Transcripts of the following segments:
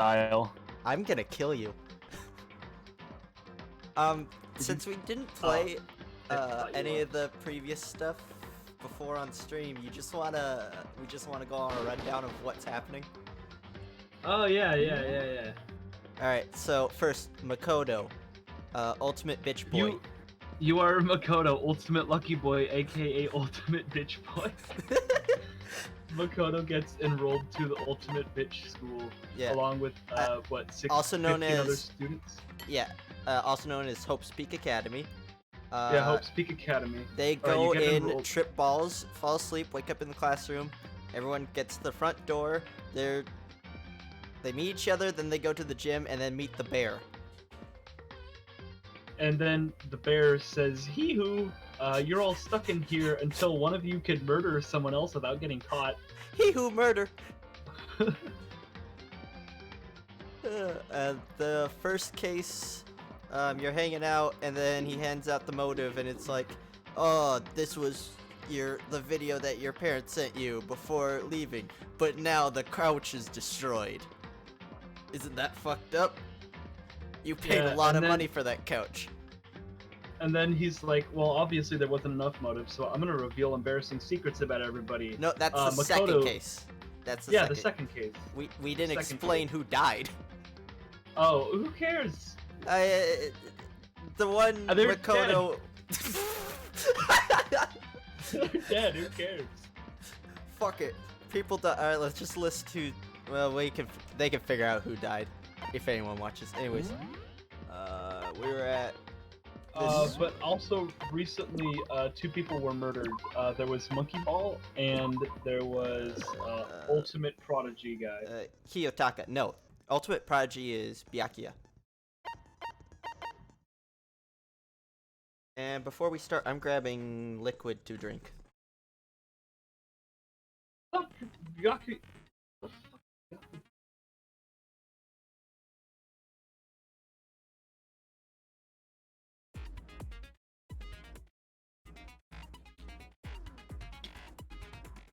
style. I'm gonna kill you. Since we didn't play any of the previous stuff before on stream, we just wanna go on a rundown of what's happening. Oh yeah. Alright, so first, Makoto, ultimate bitch boy. You are Makoto, ultimate lucky boy, aka ultimate bitch boy. Makoto gets enrolled to the ultimate bitch school, along with what 15 other students. Yeah, also known as Hope's Peak Academy. Hope's Peak Academy. They go in, trip balls, fall asleep, wake up in the classroom. Everyone gets to the front door. They meet each other, then they go to the gym, and then meet the bear. And then the bear says, "Hee-hoo, you're all stuck in here until one of you can murder someone else without getting caught." Hee-hoo, murder! The first case, you're hanging out, and then he hands out the motive, and it's like, oh, this was the video that your parents sent you before leaving, but now the couch is destroyed. Isn't that fucked up? You paid a lot of money for that couch. And then he's like, well, obviously there wasn't enough motive, so I'm gonna reveal embarrassing secrets about everybody. No, that's the second case. That's the second. the second case. We didn't explain who died. Oh, who cares? The one Makoto. They're dead. Who cares? Fuck it. People die. All right, let's just list who. Well, they can figure out who died if anyone watches. Anyways, we were at. But also recently, 2 people were murdered. There was Monkey Ball and there was Ultimate Prodigy guy. Kiyotaka. No, Ultimate Prodigy is Byakuya. And before we start, I'm grabbing liquid to drink. Oh, Byakuya.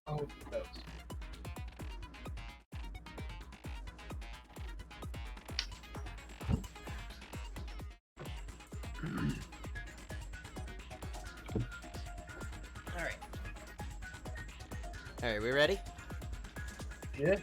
Oh, those. Alright, we ready? Yeah.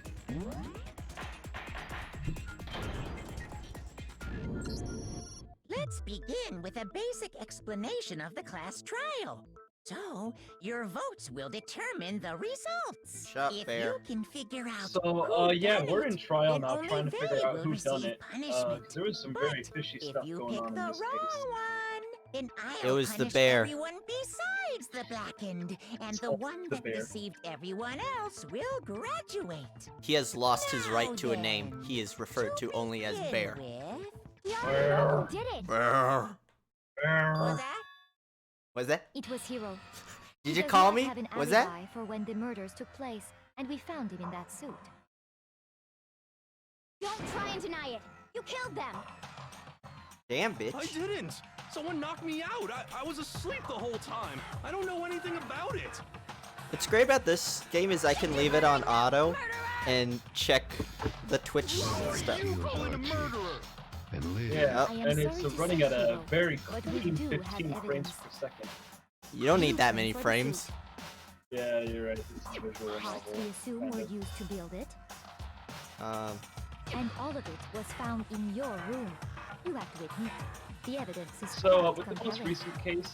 Let's begin with a basic explanation of the class trial. So, your votes will determine the results. Shut if bear. you can figure out we're in trial now trying to figure out who done it. Punishment. There was some very fishy stuff going on in this case. Then I'll It was the punish bear. everyone besides the blackened, and the one that deceived everyone else will graduate. He has lost his right to a name. He is referred to only as Bear. Who did it? Bear. Was that? Was that? It was Hiro. Did He you does call not me? have an Was that? alibi for when the murders took place, and we found him in that suit. Don't try and deny it. You killed them. Damn, bitch. I didn't. Someone knocked me out. I was asleep the whole time. I don't know anything about it. What's great about this game is I can leave it on auto and check the Twitch stuff. You calling a murderer? Yeah, I am and it's sorry to running say at a so, very but we clean do have 15 frames evidence. per second. You don't need that You many for the frames. suit. Yeah, you're right. This is visual Parts novel. we assume kind were of. used to build it, Um, and all of it was found in your room. You have to admit, the evidence is So, quite with the most compelling. recent case,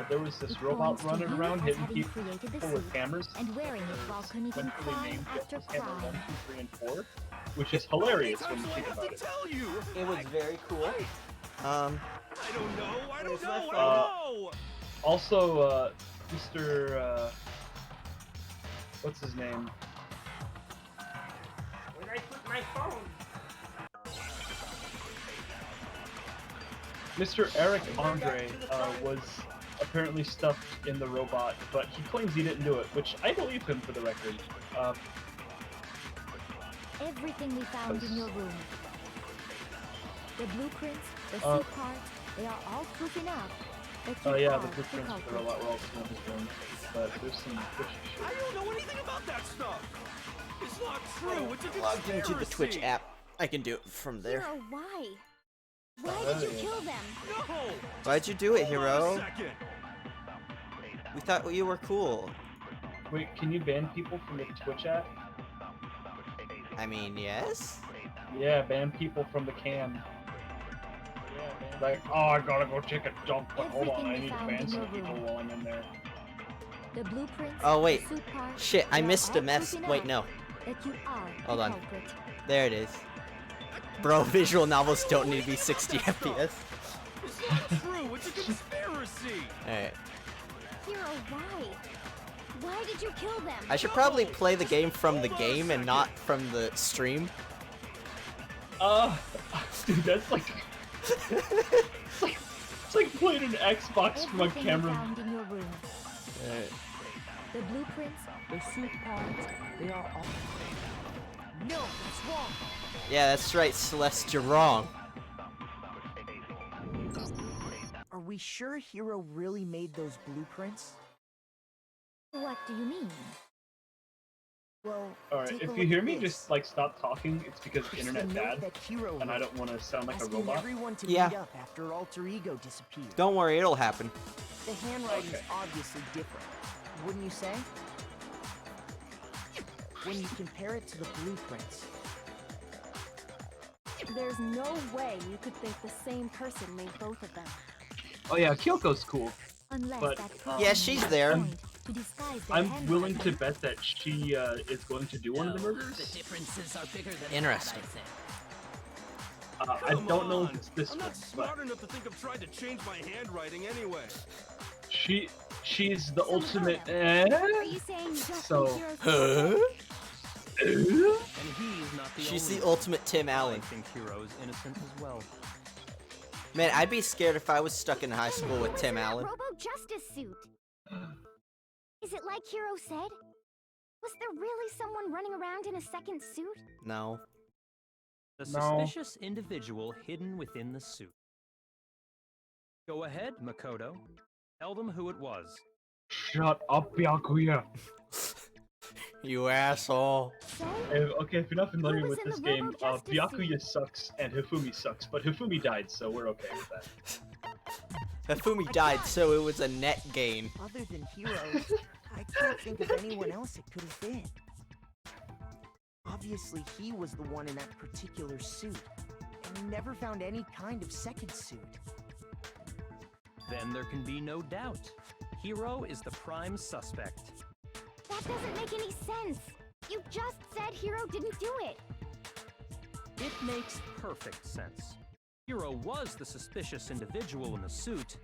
there was this It robot points to running you around as hitting having people created the with suit cameras. and wearing it while committing Centrally crime named after Justice Hammer 1, crime. 2, 3, and 4, which is hilarious when you think about it. Tell you. it was very cool. I don't know. I don't Where's my know. phone? I don't know. Also, Mr. What's his name? When I put my phone. Mr. Eric Andre was apparently stuffed in the robot, but he claims he didn't do it, which I believe him for the record. Everything we found in your room. The blueprints, the suit parts, they are all proof enough that you Yeah, are the the blueprints for the culprit. robot were also in his room, but there's some fishy I shit. don't know anything about that stuff. It's not true. It's a Logged into the Twitch conspiracy. app. I can do it from there. Hero, why? Why did you kill them? No! Why'd you do it, Hold on a Hero? second. We thought you were cool. Wait, can you ban people from the Twitch app? I mean, yes? Yeah, ban people from the cam. Like, oh, I gotta go take a dump, but hold on, I Everything we need to found ban in some your people room. while I'm in there. The blueprints, Oh, wait. the suit parts, Shit, I they are missed a all mess. proof Wait, enough no. that you are Hold the on. culprit. There it is. Bro, visual novels don't need to be 60 FPS. It's not true. It's a conspiracy. Alright. Hero, why? Why did you kill them? I should probably play the game from the game and not from the stream. Dude, that's like... it's like playing an Xbox from a Everything we camera. found in your room. Alright. The blueprints, the suit parts, they are all... No, that's wrong. Yeah, that's right, Celeste, you're wrong. Are we sure Hero really made those blueprints? What do you mean? Well, Alright, take a if look you hear at me this. just like stop talking, it's because the It's internet the note bad, that Hero and I wrote, don't want to sound like a asking robot. everyone to Yeah. meet up after Alter Ego disappeared. Don't worry, it'll happen. The handwriting's Okay. obviously different, wouldn't you say? When you compare it to the blueprints. There's no way you could think the same person made both of them. Oh yeah, Kyoko's cool. Unless But, that Yeah, person she's made a there. point to disguise their I'm willing to handwriting. bet that she is going to do one of the murders. differences are bigger than Interesting. I Come don't know if on. it's this I'm one, not smart enough to think of trying to change my handwriting anyway. but she's the So, ultimate. Are you saying you don't So- think Hero's Huh? And he's not the She's only the one. ultimate Tim I Allen. think Hero's innocent as well. Man, I'd be scared if I was stuck in high school with Tim Allen. Robo Justice suit. Is it like Hero said? Was there really someone running around in a second suit? No. The No. suspicious individual hidden within the suit. Go ahead, Makoto. Tell them who it was. Shut up, Byakuya. You asshole. So, Okay, if you're not familiar Who was with in this the game, Robo Justice Byakuya sucks and Hifumi sucks, but Hifumi died, so we're okay with that. Hifumi died, so it was a net gain. Other than Hero, I can't think of anyone else it could have been. Obviously, he was the one in that particular suit, and we never found any kind of second suit. Then there can be no doubt. Hero is the prime suspect. that doesn't make any sense. You just said Hero didn't do it. It makes perfect sense. Hero was the suspicious individual in the suit,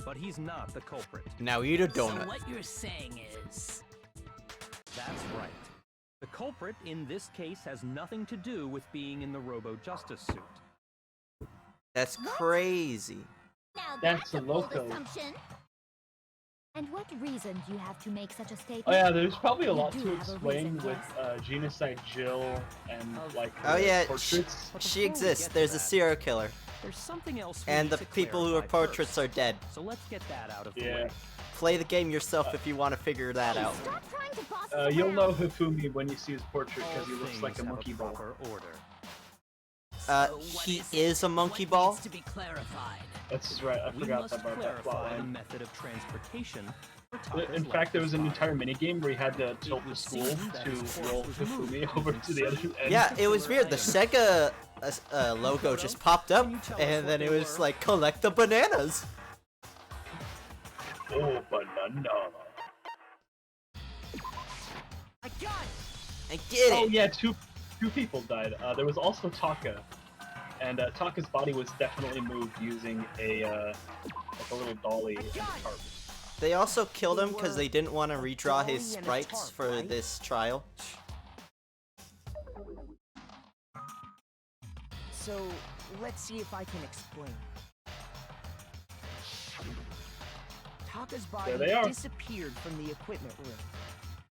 but he's not the culprit. Now eat a So donut. what you're saying is, That's right. The culprit in this case has nothing to do with being in the Robo Justice suit. That's crazy. Now That's a a bold loco. assumption. And what reason do you have to make such a statement? Oh yeah, there's probably a You lot do to have a explain reason, with Genocide Jill and like Oh her yeah, portraits. But she before we exists. get to Here's a that, serial killer. There's something else we And need the to people who are clarify portraits first. are dead. So let's get that out of the Yeah. way. Play the game yourself if you want to figure that out. Stop trying to boss us You'll around. know Hifumi when you see his portrait All because he looks things like a have monkey ball. proper order. so what He is is it? a monkey What ball? needs to be clarified. That's right, I We forgot must about that plot clarify the line. method of transportation. for In Taka's fact, there was an lifeless entire body. minigame where you had to tilt the school that to his roll corpse was moved Hifumi over to the other end. Yeah, it was weird. The Sega logo just popped up, and then it was like, collect the bananas. Oh, banana. I got it! I get Oh it. yeah, two people died. There was also Taka, and Taka's body was definitely moved using a like a little dolly and a tarp. They also killed him because They they didn't want to redraw his dolly and a sprites tarp, for right? this trial. So, let's see if I can explain. Taka's body There they are. disappeared from the equipment room,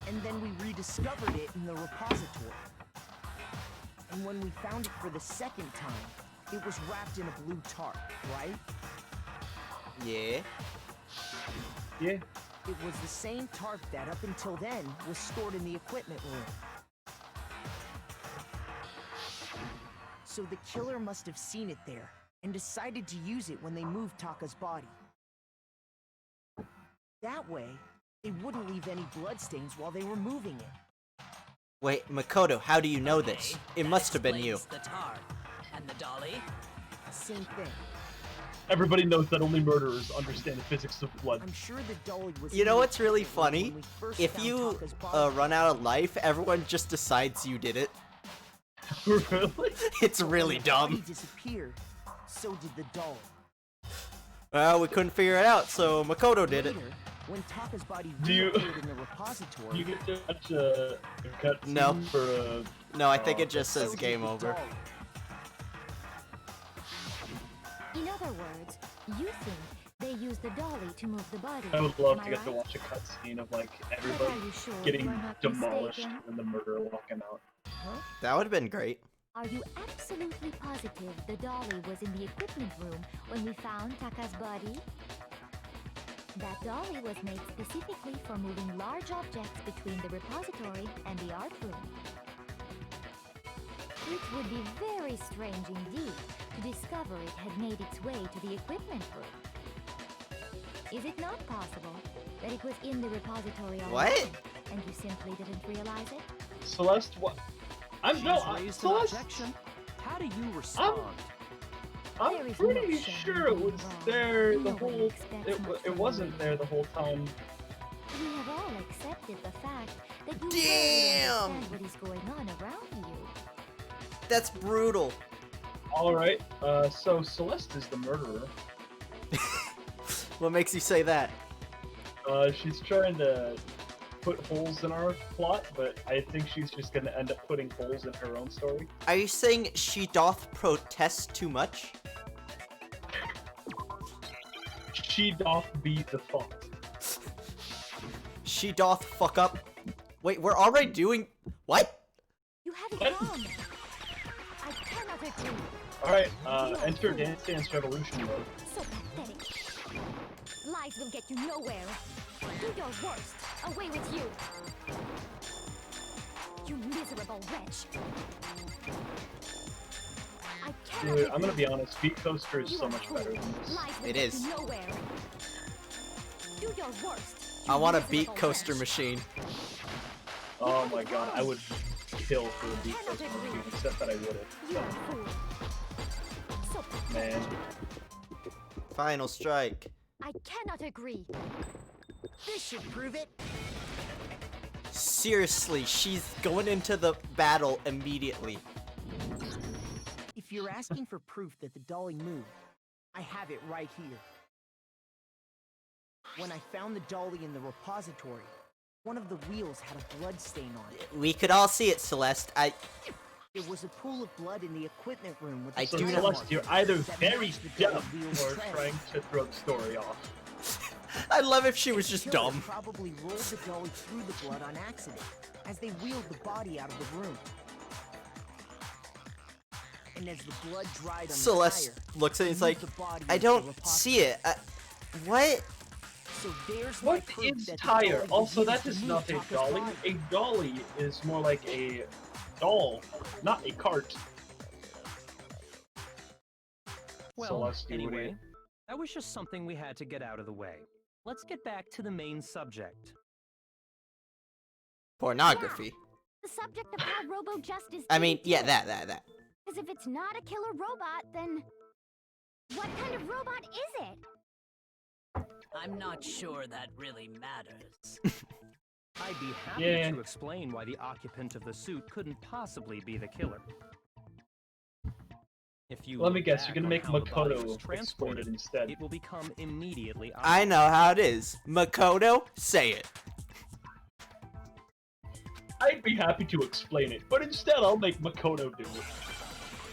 and then we rediscovered it in the repository. And when we found it for the second time, it was wrapped in a blue tarp, right? Yeah. Yeah. It was the same tarp that, up until then, was stored in the equipment room. So the killer must have seen it there and decided to use it when they moved Taka's body. That way, they wouldn't leave any bloodstains while they were moving it. Wait, Makoto, how do you know this? Okay, It that must have been you. explains The tar. And the dolly? Same thing. Everybody knows that only murderers understand the physics of blood. I'm sure the dolly was. You know in what's the really equipment room funny? when we first If found you Taka's body. run out of life, everyone just decides you did it. Really? It's When really the body dumb. disappeared, so did the dolly. Well, we couldn't figure it out, so Makoto did it. Later, when Taka's body Do you- reappeared in the repository, You get to watch a cutscene No. for a... No, I think Oh, it just so says did game the over. dolly. In other words, you think they used the dolly to move the body. I would love Am to I get to right? watch a cutscene of, like, But everybody are you sure getting you are not demolished mistaken? and the murderer walking out. That would have been great. Are you absolutely positive the dolly was in the equipment room when we found Taka's body? That dolly was made specifically for moving large objects between the repository and the art room. It would be very strange indeed to discover it had made its way to the equipment room. Is it not possible that it was in the repository all What? along, and you simply didn't realize it? Celeste, what? She's raised an Celeste, objection. How do you respond? I'm There is pretty no shame sure it in was being wrong. there the Nobody whole... expects much It from wasn't you. there the whole time. We have all accepted the fact that you Damn! don't understand what is going on around you. That's brutal. Alright, so Celeste is the murderer. What makes you say that? She's trying to put holes in our plot, but I think she's just gonna end up putting holes in her own story. Are you saying she doth protest too much? She doth be the thought. She doth fuck up? Wait, we're already doing... What? You have it What? wrong. I cannot agree. Alright, enter Dance Dance Revolution mode. So pathetic. Lies will get you nowhere. Do your worst. Away with you. You miserable wretch. I cannot Dude, I'm gonna agree. be honest, Beat Coaster is You so are much fool. better than this. Lies will It get is. you nowhere. Do your worst. I you want a miserable beat coaster wretch. machine. Oh my god, I would kill for a Beat Coaster machine, except that I wouldn't. You are a fool. So pathetic. Man. Final strike. I cannot agree. This should prove it. Seriously, she's going into the battle immediately. If you're asking for proof that the dolly moved, I have it right here. When I found the dolly in the repository, one of the wheels had a blood stain on it. We could all see it, Celeste. There was a pool of blood in the equipment room with I a So do tread know- Celeste, mark you're either that very matched the dolly dumb wheel's or tread. trying to throw the story off. I love if she was The just killer dumb. probably rolled the dolly through the blood on accident as they wheeled the body out of the room. And as the blood dried on Celeste the tire, looks at it and is they like, moved the body I into don't the see it. What? So there's my What proof is that the tire? dolly was Also, used that to is move not a Taka's dolly. body. A dolly is more like a doll, not a cart. Well, Celeste, what do you- anyway, that was just something we had to get out of the way. Let's get back to the main subject. Pornography. The subject of how Robo Justice. I mean, didn't yeah, kill. that. Because if it's not a killer robot, then what kind of robot is it? I'm not sure that really matters. I'd be happy Yeah. to explain why the occupant of the suit couldn't possibly be the killer. If you Let me look guess, back you're gonna on make how the body was Makoto explain it transported, instead. it will become immediately I obvious. know how it is. Makoto, say it. I'd be happy to explain it, but instead I'll make Makoto do it.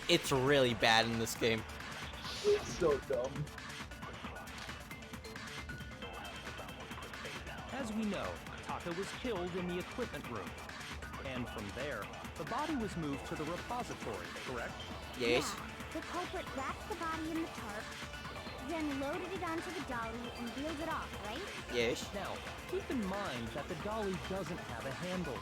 It's really bad in this game. It's so dumb. As we know, Taka was killed in the equipment room. And from there, the body was moved to the repository, correct? Yes. Yeah, the culprit wrapped the body in the tarp, then loaded it onto the dolly and wheeled it off, right? Yes. Now, keep in mind that the dolly doesn't have a handle.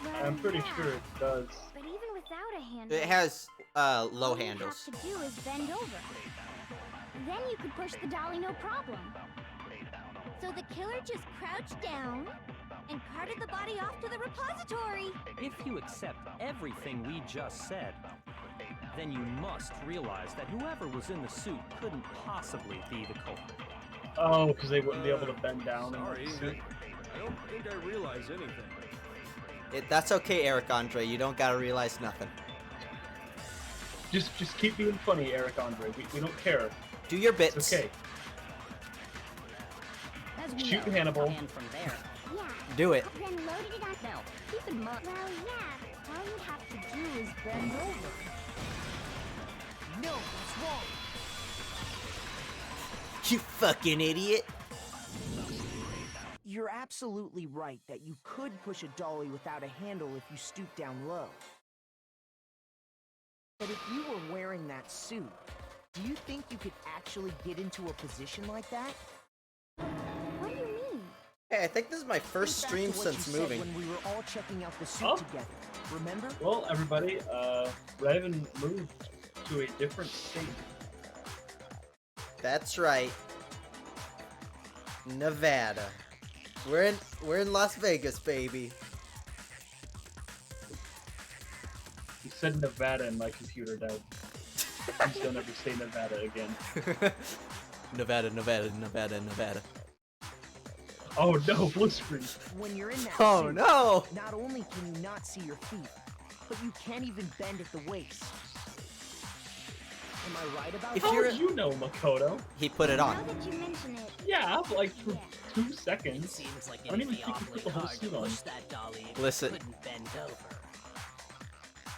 Well, I'm pretty yeah, sure it does. But even without a handle, It has low All handles. you have to do is bend over. Then you could push the dolly no problem. So the killer just crouched down and carted the body off to the repository. If you accept everything we just said, then you must realize that whoever was in the suit couldn't possibly be the culprit. Oh, because they wouldn't be able to bend down. Sorry, And I don't think I realize anything. That's okay, Eric Andre. You don't gotta realize nothing. just keep being funny, Eric Andre. We don't care. Do your It's bits. okay. As we Shoot know, Hannibal. and from there. Yeah. Do it. Then loaded it on. Now, keep in mind. Well, yeah. All you'd have to do is Bend over. No, that's wrong. You fucking idiot. You're absolutely right that you could push a dolly without a handle if you stoop down low. But if you were wearing that suit, do you think you could actually get into a position like that? What do you mean? Hey, I think this is my first Think stream back to what since you said moving. when we were all checking out the suit Oh. together. Remember? Well, everybody, Raven moved to a different state. That's right. Nevada. We're in Las Vegas, baby. He said Nevada and my computer died. Please don't ever say Nevada again. Nevada, Nevada, Nevada, Nevada. Oh no, blue screen. When you're in that Oh suit, no! not only can you not see your feet, but you can't even bend at the waist. Am I right about If How that? you're- do you know, Makoto? He put it Now on. that you mention it, Yeah, like for Yeah. 2 It seconds. seems like I don't it'd even be think you awfully put the whole hard to suit on. push that dolly if Listen. you couldn't bend over.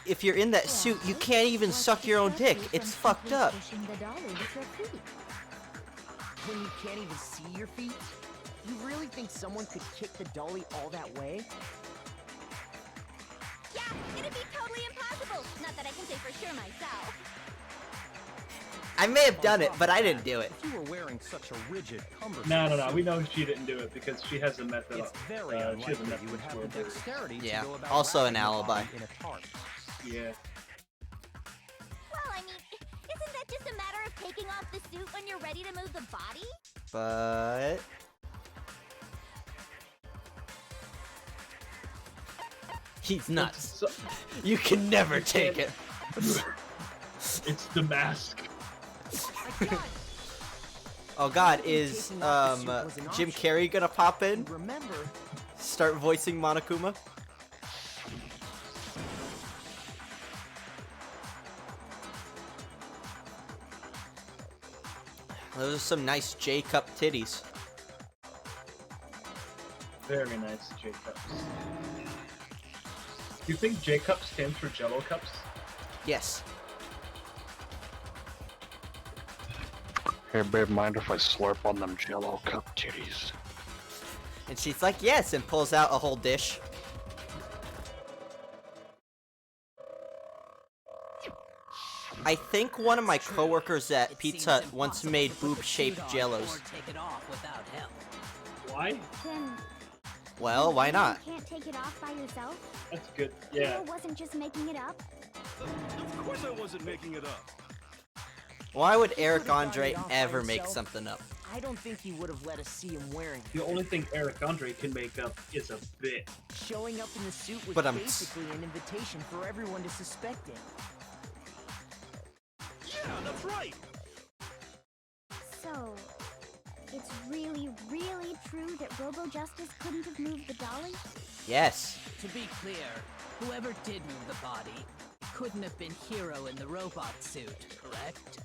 If you're in that suit, you can't even what's suck to your own stop dick. you It's from fucked simply up. pushing the dolly with your feet? When you can't even see your feet? You really think someone could kick the dolly all that way? Yeah, it'd be totally impossible. Not that I can say for sure myself. I may have done it, but I didn't do it. If you were wearing such a rigid, cumbersome No. suit, We know she didn't do it because she has a method. it's very she has a unlikely method you would have for the her. dexterity Yeah, to go about also an wrapping the alibi. body in a tarp. Yeah. Well, I mean, isn't that just a matter of taking off the suit when you're ready to move the body? But he's nuts. So, You can never take it. it's the mask. Oh God, is Jim Carrey gonna pop in? And remember, Start voicing Monokuma? Those are some nice J-cup titties. Very nice, J cups. Do you think J cup stands for Jello cups? Yes. Hey babe, mind if I slurp on them Jello cup titties? And she's like, yes, and pulls out a whole dish. I think one of my coworkers at It Pizza seems Hut once impossible made to put boob the shaped suit on jellos. Or take it off without help. Why? Then Well, why not? you can't take it off by yourself? That's good. Yeah. Killer wasn't just making it up? Of course I wasn't making it up. Why would Eric could've gotten Andre it off by ever make himself. something up? I don't think he would have let us see him wearing it. The only thing Eric Andre can make up is a bit. Showing up in the suit was But basically an invitation for everyone to suspect it. Yeah, that's right. So, it's really, really true that Robo Justice couldn't have moved the dolly? Yes. To be clear, whoever did move the body couldn't have been Hero in the robot suit, correct?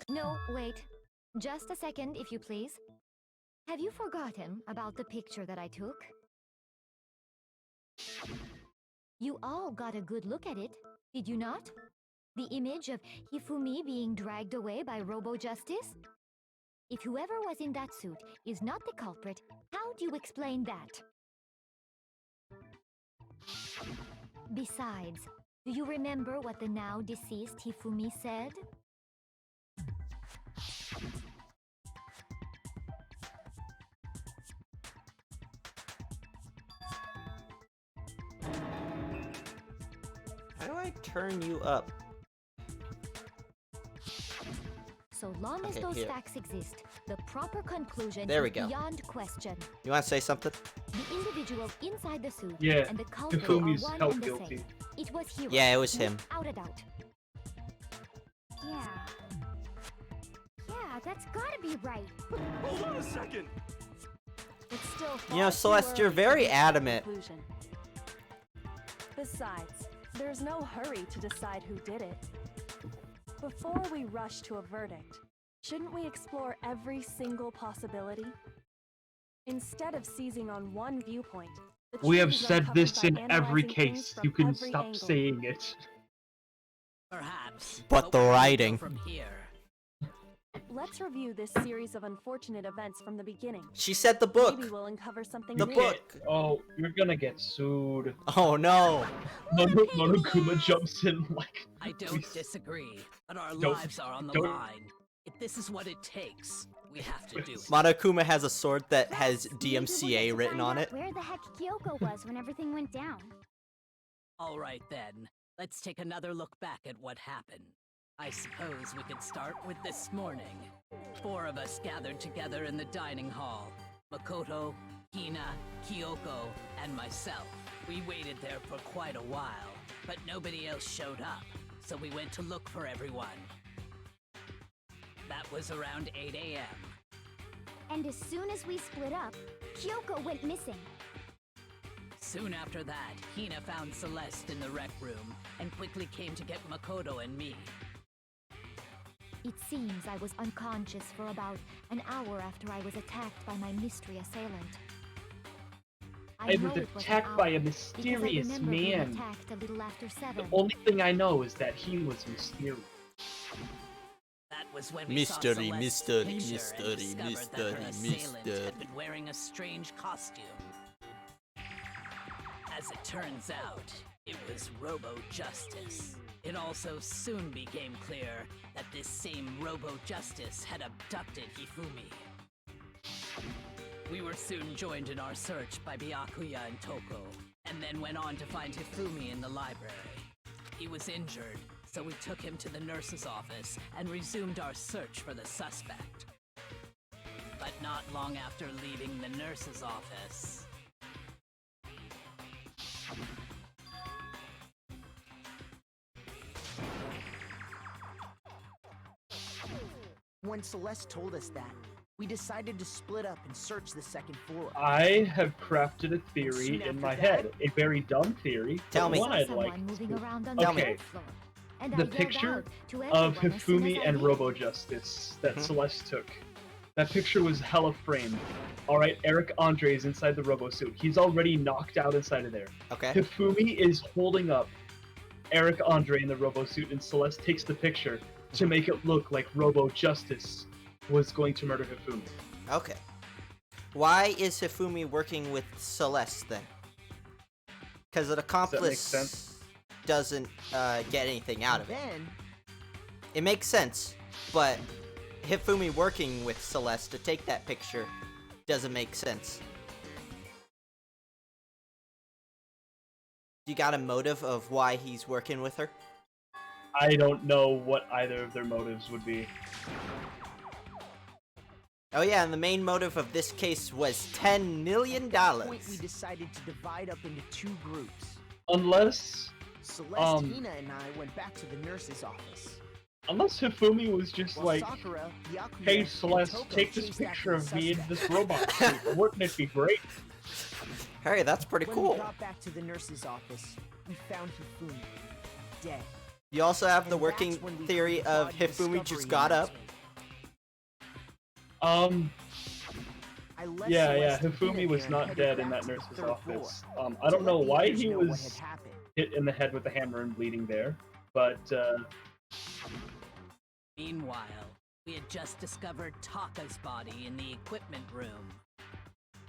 No, wait. Just a second, if you please. Have you forgotten about the picture that I took? You all got a good look at it, did you not? The image of Hifumi being dragged away by Robo Justice? If whoever was in that suit is not the culprit, how do you explain that? Besides, do you remember what the now deceased Hifumi said? How do I turn you up? So long as Okay, those here. facts exist, the proper conclusion There we is go. beyond question. You want to say something? The individuals inside the suit Yeah, and the culprit Hifumi's are one held and the guilty. same. It was Hiro. Yeah, it was him. Without a doubt. Yeah. Yeah, that's gotta be right. Hold on a second. It's still You know, far too Celeste, you're early to very reach that adamant. conclusion. Besides, there's no hurry to decide who did it. Before we rush to a verdict, shouldn't we explore every single possibility? Instead of seizing on one viewpoint, the We have truth is said uncovered this by in every analyzing things case. from You can every stop angle. saying it. Perhaps. But the where do we go writing. from here? Let's review this series of unfortunate events from the beginning. She said the book. Maybe we'll uncover something The new. book. Oh, you're gonna get sued. Oh no. Monokuma jumps in like. I don't disagree, but our Don't- lives are on the don't- line. If this is what it takes, we have to do it. Monokuma has a sword that has Maybe we'll get DMCA to written find on out it. Where the heck Kyoko was when everything went down. All right then, let's take another look back at what happened. I suppose we could start with this morning. 4 of us gathered together in the dining hall. Makoto, Hina, Kyoko, and myself. We waited there for quite a while, but nobody else showed up, so we went to look for everyone. That was around 8 a.m. And as soon as we split up, Kyoko went missing. Soon after that, Hina found Celeste in the rec room and quickly came to get Makoto and me. It seems I was unconscious for about an hour after I was attacked by my mystery assailant. I know was it an attacked by a hour because I mysterious remember being man. attacked a little after The 7. only thing I know is that he was mysterious. That was when we saw Mystery, Celeste's mystery, picture mystery, and discovered that her mystery, assailant mystery. had been wearing a strange costume. As it turns out, it was Robo-Justice. It also soon became clear that this same Robo-Justice had abducted Hifumi. We were soon joined in our search by Byakuya and Toko, and then went on to find Hifumi in the library. He was injured, so we took him to the nurse's office and resumed our search for the suspect. But not long after leaving the nurse's office, When Celeste told us that, we decided to split up and search the second floor. I have crafted a theory in my head, a very dumb theory. Tell but me. one I'd Someone like moving to. around on Okay. the third floor. And I The yelled picture out to of everyone as soon as Hifumi I and did. Robo-Justice that Mhm. Celeste took. That picture was hella framed. Alright, Eric Andre is inside the Robo-suit. He's already knocked out inside of there. Okay. Hifumi is holding up Eric Andre in the Robo-suit, and Celeste takes the picture to make it look like Robo-Justice was going to murder Hifumi. Okay. Why is Hifumi working with Celeste then? Because an accomplice sense? doesn't get anything out of it. Then, It makes sense, but Hifumi working with Celeste to take that picture doesn't make sense. You got a motive of why he's working with her? I don't know what either of their motives would be. Oh yeah, and the main motive of this case was $10 million. at that point we decided to divide up into 2 groups. Unless Celeste, Hina, and I went back to the nurse's office. Hifumi was just While like, Sakura, Byakuya, hey and Celeste, Toko take this chased after picture the of me in suspect. this robot suit. Wouldn't it be great? Hey, that's pretty When cool. we got back to the nurse's office, we found Hifumi dead. You also have the And working that's when we theory heard of the Hifumi discovery just got up. Um, I left yeah, Celeste and Hifumi Hina was there and not headed dead in back that to the nurse's 3rd office. floor I to don't know let the why others he know what was had happened. hit in the head with a hammer and bleeding there, but meanwhile, we had just discovered Taka's body in the equipment room.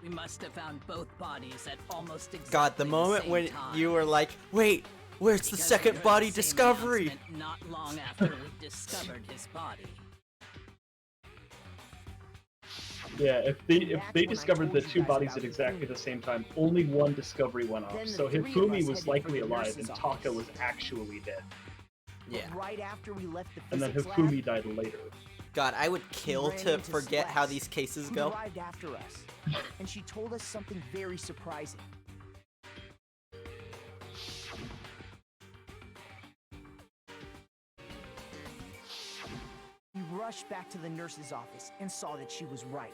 We must have found both bodies at almost exactly God, the moment same when time. you were like, wait, where's the Because we second heard body the same discovery? announcement Not long after we discovered his body. yeah, if That's they when I discovered told the you 2 guys bodies about at exactly Hifumi. the same time, only one discovery went off. Then the So 3 of Hifumi us was headed for likely the alive, nurse's and Taka office. was actually dead. Yeah. But right after we left the And then physics Hifumi lab, died later. God, I would kill ran to into forget how Slats, these cases who go. arrived after us, and she told us something very surprising. We rushed back to the nurse's office and saw that she was right.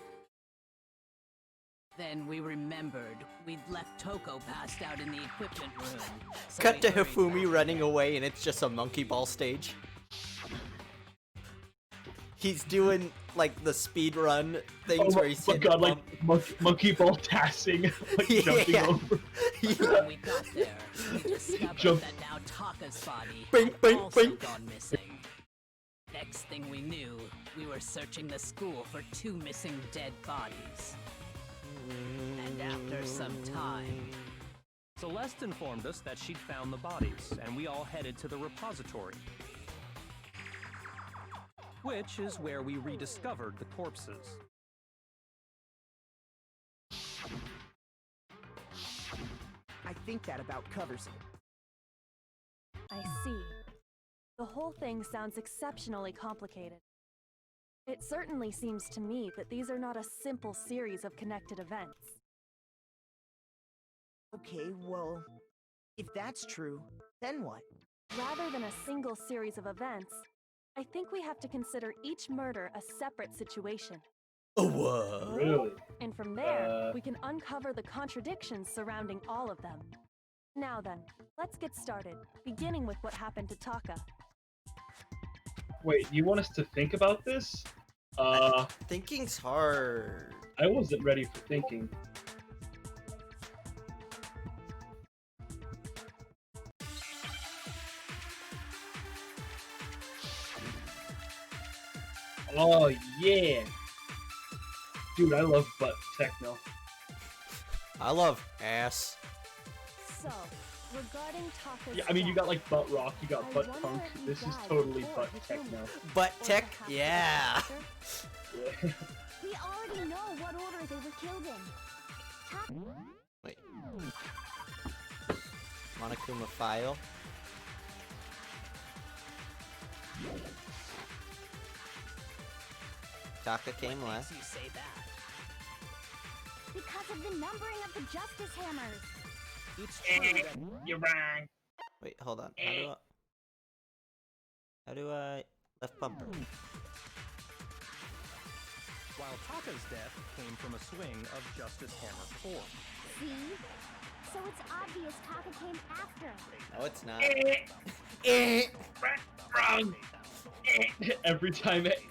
Then we remembered we'd left Toko passed out in the equipment room. So Cut we to hurried Hifumi back running there. away, and it's just a monkey ball stage. He's doing like the speed run things where he's my hitting god, bump. like monkey ball tassing, like jumping Yeah. over. When we got there, we discovered Jump. that now Taka's body Bing, had bing, also bing. gone missing. Next thing we knew, we were searching the school for 2 missing dead bodies. And after some time, Celeste informed us that she'd found the bodies, and we all headed to the repository. Which is where we rediscovered the corpses. I think that about covers it. I see. The whole thing sounds exceptionally complicated. It certainly seems to me that these are not a simple series of connected events. Okay, well, if that's true, then what? Rather than a single series of events, I think we have to consider each murder a separate situation. Oh, what? Really? And from there, we can uncover the contradictions surrounding all of them. Now then, let's get started, beginning with what happened to Taka. Wait, you want us to think about this? Thinking's hard. I wasn't ready for thinking. Oh yeah! Dude, I love butt techno. I love ass. So, regarding Taka's Yeah, I mean, you got like butt rock, you got I butt wonder punk. if he This is died totally before butt he killed techno. Butt Or tech? perhaps Yeah. after. Yeah. We already know what order they were killed in. Wait. Monokuma file. Taka came what last. makes you say that? Because of the numbering of the justice hammers. It's true that You're wrong. Wait, hold on. How do I left bumper? While Taka's death came from a swing of Justice Hammer 4. See? So it's obvious Taka came after. No, it's not. Wrong. Every time it.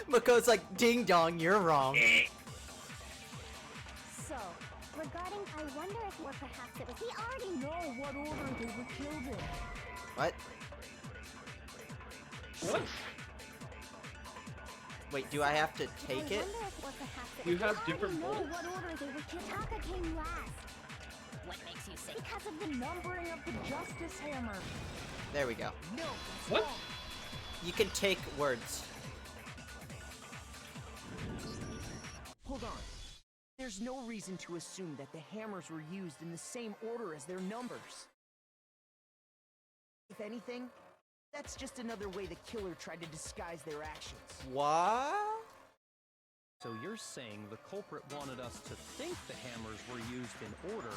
Mako's like, ding dong, you're wrong. So, regarding, I wonder if, or perhaps it was, we already know what order they were killed in. What? What? Wait, do I have to take I it? wonder if, or perhaps it You was, have we different already know bolts? what order they were killed. Taka came last. What makes you say Because of the numbering of the justice hammer. There we go. No, What? You can take words. hold on. There's no reason to assume that the hammers were used in the same order as their numbers. If anything, that's just another way the killer tried to disguise their actions. What? So you're saying the culprit wanted us to think the hammers were used in order,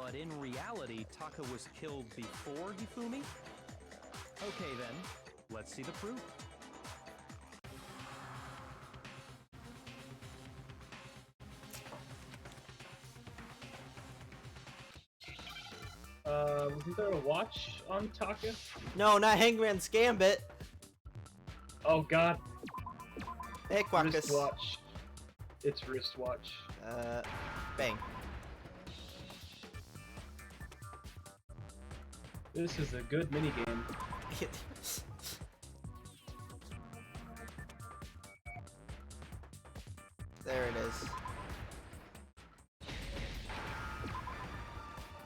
but in reality, Taka was killed before Hifumi? Okay then, let's see the proof. Wasn't there a watch on Taka? No, not Hangman's Gambit. Oh god. Hey, Quackus. Wristwatch. It's wristwatch. Bang. This is a good minigame. There it is.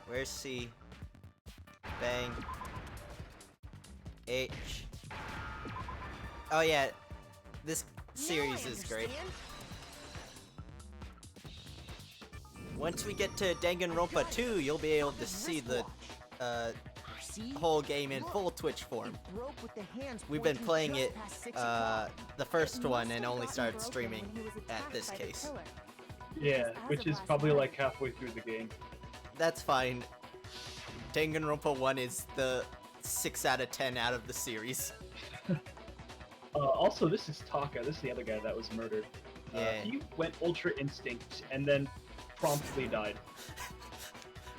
Where's C? Bang. H. Oh yeah, this series is great. Once we get to Danganronpa 2, you'll be able to see the See? whole game in Look, full Twitch form. It broke with the hands We've been pointing playing just it, past 6 o'clock. the first It one must and have only gotten started broken streaming when he was at attacked this by the case. killer. Yeah, As which of is last probably night. like halfway through the game. That's fine. Danganronpa 1 is the 6 out of 10 out of the series. Also, this is Taka. This is the other guy that was murdered. Yeah. He went Ultra Instinct and then promptly died.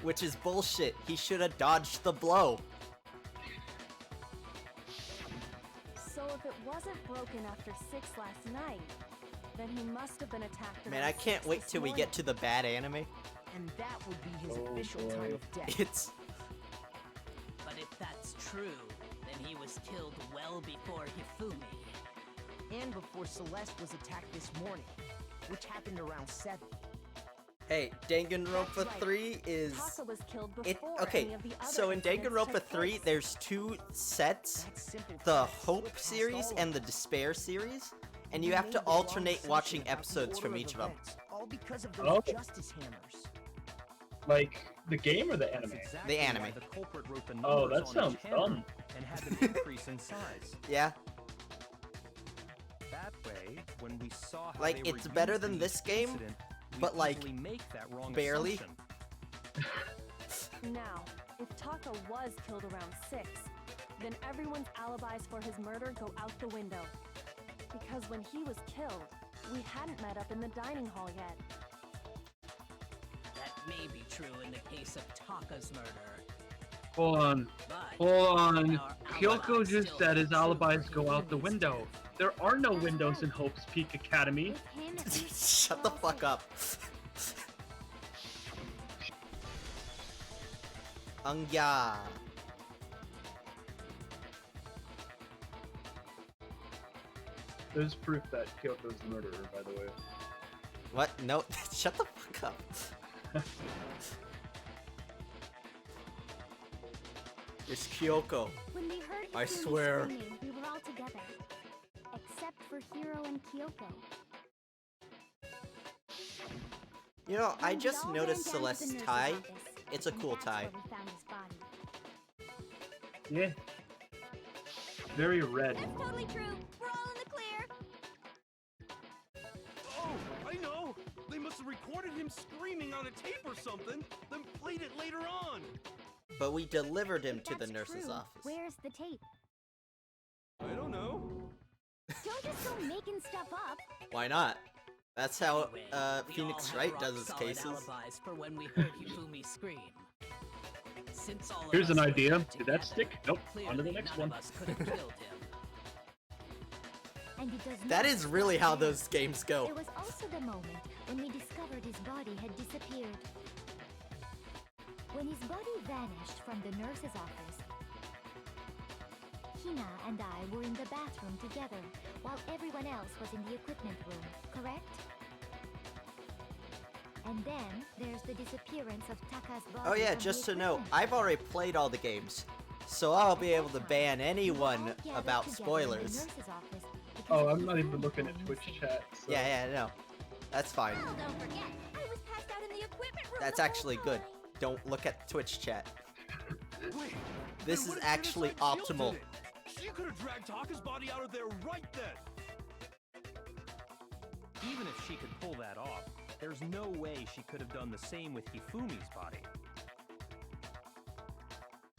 Which is bullshit. He should have dodged the blow. So if it wasn't broken after 6 last night, then he must have been attacked Man, around I can't 6 wait this till we morning. get to the bad anime. And that would be his Oh, official boy. time of death. It's But if that's true, then he was killed well before Hifumi. And before Celeste was attacked this morning, which happened around 7. hey, Danganronpa That's right. 3 is Taka was killed it before okay. any of the other So in incidents Danganronpa took 3 place. there's 2 sets, That simple the fact Hope slipped past series all of and the us. Despair series, and We you have made to the wrong alternate assumption watching about the episodes order from of each of them. events, all because of those Oh. justice hammers. Like, the game or the That's anime? exactly The anime. why the culprit wrote the Oh, numbers that on sounds each hammer dumb. and had them increase in size. Yeah, That way, when we saw how Like, they were it's better used than in this each game, incident, we but, like, easily make that wrong barely. assumption. Now, if Taka was killed around 6, then everyone's alibis for his murder go out the window. Because when he was killed, we hadn't met up in the dining hall yet. That may be true in the case of Taka's murder. Hold on. But Hold on. our Kyoko alibis just still said his hold true alibis for go out the Hifumi's window. death. There are no windows in Hope's Peak Academy. With him, at least shut the we're all fuck safe. up. Angya. There's proof that Kyoko's the murderer, by the way. What? No, shut the fuck up. It's Kyoko. When we heard I Hifumi's swear. screaming, we were all together. Except for Hiro and Kyoko. You know, I Then we just all noticed ran down to the Celeste's nurse's tie. office, It's a and cool that's tie. where we found his body. Yeah. Very red. That's totally true. We're all in the clear. Oh, I know! They must have recorded him screaming on a tape or something, then played it later on! But we delivered him If to the that's nurse's true, office. Where's the tape? I don't know. Don't just go making stuff up. Why not? That's how Anyway, we Phoenix all had Wright does his rock-solid cases. alibis for when we heard Hifumi scream. Since all of Here's us an were idea. there Did that together, stick? Nope. On to the clearly next none one. of us could have killed him. And it does That not is really stop how there. those games There go. was also the moment when we discovered his body had disappeared. When his body vanished from the nurse's office, Hina and I were in the bathroom together, while everyone else was in the equipment room, correct? And then there's the disappearance of Taka's body. Oh yeah, from the just to know, equipment. I've already played all the games, so I'll be able to ban We were all anyone gathered about together in the spoilers. nurse's office because Oh, of I'm not even Hifumi's looking at body Twitch missing. chat. So. Yeah, no. That's fine. Oh, don't forget, I was passed out in the equipment room. That's the whole actually good. time. Don't look at Twitch chat. Wait, This then is what if actually Genocide Jill optimal. did it? She could have dragged Taka's body out of there right then! Even if she could pull that off, there's no way she could have done the same with Hifumi's body.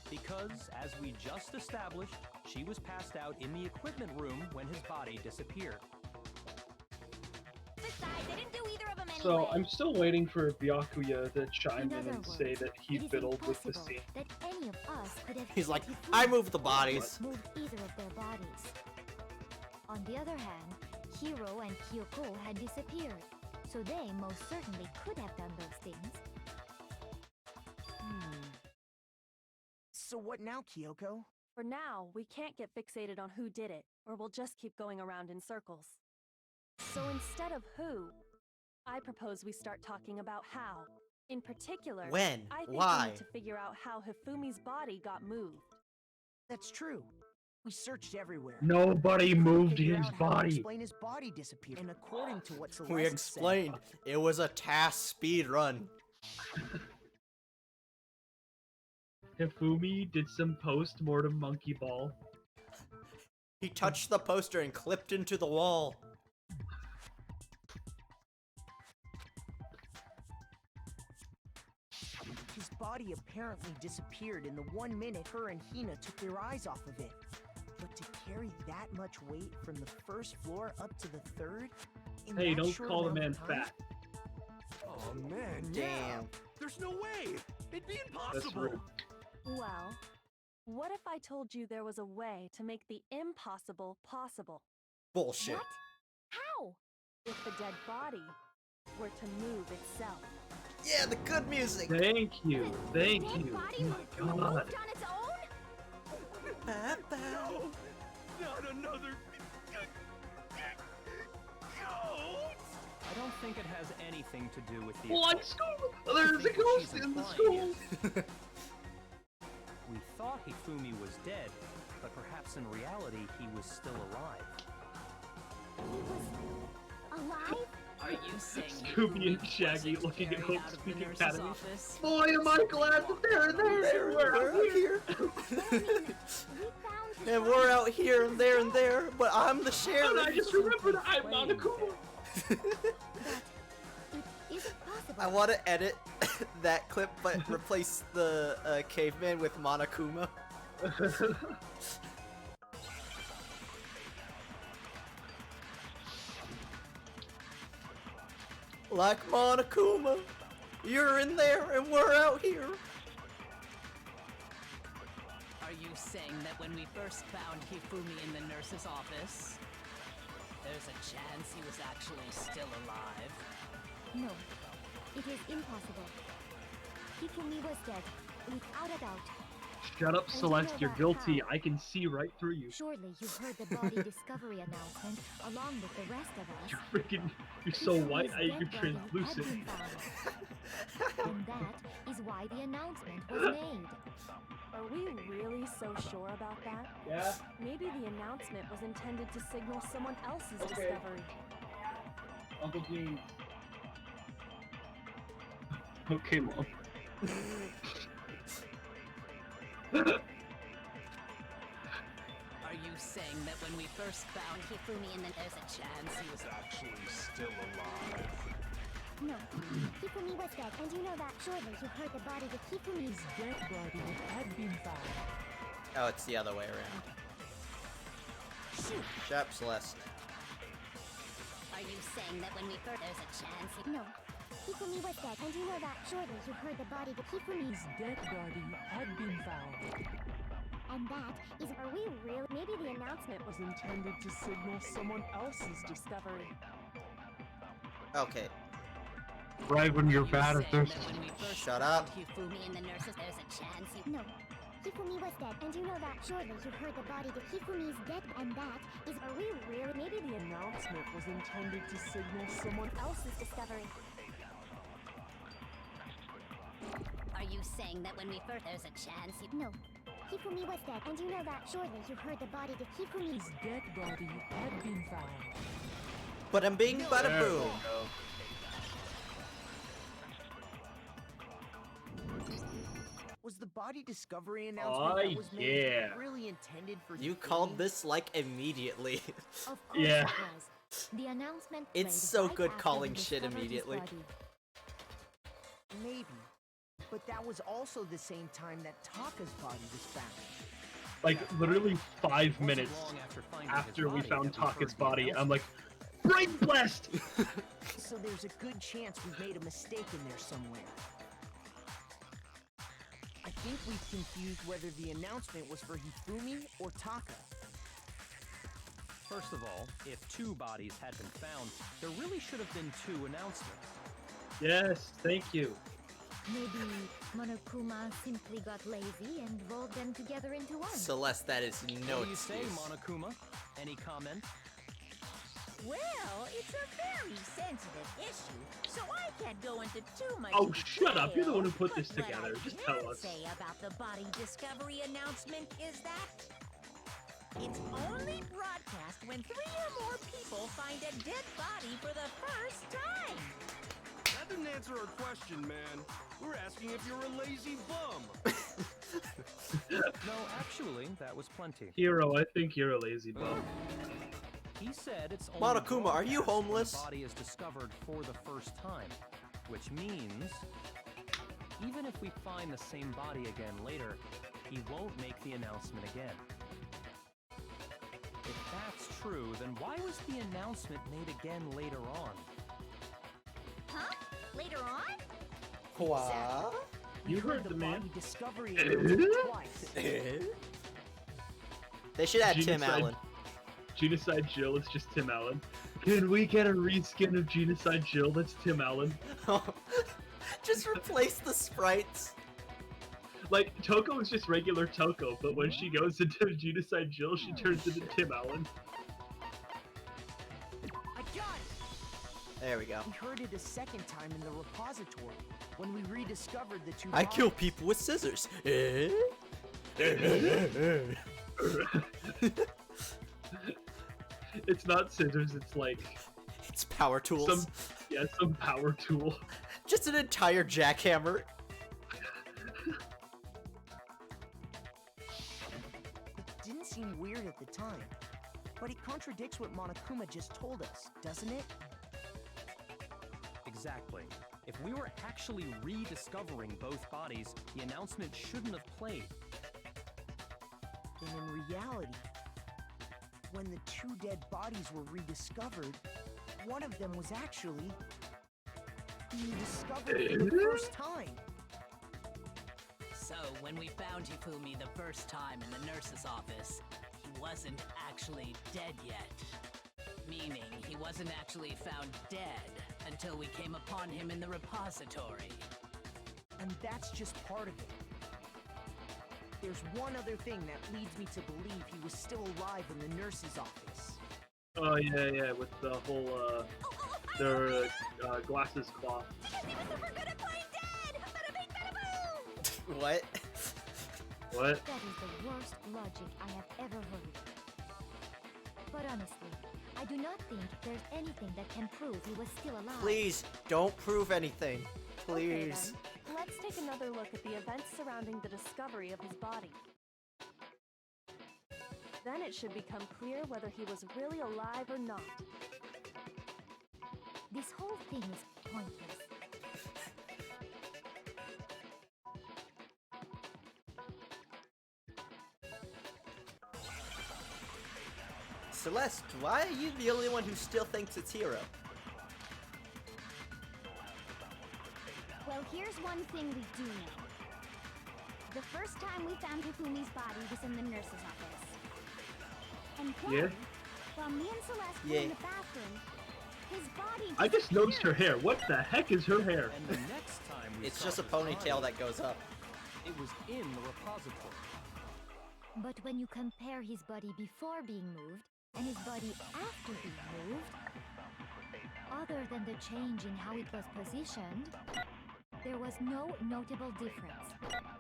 Because, as we just established, she was passed out in the equipment room when his body disappeared. Besides, they didn't do either of them anyway. So I'm still waiting for Byakuya to chime In in other and say words, that he it is fiddled with the impossible scene. that any of us could have He's killed like, Hifumi I moved the bodies. or moved either of their bodies. On the other hand, Hiro and Kyoko had disappeared, so they most certainly could have done those things. So what now, Kyoko? For now, we can't get fixated on who did it, or we'll just keep going around in circles. So instead of who, I propose we start talking about how. In particular, When? I think we Why? need to figure out how Hifumi's body got moved. That's true. We searched everywhere. Nobody We couldn't moved figure his out how to body. explain his body disappeared. And according to what Celeste We explained it was a task speed run. Hifumi did some post-mortem monkey ball. He touched the poster and clipped into the wall. His body apparently disappeared in the 1 minute her and Hina took their eyes off of it. But to carry that much weight from the first floor up to the third? In Hey, that don't short call the amount man of time? fat. Oh man, Damn. yeah. There's no way. It'd be That's impossible. rude. Well, what if I told you there was a way to make the impossible possible? Bullshit. What? How? If the dead body were to move itself. Yeah, the good music. Thank you. Thank Dead you. body Oh my moved god. on its own? No, not another ghost. I don't think it has anything to do with the What occult. school? There's a think what ghost she's in the implying school. is- We thought Hifumi was dead, but perhaps in reality he was still alive. He was alive? Are you saying Scooby and Hifumi Shaggy wasn't looking at carried Hope out of the Speaking nurse's Academy. office? Boy, am I glad that they're there. We're out here. We found his And body. we're out here and there and there, but I'm the sheriff. And I just remembered I'm Monokuma. It isn't possible. I want to edit that clip, but replace the caveman with Monokuma. Like Monokuma, you're in there and we're out here. Are you saying that when we first found Hifumi in the nurse's office, there's a chance he was actually still alive? No, it is impossible. Hifumi was dead, without a doubt. Shut up, Celeste. You're guilty. I can see right through you. Surely you heard the body discovery announcement along with the rest of us. You're freaking. You're so white. You're Hifumi's dead body had translucent. been found. And that is why the announcement was made. Are we really so sure about that? Yeah. Maybe the announcement was intended to signal someone else's Okay. discovery. Uncle Gene. Okay, Mom. Are you saying that when we first found Hifumi and then there's a chance he was actually still alive? No, Hifumi was dead, and you know that. Surely you heard the body of Hifumi's Dead body had been found. Oh, it's the other way around. Shoot! Shut up, Celeste. Are you saying that when we first there's a chance he... No, Hifumi was dead, and you know that. Surely you heard the body of Hifumi's Dead body had been found. And that is, are we really? Maybe the announcement was Intended to signal someone else's Discovery. Okay, Right when you're Are you bad at saying this. that when we first Shut found up. Hifumi and the nurses, There's a chance he... No, Hifumi was dead, and you know that. Surely you heard the body of Hifumi's dead, and that is, are we really? Maybe the announcement was intended to signal someone else's discovery. Are you saying that when we first there's a chance he... No, Hifumi was dead, and you know that. Surely you heard the body of Hifumi's dead body had been found. but I'm being bada There we boom. go. Was the body discovery announcement that was made yeah. really intended for You Hifumi? called this like immediately. Of course Yeah. it was. The announcement It's played so right good after calling we shit discovered his immediately. body. Maybe. But that was also the same time that Taka's body was found. Like literally 5 Wasn't minutes long after finding after his we body found that we heard Taka's the body, I'm announcement. like, brain blast! So there's a good chance we've made a mistake in there somewhere. I think we've confused whether the announcement was for Hifumi or Taka. First of all, if 2 bodies had been found, there really should have been 2 announcements. Yes, thank you. Maybe Monokuma simply got lazy and rolled them together into one. Celeste, that is no What do you say, excuse. Monokuma? Any comment? Well, it's a very sensitive issue, so I can't go into too much Oh, shut up. You're the one who put detail, this but together. What I Just can tell us. say about the body discovery announcement is that it's only broadcast when 3 or more people find a dead body for the first time. That didn't answer our question, man. We're asking if you're a lazy bum. No, actually, that was plenty. Hero, I think you're a lazy bum. He said it's only Monokuma, are you broadcast when homeless? the body is discovered for the first time, which means even if we find the same body again later, he won't make the announcement again. If that's true, then why was the announcement made again later on? Huh? Later on? What? You heard the the man. body discovery announcement twice. They should add Tim Genocide. Allen. Genocide Jill is just Tim Allen. Can we get a reskin of Genocide Jill that's Tim Allen? Just replace the sprites. Like, Toko is just regular Toko, but when she goes into Genocide Jill, she turns into Tim Allen. I got it! There we go. We heard it a second time in the repository when we rediscovered the two I bodies. kill people with scissors. It's not scissors, it's like It's power tools. some power tool. Just an entire jackhammer. It didn't seem weird at the time, but it contradicts what Monokuma just told us, doesn't it? Exactly. If we were actually rediscovering both bodies, the announcement shouldn't have played. And in reality, when the two dead bodies were rediscovered, one of them was actually being discovered for the first time. So, when we found Hifumi the first time in the nurse's office, he wasn't actually dead yet. Meaning, he wasn't actually found dead until we came upon him in the repository. And that's just part of it. There's one other thing that leads me to believe he was still alive in the nurse's office. Oh yeah, with the whole their glasses cloth. Because he was super good at playing dead! Bada bing, bada boom! What? What? That is the worst logic I have ever heard. But honestly, I do not think there's anything that can prove he was still alive. Please, don't prove anything. Okay, Please. then. Let's take another look at the events surrounding the discovery of his body. Then it should become clear whether he was really alive or not. This whole thing is pointless. Celeste, why are you the only one who still thinks it's Hero? Well, here's one thing we do know. The first time we found Hifumi's body was in the nurse's office. And then, Yeah? while me and Celeste were Yeah. in the bathroom, his body I just noticed her disappeared. hair. What the heck is her hair? And the next time we It's saw just a his ponytail body, that goes up. it was in the repository. But when you compare his body before being moved and his body after being moved, other than the change in how it was positioned, there was no notable difference.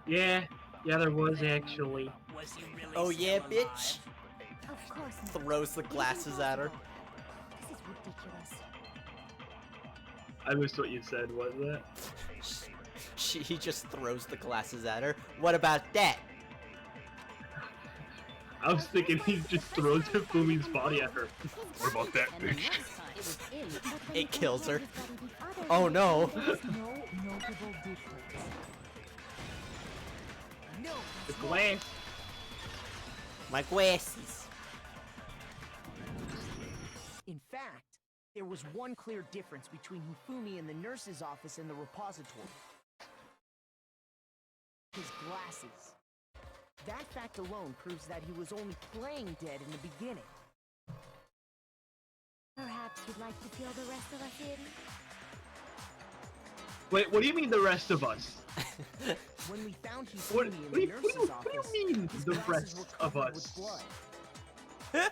Yeah, there was actually. Was he really Oh still yeah, alive? bitch! Of course not. Throws the It is glasses at her. impossible. This is ridiculous. I missed what you said. What was that? He just throws the glasses at her. What about that? I was thinking he just throws Hifumi's body at her. What about that, And the bitch? next time it was But when It you kills compare her. his body with other Oh, bodies, no. there is no notable difference. No, The glass. My glasses. in fact, there was one clear difference between Hifumi in the nurse's office and the repository. His glasses. That fact alone proves that he was only playing dead in the beginning. Perhaps you'd like to fill the rest of us in? Wait, what do you mean the rest of us? When we found What, Hifumi in what, the do, you, nurse's what, do, office, what do you mean his the glasses rest were of covered us? with blood.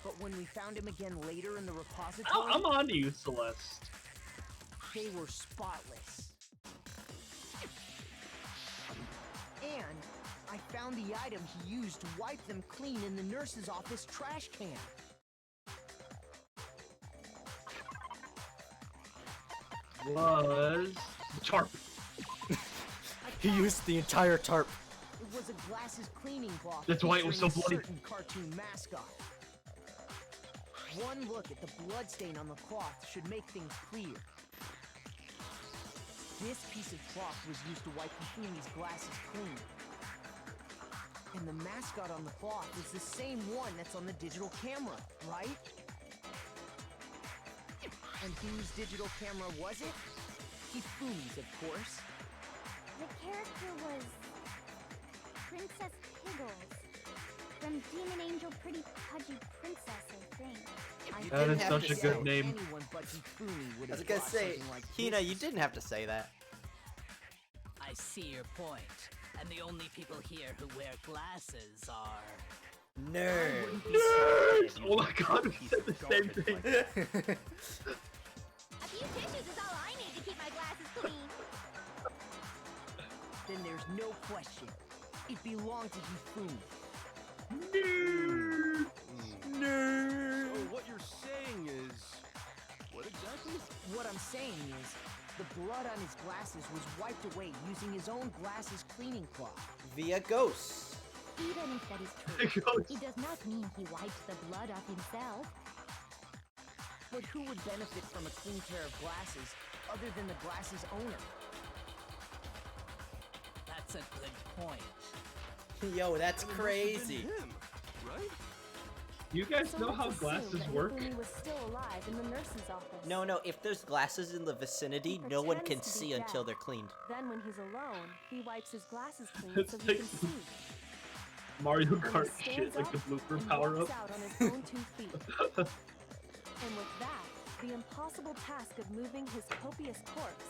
But when we found him again later in the repository, I'm on to you, Celeste. they were spotless. And I found the item he used to wipe them clean in the nurse's office trash can. Was Tarp. He used the entire tarp. It was a glasses cleaning cloth. That's why it was so featuring a bloody. certain cartoon mascot. One look at the bloodstain on the cloth should make things clear. This piece of cloth was used to wipe Hifumi's glasses clean. And the mascot on the cloth is the same one that's on the digital camera, right? And whose digital camera was it? Hifumi's, of course. The character was Princess Piggles from Demon Angel Pretty Pudgy Princess, I think. That is have such to a good say- name. Anyone but Hifumi would I was have gonna thought say, something like Hina, this you is- didn't have to say that. I see your point. And the only people here who wear glasses are... Nerd. Nerds! Oh my god, we said the same thing. A few tissues is all I need to keep my glasses clean. Then there's no question. It belonged to Hifumi. So what you're saying is, what exactly? What I'm saying is, the blood on his glasses was wiped away using his own glasses cleaning cloth. Via ghosts. Even if that is It true, goes- it does not mean he wiped the blood off himself. But who would benefit from a clean pair of glasses other than the glasses owner? That's a good point. Yo, that's It must have been crazy. him, right? You guys So know let's how assume glasses that work? Hifumi was still alive in the nurse's office. No, if there's glasses in the vicinity, He no one can pretends to see be until dead. they're cleaned. Then when he's alone, he wipes his glasses clean It's so he like can see. Mario And he Kart shit, stands like the up blooper and power walks up. out on his own 2 feet. And with that, the impossible task of moving his copious corpse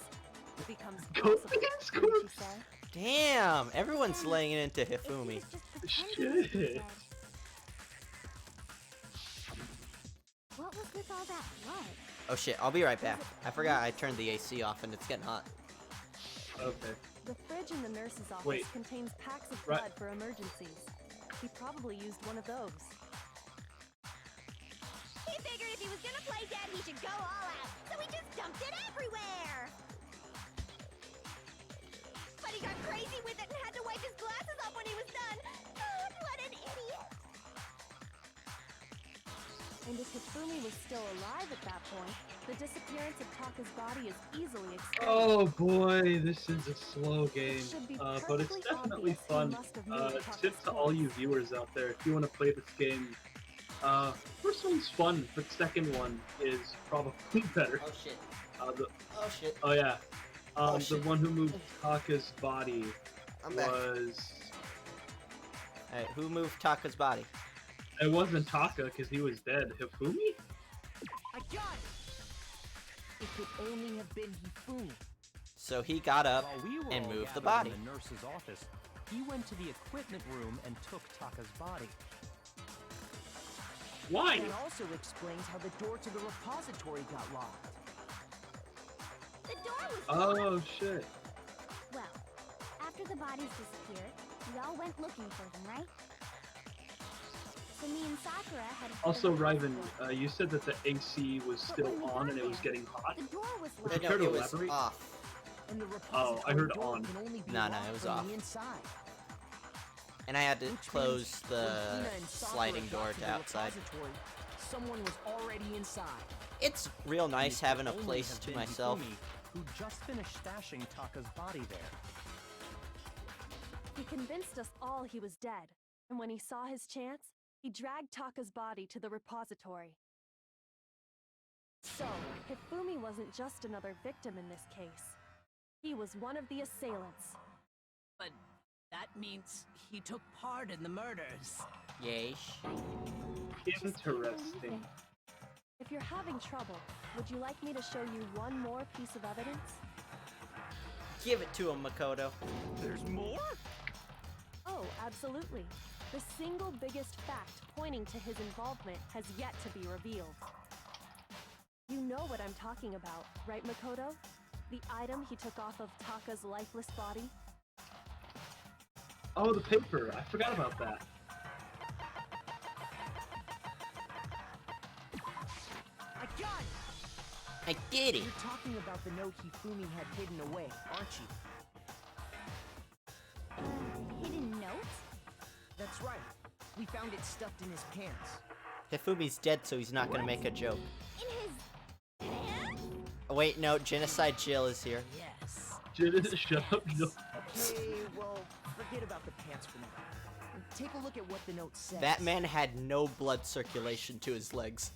becomes possible. Copious wouldn't you corpse? say? Damn, everyone's laying into If he Hifumi. was just pretending to be Shit. dead. What was with all that blood? Oh shit, I'll be right back. I forgot I turned the AC off and it's getting hot. Okay. The fridge in the nurse's office Wait. contains packs of Right. blood for emergencies. He probably used one of those. He figured if he was gonna play dead, he should go all out. So he just dumped it everywhere. But he got crazy with it and had to wipe his glasses off when he was done. God, what an idiot. And if Hifumi was still alive at that point, the disappearance of Taka's body is easily explained. Oh boy, this is a slow game, should be but it's perfectly definitely obvious who fun. must have moved Taka's Tip to all you corpse. viewers out there, if you want to play this game, first one's fun, but second one is probably better. Oh shit. The, Oh shit. oh yeah, Oh, the shit. one who moved Taka's body I'm back. was... Alright, who moved Taka's body? It wasn't Taka, because he was dead. Hifumi? I got it! It could only have been Hifumi. So he got up While we were and all moved the gathered body. in the nurse's office, he went to the equipment room and took Taka's body. Why? It also explains how the door to the repository got locked. The door was Oh shit. Well, after the bodies disappeared, we all went looking for them, right? So me and Sakura had Also, Ryven, you said that the AC was still on and it was getting hot. the door was Would locked. you care to it was elaborate? off. And the Oh, I heard repository door on. can only be No, locked it was from off. the inside. And I had to Which close means the when Hina and Sakura sliding got door to to the outside. repository, someone was already inside. It's real nice It could having a only place have to been myself. Hifumi, who just finished stashing Taka's body there. He convinced us all he was dead, and when he saw his chance, he dragged Taka's body to the repository. So, Hifumi wasn't just another victim in this case. He was one of the assailants. But that means he took part in the murders. Yeesh. Interesting. If you're having trouble, would you like me to show you one more piece of evidence? Give it to him, Makoto. There's more? Oh, absolutely. The single biggest fact pointing to his involvement has yet to be revealed. You know what I'm talking about, right, Makoto? The item he took off of Taka's lifeless body? Oh, the paper. I forgot about that. I got it! I did it. You're talking about the note Hifumi had hidden away, aren't you? That's right. We found it stuffed in his pants. Hifumi's dead, so he's not gonna make a joke. In his pants? Oh, wait, no, Genocide Jill is here. Yes. Shut up, Jill. Okay, well, forget about the pants for now. Take a look at what the note says. That man had no blood circulation to his legs.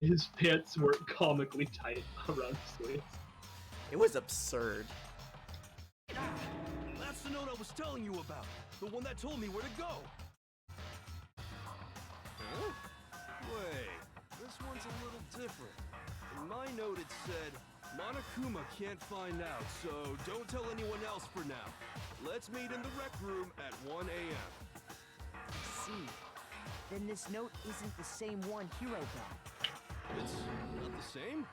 His pants were comically tight around his waist. It was absurd. That's the note I was telling you about. The one that told me where to go. Huh? Wait, this one's a little different. In my note it said, Monokuma can't find out, so don't tell anyone else for now. Let's meet in the rec room at 1 a.m. I see. Then this note isn't the same one Hiro got. It's not the same?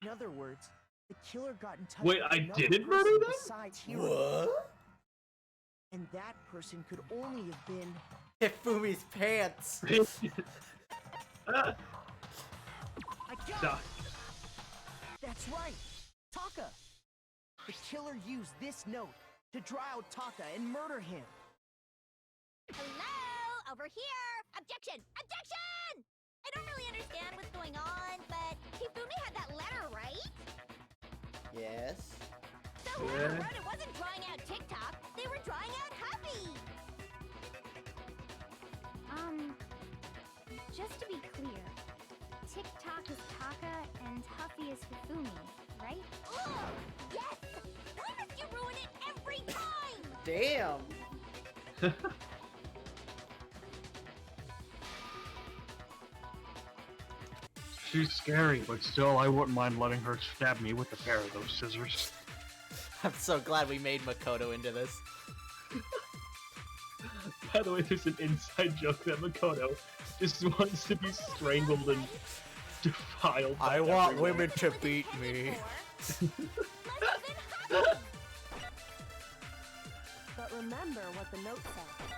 In other words, the killer got in touch Wait, with I another didn't person murder them? besides Hiro. What? And that person could only have been... Hifumi's pants. I got Duh. it! That's right! Taka! The killer used this note to draw out Taka and murder him. Hello? Over here! Objection! Objection! I don't really understand what's going on, but Hifumi had that letter, right? Yes. So whoever wrote it wasn't drawing out TikTok, they were drawing out Huffy! Just to be clear, TikTok is Taka and Huffy is Hifumi, right? Oh, yes! Why must you ruin it every time? Damn. She's scary, but still, I wouldn't mind letting her stab me with a pair of those scissors. I'm so glad we made Makoto into this. By the way, there's an inside joke that Makoto just wants to be strangled and defiled. by I want everyone. women to beat me. But remember what the note said.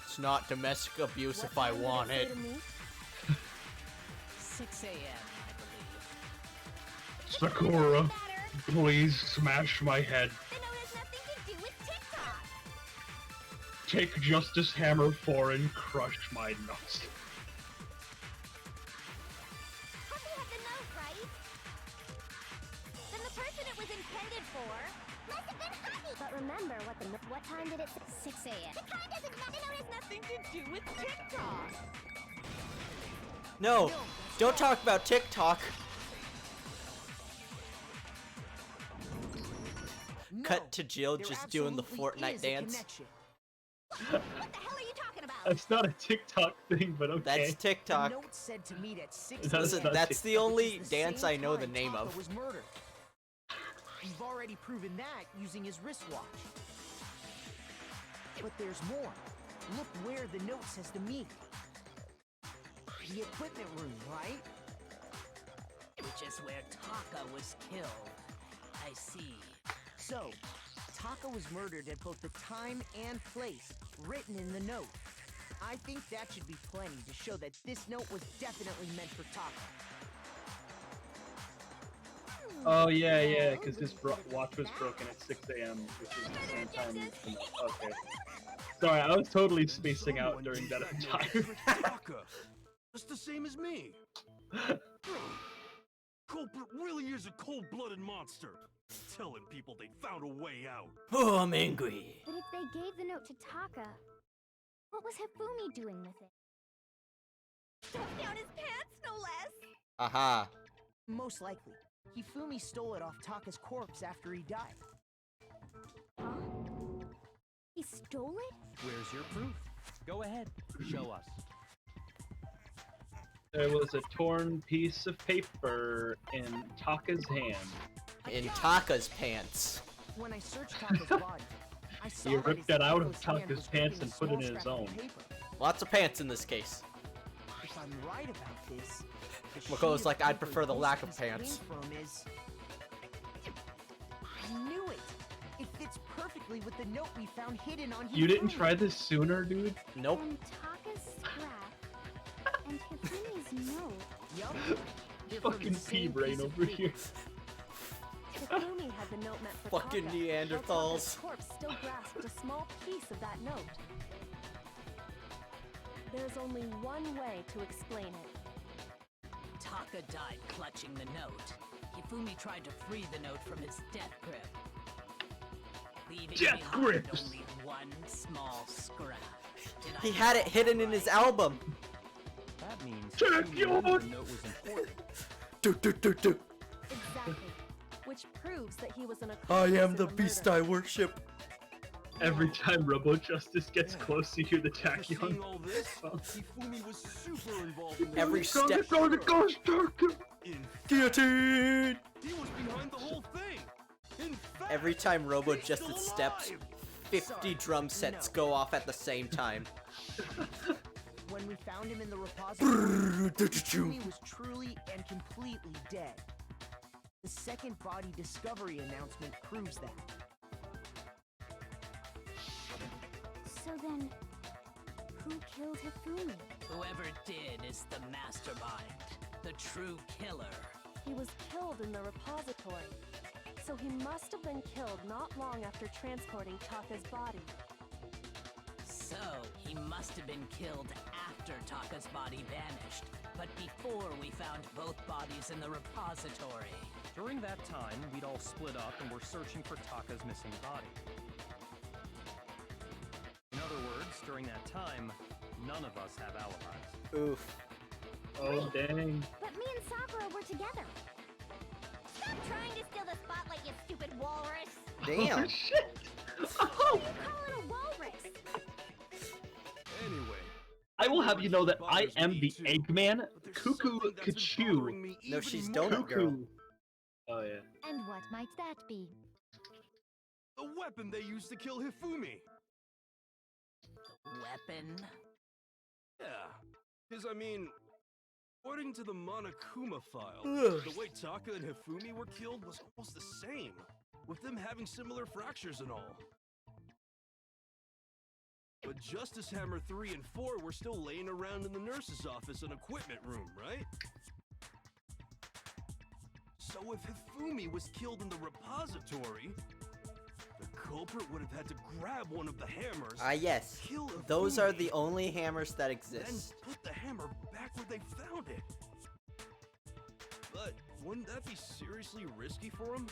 It's not domestic abuse What if I time did want say it. to me? 6 a.m., I believe. Sakura, please smash my head. The note has nothing to do with TikTok! Take Justice Hammer 4 and crush my nuts. Huffy had the note, right? Then the person it was intended for must have been Huffy! But remember what time did it say? 6 a.m. The time doesn't matter. The note has nothing to do with TikTok! No, don't talk about TikTok. No, Cut to Jill there just doing the absolutely Fortnite is a dance. connection. What the hell are you talking about? That's not a TikTok thing, but okay. That's The TikTok. note said to meet at 6 That's Listen, not that's the TikTok. only It's the dance same I know the time name Taka of. was murdered. You've already proven that using his wristwatch. But there's more. Look where the note says to meet. The equipment room, right? Which is where Taka was killed. I see. So, Taka was murdered at both the time and place written in the note. I think that should be plenty to show that this note was definitely meant for Taka. Oh yeah, because his watch was broken at 6 a.m., which is the same time. as the note. Okay. Sorry, I was totally spacing out during that time. Taka. That's the same as me. Culprit really is a cold-blooded monster. Telling people they found a way out. Oh, I'm angry. But if they gave the note to Taka, what was Hifumi doing with it? Stuffed down his pants, no less! Aha. Most likely, Hifumi stole it off Taka's corpse after he died. Huh? He stole it? Where's your proof? Go ahead, show us. There was a torn piece of paper in Taka's hand. In Taka's pants. When I searched Taka's body, I saw He that ripped his that out of Taka's hand Taka's was pants gripping and a put it small in his scrap of own. paper. Lots of pants in this case. If I'm right about this, the Makoto's sheet like, of I'd paper prefer the this lack of piece came pants. from is... I knew it! It fits perfectly with the note we found hidden on You didn't Hifumi. try this sooner, dude? Nope. And Taka's scrap and Hifumi's note. Yup. They're from the Fucking same pea brain piece of over paper. here. The Hifumi had the note meant for Fucking Taka, Neanderthals. while Taka's corpse still grasped a small piece of that note. There's only one way to explain it. Taka died clutching the note. Hifumi tried to free the note from his death grip, leaving Death behind grips! only one small scrap. Did I He had it get hidden that in his right? album. That means Check he knew the your- note was important. Exactly. Which proves that he was an I accomplice am in the the beast murder. I worship. Every time Robo Justice gets close, you hear the After seeing tachyon. all this, Hifumi was super involved in the Every murder. step. In fact, Guillotine! he was behind the whole thing. In fact, Every time Robo he's Justice still steps, alive. 50 drum sets go off at the same time. When we found him in the repository, he was truly and completely dead. The second body discovery announcement proves that. So then, who killed Hifumi? Whoever did is the mastermind, the true killer. He was killed in the repository. So he must have been killed not long after transporting Taka's body. So, he must have been killed after Taka's body vanished, but before we found both bodies in the repository. During that time, we'd all split up and were searching for Taka's missing body. In other words, during that time, none of us have alibis. Oof. Oh, dang. But me and Sakura were together. Stop trying to steal the spotlight, you stupid walrus! Damn. Oh, shit! What do you call it a walrus? Anyway, I will have you know that I bothers am me the too. Eggman, But there's Cuckoo something that's been Kachu. bothering me No, even she's more. Donut Girl. Cuckoo. Oh, yeah. And what might that be? The weapon they used to kill Hifumi. Weapon? Yeah, because I mean, according to the Monokuma file, Ugh. the way Taka and Hifumi were killed was almost the same, with them having similar fractures and all. But Justice Hammer 3 and 4 were still laying around in the nurse's office and equipment room, right? So if Hifumi was killed in the repository, the culprit would have had to grab one of the hammers, Ah, yes. kill Hifumi, Those are the only hammers that then exist. put the hammer back where they found it. But wouldn't that be seriously risky for him?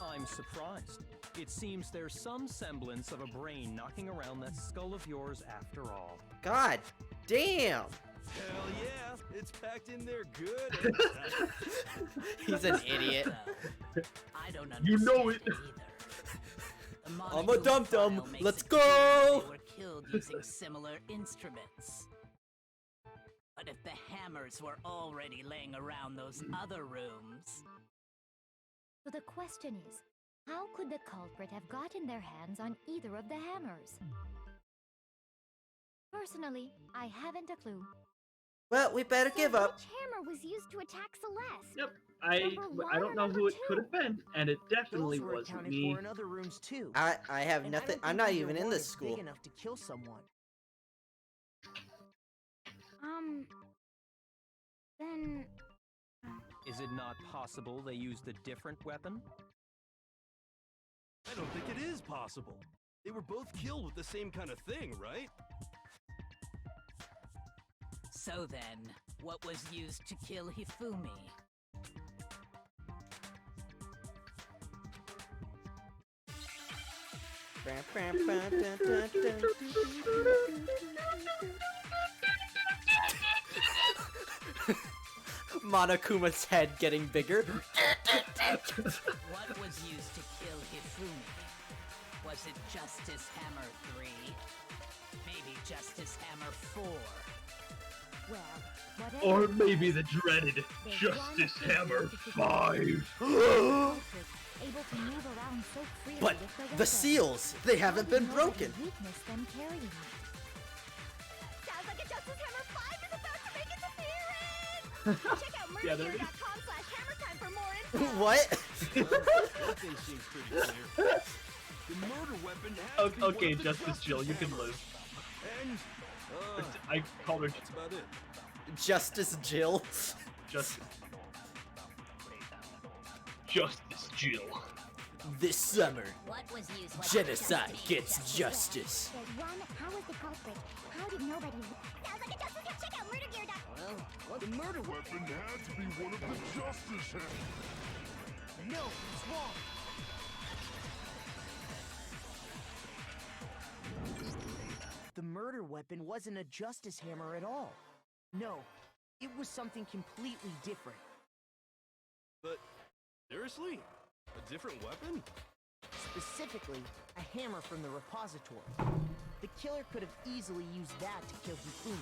I'm surprised. It seems there's some semblance of a brain knocking around that skull of yours after all. God damn! Hell yeah, it's packed in there good. and tight. He's an idiot. Well, I don't understand You know it. either. The I'm a Monokuma dum-dum. file makes Let's it clear that go. They were killed using similar instruments. But if the hammers were already laying around those other rooms, So the question is, how could the culprit have gotten their hands on either of the hammers? Personally, I haven't a clue. Well, we better give So up. which hammer was used to attack Celeste? Yep. I Number one don't or know number who it two? could have been, and it definitely Those were wasn't accounted me. for in other rooms too. I have And I nothing. don't I'm think not either even in one this is school. Big enough to kill someone. Then Is it not possible they used a different weapon? I don't think it is possible. They were both killed with the same kind of thing, right? so then, what was used to kill Hifumi? Monokuma's head getting bigger. What was used to kill Hifumi? Was it Justice Hammer 3? Maybe Justice Hammer 4? well, whatever. Or maybe the dreaded there's Justice one Hammer specific 5. culprit able to move around so freely But with their the weapon. seals, they How haven't do you been know broken. they witnessed them carrying it? Sounds like a Justice Hammer 5 is about to make its appearance! Check out Yeah, there is. murdergear.com/hammertime for more info! What? One thing seems pretty clear. The murder weapon has to be one Okay, of the Justice Jill, you can Hammers. live. And I called her that's about it. Justice Jill. Justice. justice, Jill. This summer, What was used was genocide just gets justice. There's one. How was the culprit? How did nobody... Sounds like a justice hit. Check out murdergear.com. Well, the murder Weapon had to be one of the justice hands. No, it's wrong. The murder weapon wasn't a justice hammer at all. No, it was something completely different. But seriously, a different weapon? Specifically, a hammer from the repository. The killer could have easily used that to kill Hifumi.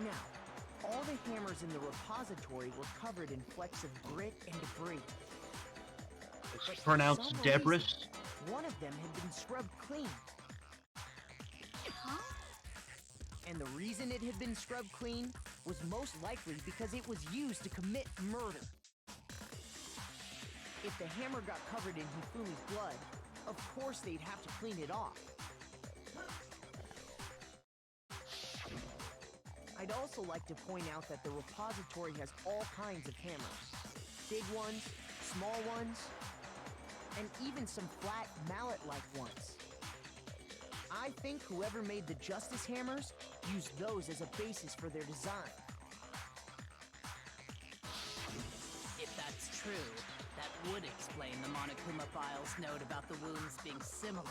Now, all the hammers in the repository were covered in flecks of grit and debris. It's pronounced Some debris. reason, one of them had been scrubbed clean. Huh? And the reason it had been scrubbed clean was most likely because it was used to commit murder. If the hammer got covered in Hifumi's blood, of course they'd have to clean it off. I'd also like to point out that the repository has all kinds of hammers. Big ones, small ones, and even some flat mallet-like ones. I think whoever made the justice hammers used those as a basis for their design. If that's true, that would explain the Monokuma file's note about the wounds being similar.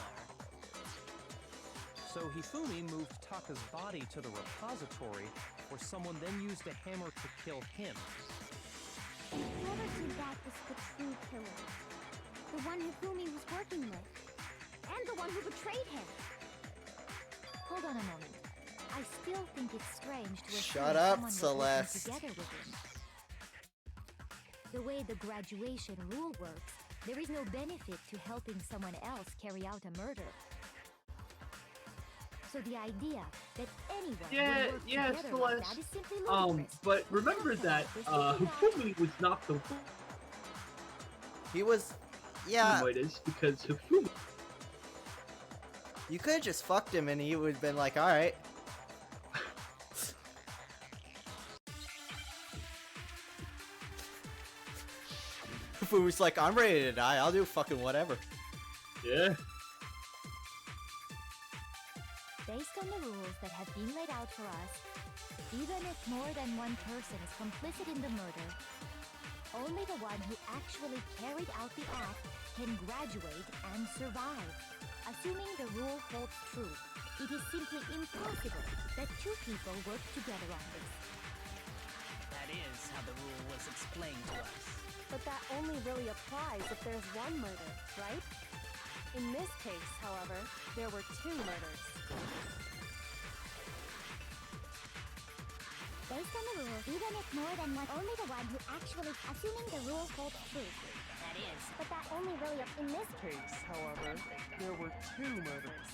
So Hifumi moved Taka's body to the repository, where someone then used a hammer to kill him. Whoever did that is the true killer. The one Hifumi was working with. And the one who betrayed him. Hold on a moment. I still think it's strange to assume Shut up, someone was Celeste. working together with him. The way the graduation rule works, there is no benefit to helping someone else carry out a murder. So the idea that anyone Yeah, would work yeah, together like Celeste. that is simply ludicrous. But remember that Hifumi was not the one He was, yeah. it is because Hifumi. You could have just fucked him and he would have been like, alright. Fumi's like, I'm ready to die, I'll do fucking whatever. Yeah. Based on the rules that have been laid out for us, even if more than one person is complicit in the murder, only the one who actually carried out the act can graduate and survive. Assuming the rule holds true, it is simply impossible that two people work together on this. That is how the rule was explained to us. But that only really applies if there's one murder, right? In this case, however, there were two murders. Based on the rules, even if more than one, only the one who actually, assuming the rule holds true. That is. But that only really, in this Case, however, there were two murders.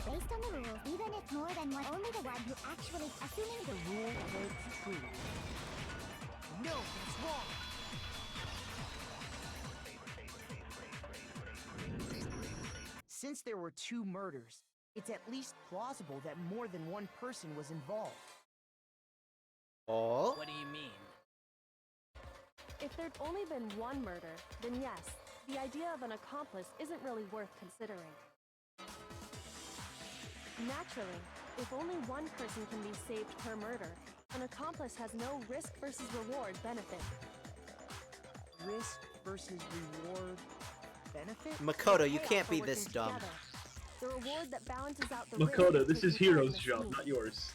based on the rules, even if more than one, only the one who actually, assuming The the rule holds true. No, that's wrong. Since there were two murders, it's at least plausible that more than one person was involved. Oh? What do you mean? If there'd only been one murder, then yes, the idea of an accomplice isn't really worth considering. Naturally, if only one person can be saved per murder, an accomplice has no risk versus reward benefit. Risk versus reward benefit? Makoto, you Payoff can't for be working this dumb. together. The reward that balances out the Makoto, risk this is taken part in Hero's the job, scheme. not yours.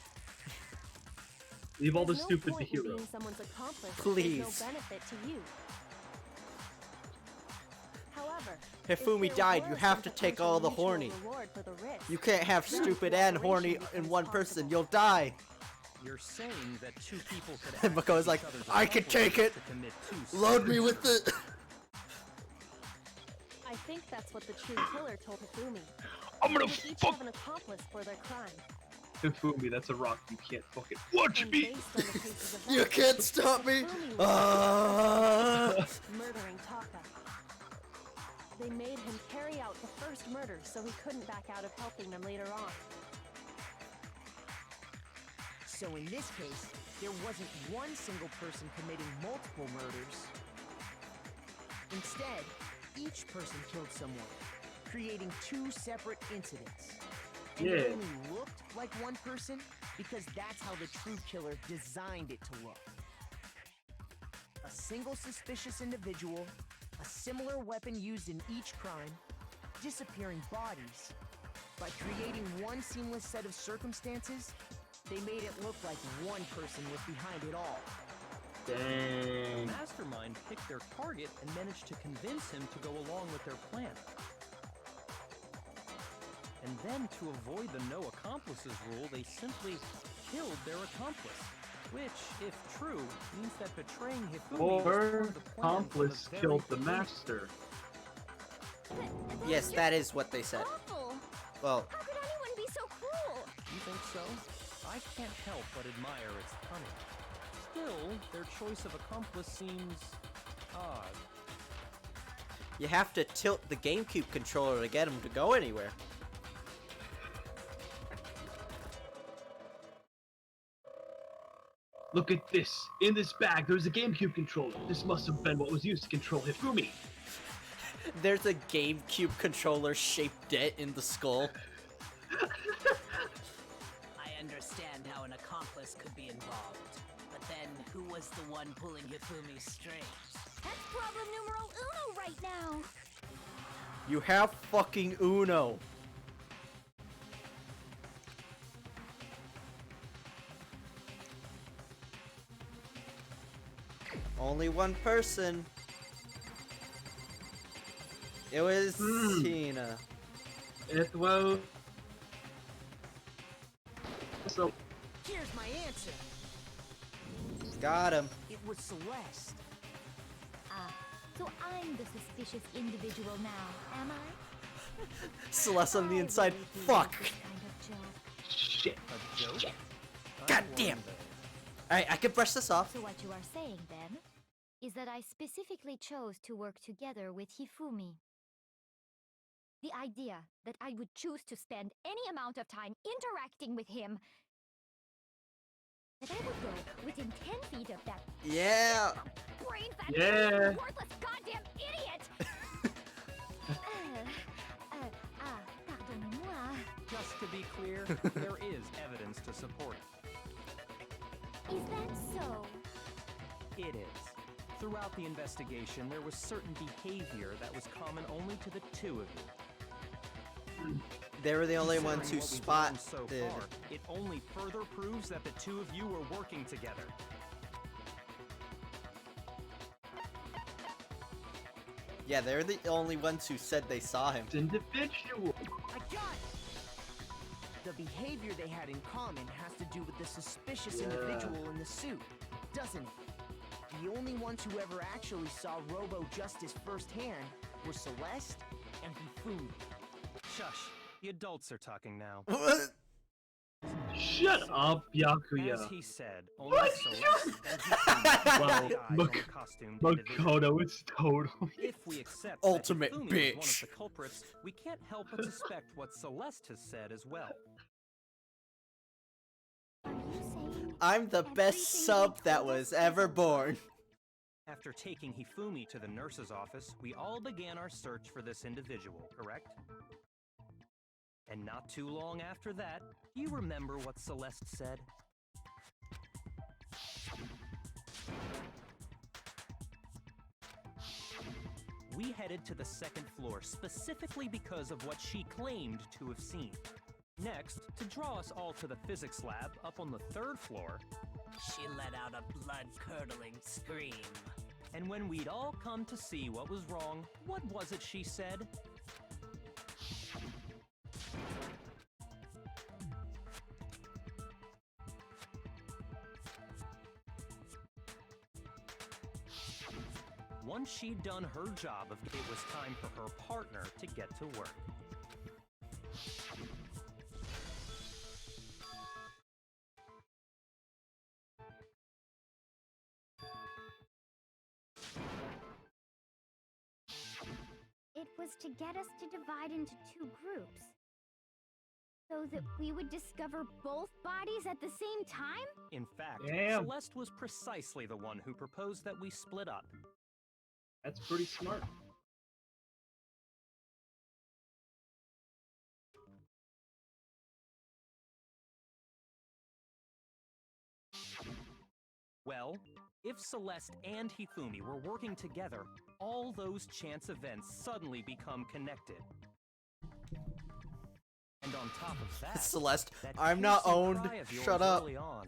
Leave all the There's no stupid to point in Hero. being someone's accomplice if Please. there's no benefit to you. However, Hifumi if there died, were you have some to take potential all the mutual horny. reward for the risk, You can't have then stupid and cooperation horny in becomes one possible. person, you'll die. You're saying that two people could And act Makoto's as like, each other's I can take accomplices it. to commit two Load me separate with it. I think that's what the true killer told Hifumi. I'm gonna They each fuck have an accomplice for their crime. Hifumi, that's a rock. You can't fucking watch And me! based on the cases of You that, can't stop me. Hifumi was Ah. murdering Taka. They made him carry out the first murder so he couldn't back out of helping them later on. So in this case, there wasn't one single person committing multiple murders. Instead, each person killed someone, creating two separate incidents. And Yeah. it only looked like one person because that's how the true killer designed it to look. A single suspicious individual, a similar weapon used in each crime, disappearing bodies. By creating one seamless set of circumstances, they made it look like one person was behind it all. The Dang. mastermind picked their target and managed to convince him to go along with their plan. And then, to avoid the no accomplices rule, they simply killed their accomplice. Which, if true, means that betraying Hifumi was part Or of the plan from accomplice the very killed the beginning. master. Yes, that is what they said. Awful! Well, How could anyone be so cruel? You think so? I can't help but admire its cunning. Still, their choice of accomplice seems odd. you have to tilt the GameCube controller to get him to go anywhere. Look at this. In this bag, there's a GameCube controller. This must have been what was used to control Hifumi. There's a GameCube controller shaped dent in the skull. I understand how an accomplice could be involved. But then, who was the one pulling Hifumi's strings? That's problem numero uno right now. You have fucking Uno. Only one person. It was Tina. It was... So, Here's my answer. Got him. It was Celeste. Ah, so I'm the suspicious individual now, am I? Celeste on the I inside. really do Fuck. this kind of joke. shit. A joke? God damn. Alright, I can brush this off. So what you are saying then is that I specifically chose to work together with Hifumi. The idea that I would choose to spend any amount of time interacting with him, that I would go within 10 feet of that Yeah. brain-fat, Yeah. worthless goddamn idiot! Pardonnez-moi. Just to be clear, there is evidence to support it. Is that so? It is. Throughout the investigation, there was certain behavior that was common only to the two of you. They were the only ones who Considering what we've learned spotted. so far, it only further proves that the two of you were working together. Yeah, they're the only ones who said they saw him. Individual. I got it! The behavior they had in common has to do with the suspicious individual in the suit, doesn't it? The only ones who ever actually saw Robo Justice firsthand were Celeste and Hifumi. Shush. The adults are talking now. Shut up, As Yakuya. he said, only What? Celeste and Hifumi Wow, eyes on the Mak- costumed individual. Makoto is totally... If we accept Ultimate that Hifumi was one bitch. of the culprits, we can't help but suspect what Celeste has said as well. Are you saying I'm the best everything sub you that told was us ever a born. After taking Hifumi to the nurse's office, we all began our search for this individual, correct? And not too long after that, you remember what Celeste said? We headed to the second floor specifically because of what she claimed to have seen. Next, to draw us all to the physics lab up on the third floor, She let out a blood-curdling scream. and when we'd all come to see what was wrong, what was it she said? Once she'd done her job, it was time for her partner to get to work. it was to get us to divide into two groups? So that we would discover both bodies at the same time? In fact, Damn. Celeste was precisely the one who proposed that we split up. That's pretty smart. Well, if Celeste and Hifumi were working together, all those chance events suddenly become connected. And on top of that, Celeste, that I'm not piercing owned. cry of yours Shut up. early on.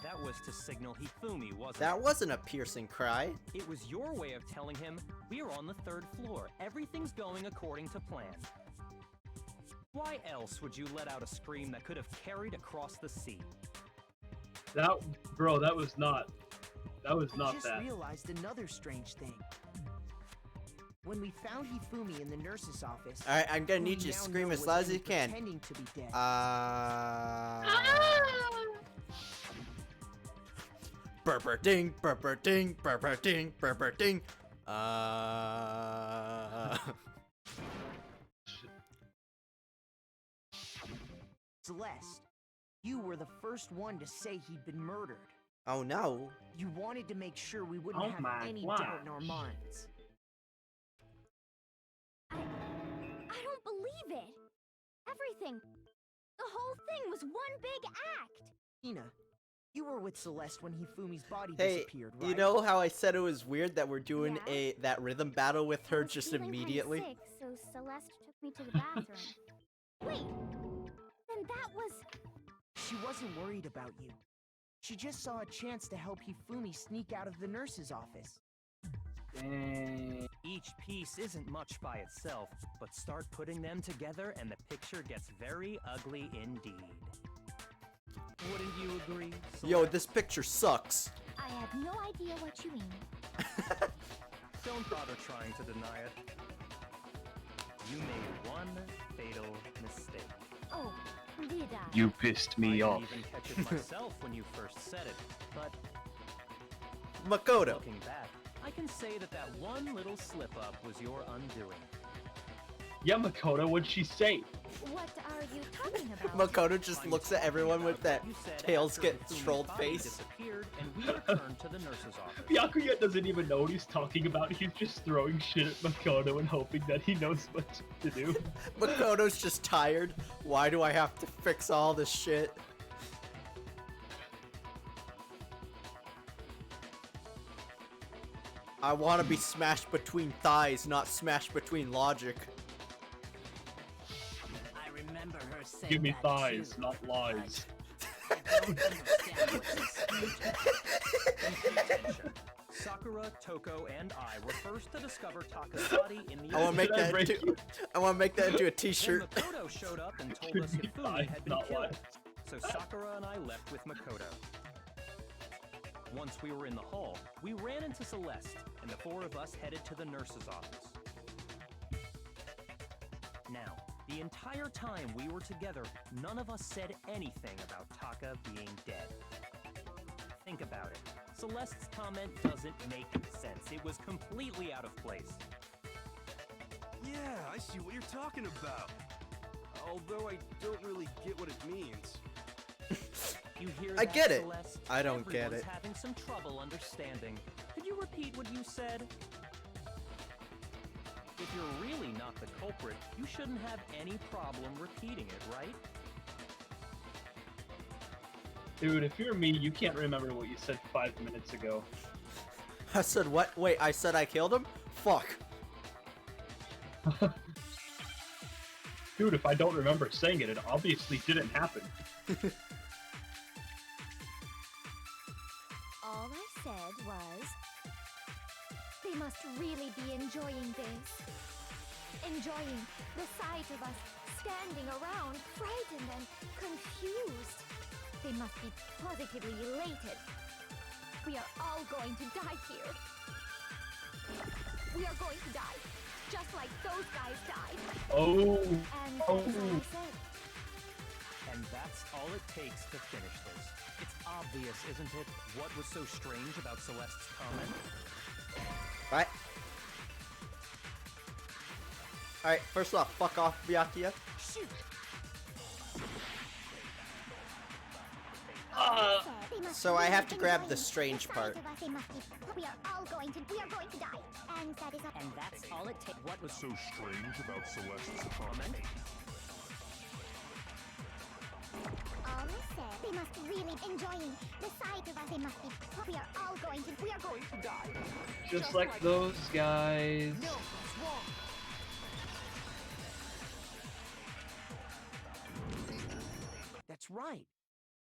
That was to signal Hifumi, wasn't That it? wasn't a piercing cry. It was your way of telling him, we're on the 3rd floor. Everything's going according to plan. Why else would you let out a scream that could have carried across the sea? Bro, that was not I that. just realized another strange thing. When we found Hifumi in the nurse's office, Alright, I'm gonna who need we you to now scream know as was loud as only you can. pretending to be dead. Burper ding, burper ding, burper ding, burper ding. Celeste, you were the first one to say he'd been murdered. Oh no. You wanted to make sure we wouldn't Oh have my any gosh. doubt in our minds. I don't believe it. Everything. The whole thing was one big act. Ina, you were with Celeste when Hifumi's body Hey, disappeared, right? you know how I said it was weird that we're doing Yeah. that rhythm battle with I her was just feeling kinda immediately? sick, so Celeste took me to the bathroom. Wait, then that was... She wasn't worried about you. She just saw a chance to help Hifumi sneak out of the nurse's office. Dang. Each piece isn't much by itself, but start putting them together and the picture gets very ugly indeed. Wouldn't you agree, Yo, Celeste? this picture sucks. I have no idea what you mean. Don't bother trying to deny it. You made one fatal mistake. Oh, did I? You pissed me I off. didn't even catch it myself when you first said it, but Makoto. looking back, I can say that that one little slip-up was your undoing. Yeah, Makoto, what'd she say? What are you talking about? Makoto just I'm looks at talking everyone with about that what you said tails after get Hifumi's trolled body face. disappeared and we returned to the nurse's office. Byakuya doesn't even know what he's talking about. He's just throwing shit at Makoto and hoping that he knows what to do. Makoto's just tired. Why do I have to fix all this shit? I want to be smashed between thighs, not smashed between logic. I remember her saying Give me that thighs, too, not lies. but I don't understand what this Complete tension. Sakura, Toko, and I were first to discover Taka's body in the I want to make Did I that break into. you? I want to make that into a Then T-shirt. Makoto showed up and told Give us me Hifumi thighs, had been not killed. lies. So Sakura and I left with Makoto. Once we were in the hall, we ran into Celeste, and the four of us headed to the nurse's office. Now, the entire time we were together, none of us said anything about Taka being dead. Think about it. Celeste's comment doesn't make sense. It was completely out of place. Yeah, I see what you're talking about. Although I don't really get what it means. You hear I that, get it. Celeste? I don't get Everyone's it. having some trouble understanding. Could you repeat what you said? If you're really not the culprit, you shouldn't have any problem repeating it, right? Dude, if you're me, you can't remember what you said 5 minutes ago. I said what? Wait, I said I killed him? Fuck. Dude, if I don't remember saying it, it obviously didn't happen. All I said was... They must really be enjoying this. Enjoying the sight of us standing around, frightened and confused. They must be positively elated. We are all going to die here. We are going to die, just like those guys died. Oh, And that's all I said. And that's all it takes to finish this. It's obvious, isn't it, what was so strange about Celeste's comment? What? Alright, first off, fuck off, Byakuya. So I have to grab the strange part. We are going to die. And that is And that's all it takes. What was So strange about Celeste's comment. all said. They must be really enjoying the sight of us. They must be. We are going to die. Just like those guys. No, that's wrong. That's right.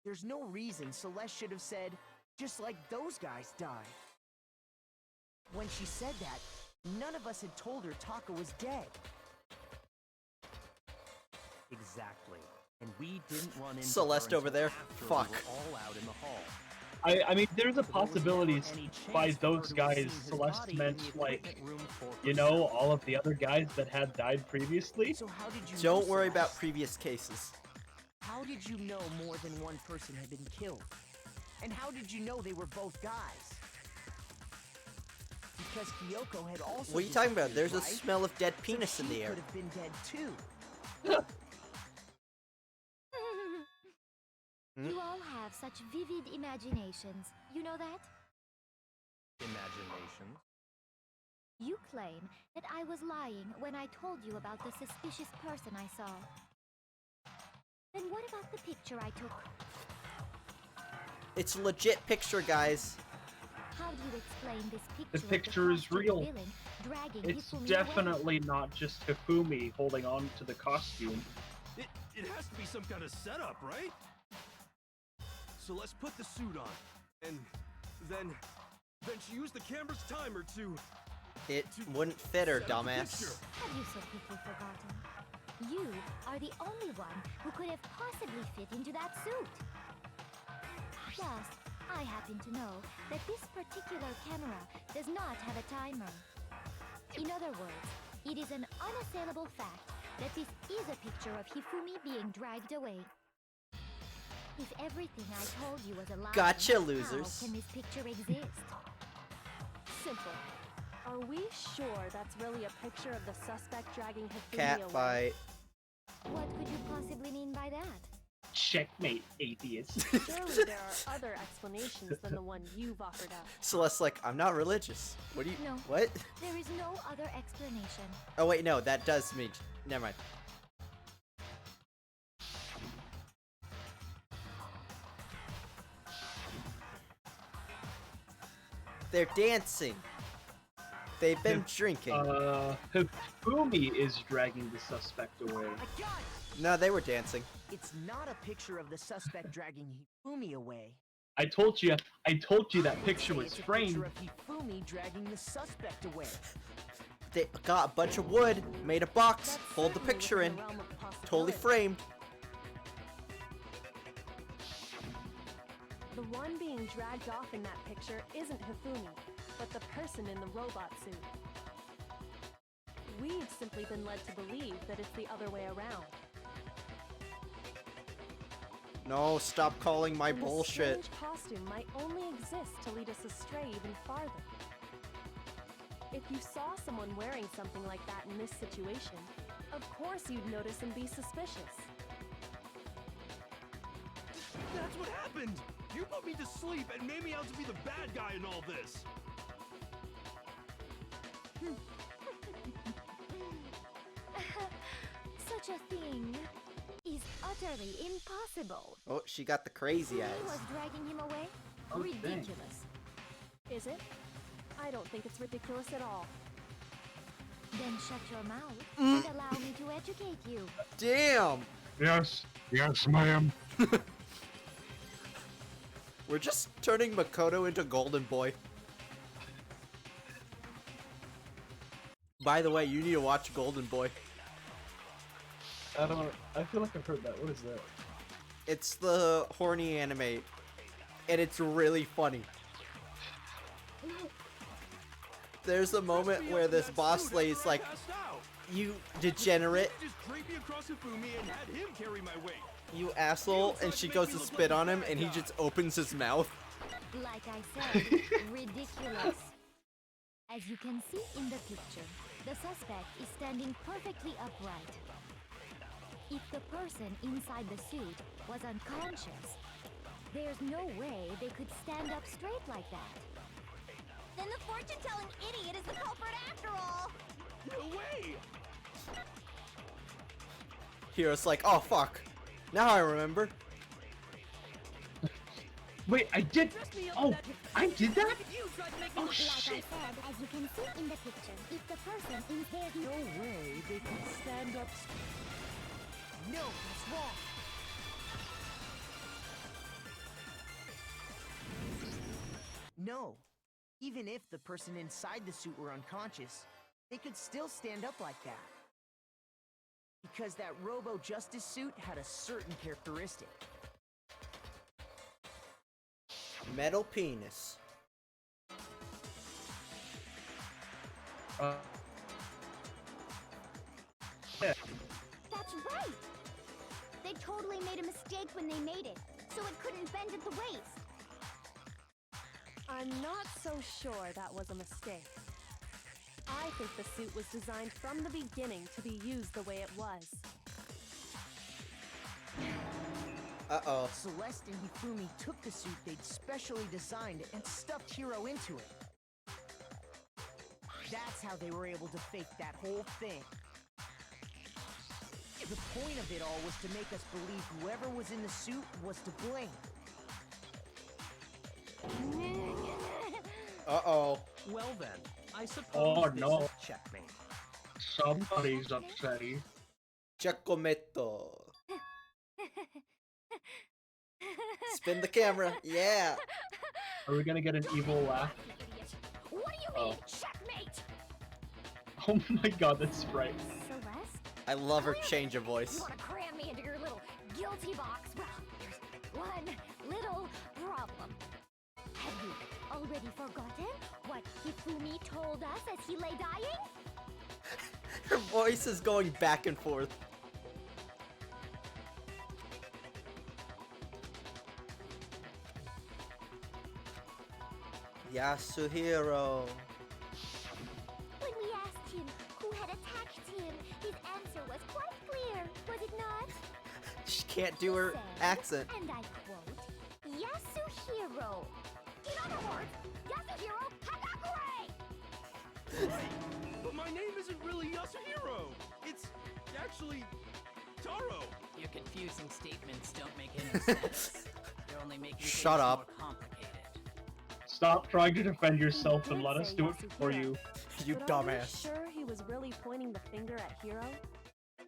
There's no reason Celeste should have said, just like those guys died. When she said that, none of us had told her Taka was dead. Exactly. And we didn't run into Celeste her over until there. after Fuck. We were all out in the hall. I mean, there's a So there was possibility never any by chance for those her to have guys, seen his Celeste body in meant, the like, equipment room for you know, all of the other guys that had died previously. So how did you Don't know, worry Celeste? about previous cases. How did you know more than one person had been killed? And how did you know they were both guys? Because Kyoko had also. What are you talking about? disappeared, There's a right? smell of dead So penis in she the air. could have been dead too. You all have such vivid imaginations. You know that? Imagination. You claim that I was lying when I told you about the suspicious person I saw. Then what about the picture I took? It's a legit picture, guys. How do you explain this picture? The of picture is costumed real. villain dragging It's Hifumi away? definitely not just Hifumi holding on to the costume. It has to be some kind of setup, right? So let's put the suit on, and then she used the camera's timer to. It wouldn't fit her, Set up the dumbass. picture. Have you so quickly forgotten? You are the only one who could have possibly fit into that suit. Plus, I happen to know that this particular camera does not have a timer. In other words, it is an unassailable fact that this is a picture of Hifumi being dragged away. If everything I told you was a lie, Gotcha, how losers. can this picture exist? Simple. Are we sure that's really a picture of the suspect dragging Hifumi Cat away? fight. What could you possibly mean by that? Checkmate, atheist. Surely there are other explanations than the one you've offered up. Celeste's like, I'm not religious. What do you? No. What? There is no other explanation. Oh wait, no, that does mean. Never mind. They're dancing. They've been drinking. Hifumi is dragging the suspect away. I got it! No, they were dancing. It's not a picture of the suspect dragging Hifumi away. I told you that I'd picture say was it's a framed. picture of Hifumi dragging the suspect away. They got a bunch of wood, made a box, That's pulled the certainly picture within in, the realm of totally possibility. framed. The one being dragged off in that picture isn't Hifumi, but the person in the robot suit. We've simply been led to believe that it's the other way around. No, stop calling my And the bullshit. strange costume might only exist to lead us astray even farther. If you saw someone wearing something like that in this situation, of course you'd notice and be suspicious. That's what happened! You put me to sleep and made me out to be the bad guy in all this! Such a thing is utterly impossible. Oh, she got the crazy He eyes. was dragging him away? Oh, dang. Ridiculous. Is it? I don't think it's ridiculous at all. Then shut your mouth and allow me to educate you. Damn! Yes, ma'am. We're just turning Makoto into Golden Boy. By the way, you need to watch Golden Boy. I feel like I've heard that. What is that? It's the horny anime, and it's really funny. There's a moment where this boss lady's like, "You degenerate, Just draped me across Hifumi and had him carry my weight. you asshole," and she goes to spit on him, and he just opens his mouth. Like I said, ridiculous. As you can see in the picture, The suspect is standing perfectly upright. If the person inside the suit was unconscious, there's no way they could stand up straight like that. Then the fortune-telling idiot is the culprit after all! No way! Hero's like, oh fuck. Now I remember. Wait, I did. Oh, I did that? Oh Like I shit! said, as you can see in the picture, if the person in there's no way they could stand up. No, that's wrong. No. Even if the person inside the suit were unconscious, they could still stand up like that. Because that Robo-Justice suit had a certain characteristic. Metal penis. Yeah. That's right! They totally made a mistake when they made it, so it couldn't bend at the waist. I'm not so sure that was a mistake. I think the suit was designed from the beginning to be used the way it was. Uh-oh. Celeste and Hifumi took the suit they'd specially designed and stuffed Hiro into it. That's how they were able to fake that whole thing. The point of it all was to make us believe whoever was in the suit was to blame. Uh-oh. Well then, I suppose Oh, this no. is checkmate. Somebody's upsetty. Giacometto. Spin the camera. Yeah. Are we gonna get an evil laugh? What do you mean, checkmate? Oh my god, that's right. Celeste? I love her change of voice. You want to cram me into your little guilty box? Well, there's one little problem. Have you already forgotten what Hifumi told us as he lay dying? Her voice is going back and forth. Yasuhiro. When we asked him who had attacked him, his answer was quite clear, was it not? She can't do her Said, accent. and I quote, Yasuhiro. In other words, Yasuhiro Hagakure! Right, but my name isn't really Yasuhiro. It's actually Taro. Your confusing statements don't make any sense. You're only making Shut things up. more complicated. Stop trying to defend yourself and let us do it for you. You But are we dumbass. sure he was really pointing the finger at Hiro? What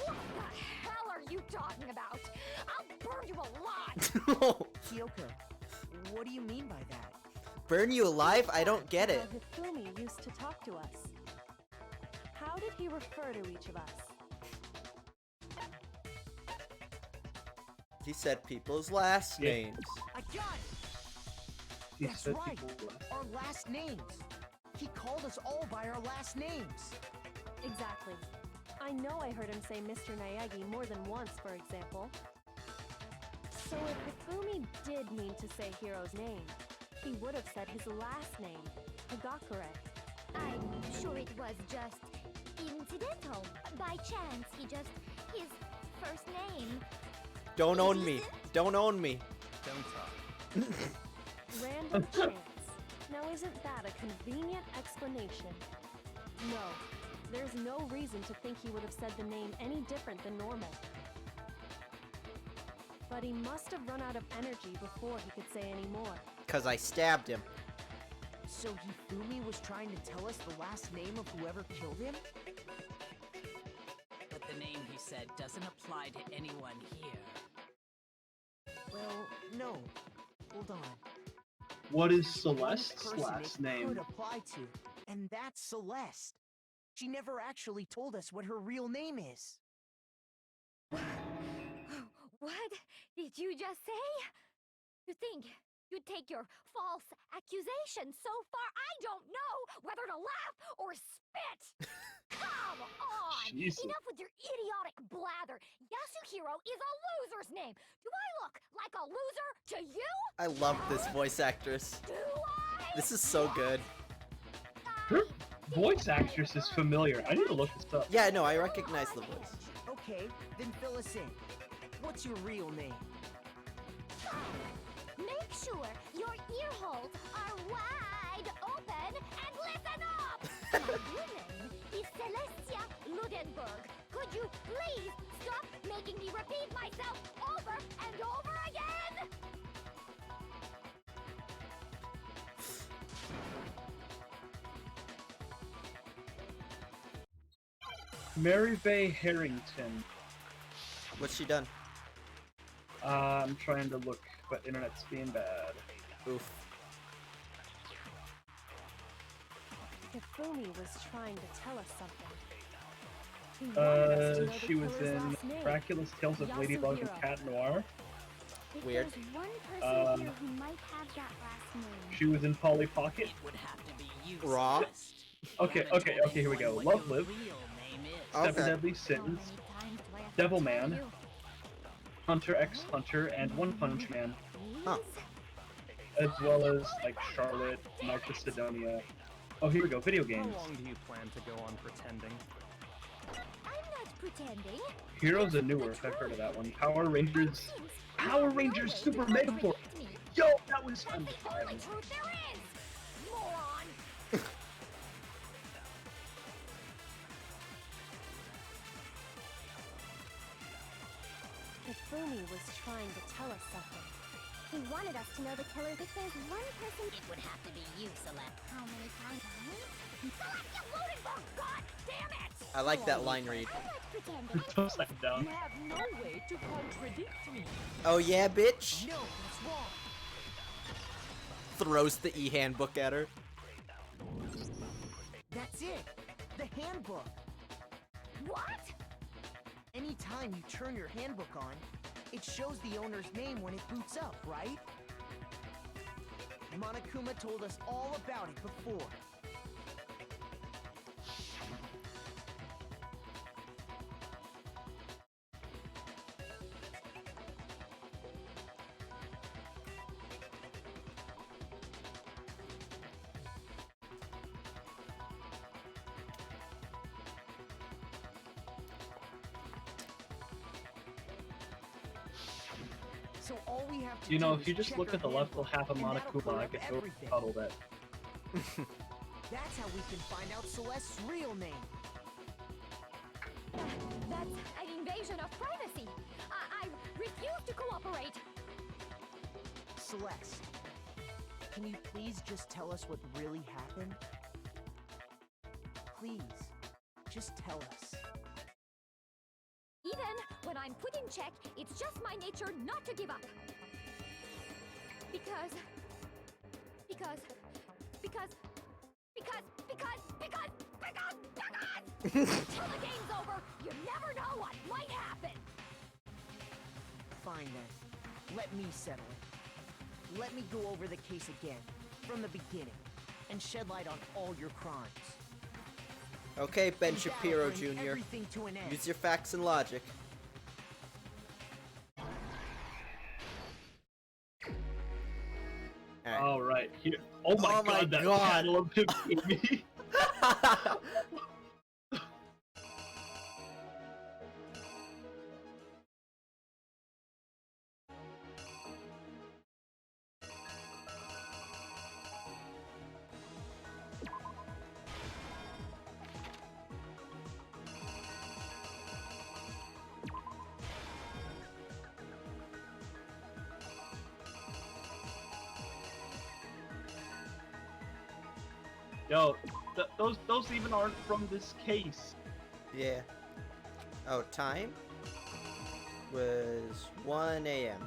the hell are you talking about? I'll burn you alive! Kyoko, what do you mean by that? Burn you alive? I don't get it. How Hifumi used to talk to us. How did he refer to each of us? He said people's last Yeah. names. I got it! He That's said right. people left. Our last names. He called us all by our last names. Exactly. I know I heard him say Mr. Naegi more than once, for example. So if Hifumi did mean to say Hiro's name, he would have said his last name, Hagakure. I'm sure it was just incidental. By chance, his first name. Don't own me. Don't own me. Don't talk. Random chance. Now isn't that a convenient explanation? No, there's no reason to think he would have said the name any different than normal. But he must have run out of energy before he could say any more. Because I stabbed him. So Hifumi was trying to tell us the last name of whoever killed him? But the name he said doesn't apply to anyone here. Well, no. Hold on. What is One Celeste's person last it name? could apply to, and that's Celeste. She never actually told us what her real name is. What did you just say? You think you'd take your false accusation so far? I don't know whether to laugh or spit! Come on! Jesus. Enough with your idiotic blather! Yasuhiro is a loser's name! Do I look like a loser to you? I love this voice actress. Do I? This is so good. I voice actress is familiar. I need to look this up. Yeah, no, I recognize the voice. Okay, then fill us in. What's your real name? Make sure your ear holes are wide open and listen up! My real name is Celestia Ludenberg. Could you please stop making me repeat myself over and over again? Mary Bay Harrington. What's she done? I'm trying to look, but internet's being bad. Oof. Hifumi was trying to tell us something. He wanted us to know the She was killer's in last name. Miraculous Tales of Ladybug and Yasuhiro. Cat Noir. If Weird. there's one person here who might have that last name. She was in Polly Pocket. It would have to be you. Raw? Celeste. Okay, You haven't okay, told okay, here we go. anyone Love your Live. real name is. Okay. Seven Deadly Sins, How many times do I have to Devil tell Man, you? Hunter x Hunter, and One Punch Man, Huh. as well as like Charlotte, Martha Sidonia. Oh, here we go. Video How games. long do you plan to go on pretending? I'm not pretending. Heroes of Newark. I've heard of that one. Power Rangers. Power Rangers Super Mega Force. Me. Yo, that was fun. That's the only truth there is! Moron! Hifumi was trying to tell us something. He wanted us to know the killer. If there's one person, It would have to be you, Celeste. how many times? Celestia Ludenberg, god damn it! I like that line read. I'm not pretending. Toss that down. have no way to contradict me. Oh yeah, bitch! No, that's wrong. Throws the e-handbook at her. That's it. The handbook. What? Anytime you turn your handbook on, it shows the owner's name when it boots up, right? Monokuma told us all about it before. So all we have to You know, do if you is just check look our at the left, handbook, we'll have a and that'll clear Monokuma. I up can everything. puddle that. That's how we can find out Celeste's real name. That's an invasion of privacy. I refuse to cooperate. Celeste, can you please just tell us what really happened? Please, just tell us. Even when I'm put in check, it's just my nature not to give up. Because... Until the game's over, you never know what might happen. Fine then. Let me settle it. Let me go over the case again, from the beginning, and shed light on all your crimes. Okay, Ben And that'll Shapiro bring Jr. everything to an end. Use your facts and logic. Alright. All right, here. Oh my Oh my god, that God. panel of Hifumi. Yo, those even aren't from this case. Yeah. Oh, time was 1 a.m.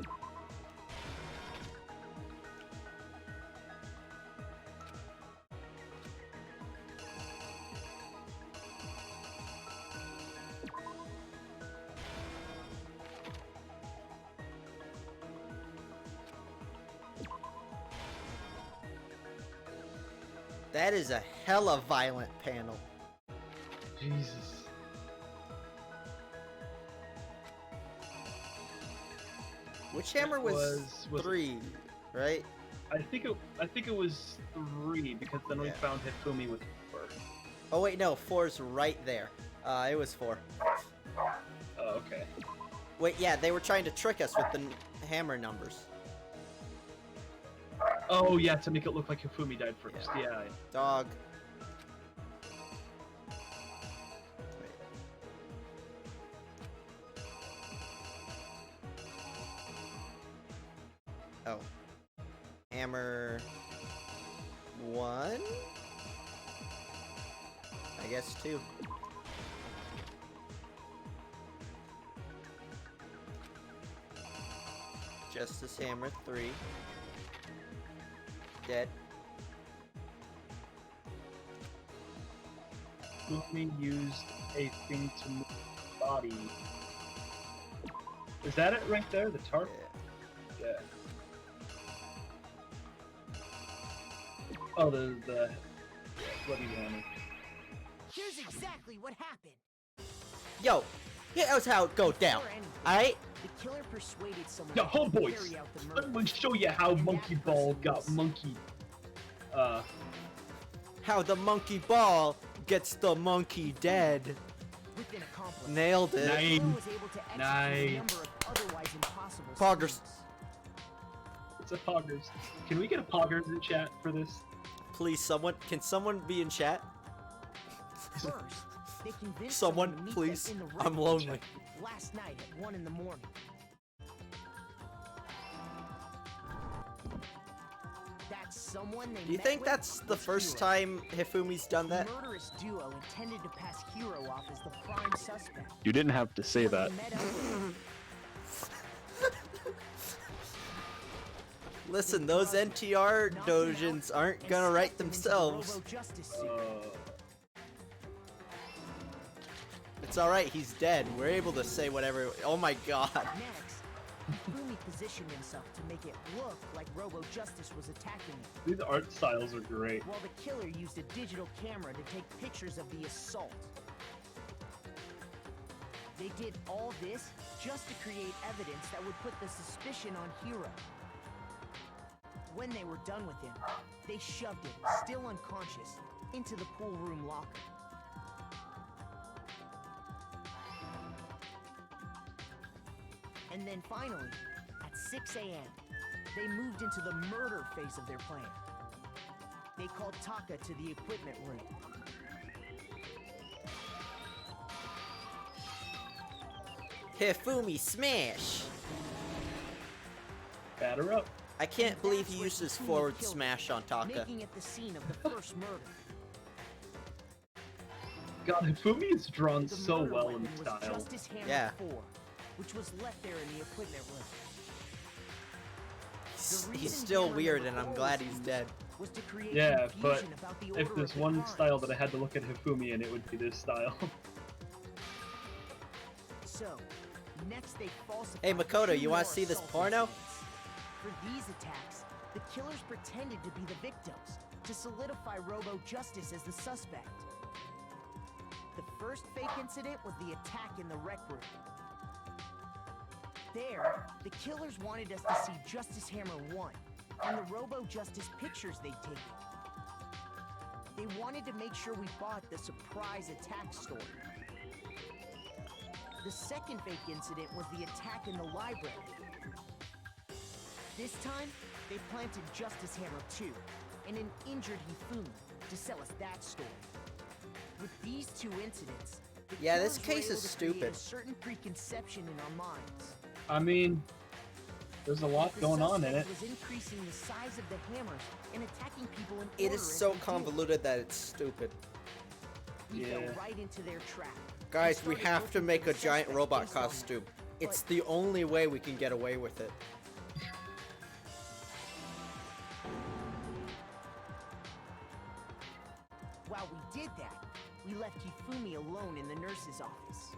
That is a hella violent panel. Jesus. Which hammer was Was- 3, right? I think it was 3 because then we Yeah. found Hifumi with 4. Oh wait, no, 4's right there. It was 4. Oh, okay. Wait, yeah, they were trying to trick us with the hammer numbers. Oh yeah, to make it look like Hifumi died first. Yeah. Dog. Oh. Hammer 1? I guess 2. Justice Hammer 3. Dead. Hifumi used a thing to move the body. Is that it right there? The tarp? Yeah. Oh, the bloody one. Here's exactly what happened. Yo, here's how it go down. Alright? The killer persuaded someone Yo, to homeboys! carry out the I'm murder. gonna show you how Monkey Ball got monkey. How the monkey ball gets the monkey dead. With an accomplice, Nailed it. the Nine. killer was able to execute a Nine. number of otherwise impossible Poggers. schemes. It's a poggers. Can we get a poggers in chat for this? Please, can someone be in chat? First, they convinced Someone, to meet please. them in the I'm restaurant lonely. last night at 1 in the morning. That someone they Do you met think with that's the was first Hiro. time Hifumi's done that? The murderous duo intended to pass Hiro off as the prime suspect. You didn't have to say When that. they met up with Listen, those NTR dojins aren't gonna write themselves. It's alright, he's dead. We're able to say whatever. Oh my god. Next, Hifumi positioned himself to make it look like Robo Justice was attacking him, These art styles are great. while the killer used a digital camera to take pictures of the assault. They did all this just to create evidence that would put the suspicion on Hiro. When they were done with him, they shoved it, still unconscious, into the pool room locker. And then finally, at 6 a.m., they moved into the murder phase of their plan. They called Taka to the equipment room. Hifumi smash! Batter up. I can't believe he used his forward smash on Taka. Making it the scene of the first murder. God, Hifumi is drawn The so murder well in weapon was style. Justice Hammer Yeah. 4, which was left there in the equipment room. The He's reason still Hammer weird, number and I'm 4 glad was he's used dead. was to create Yeah, but confusion about the if order there's of the one crimes. style that I had to look at Hifumi in, it would be this style. So, next they falsified Hey, Makoto, two you wanna more see this assault porno? incidents. For these attacks, the killers pretended to be the victims to solidify Robo Justice as the suspect. The first fake incident was the attack in the rec room. There, the killers wanted us to see Justice Hammer 1 and the Robo Justice pictures they'd taken. They wanted to make sure we bought the surprise attack story. The second fake incident was the attack in the library. This time, they planted Justice Hammer 2 and an injured Hifumi to sell us that story. With these two incidents, the Yeah, this killers were case able is to create stupid. a certain preconception in our minds. I mean, there's a lot The going on in it. suspect was increasing the size of the hammers and attacking people in It order is as so they did. convoluted that it's stupid. We Yeah. fell right into their trap. Guys, we started have to looking make for a the giant suspect robot based on that. costume. It's the only way we can get away with it. While we did that, we left Hifumi alone in the nurse's office.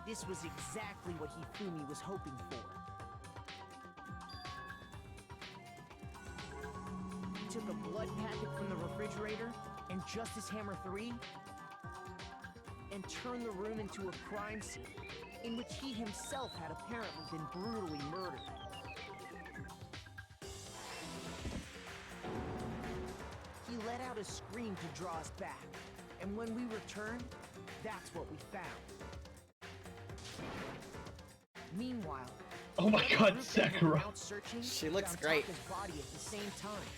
This was exactly what Hifumi was hoping for. He took a blood packet from the refrigerator and Justice Hammer 3 and turned the room into a crime scene in which he himself had apparently been brutally murdered. He let out out a scream to draw us back. And when we returned, that's what we found. Meanwhile, Oh my the other God, group that had been Sakura. out searching She looks found great. Taka's body at the same time.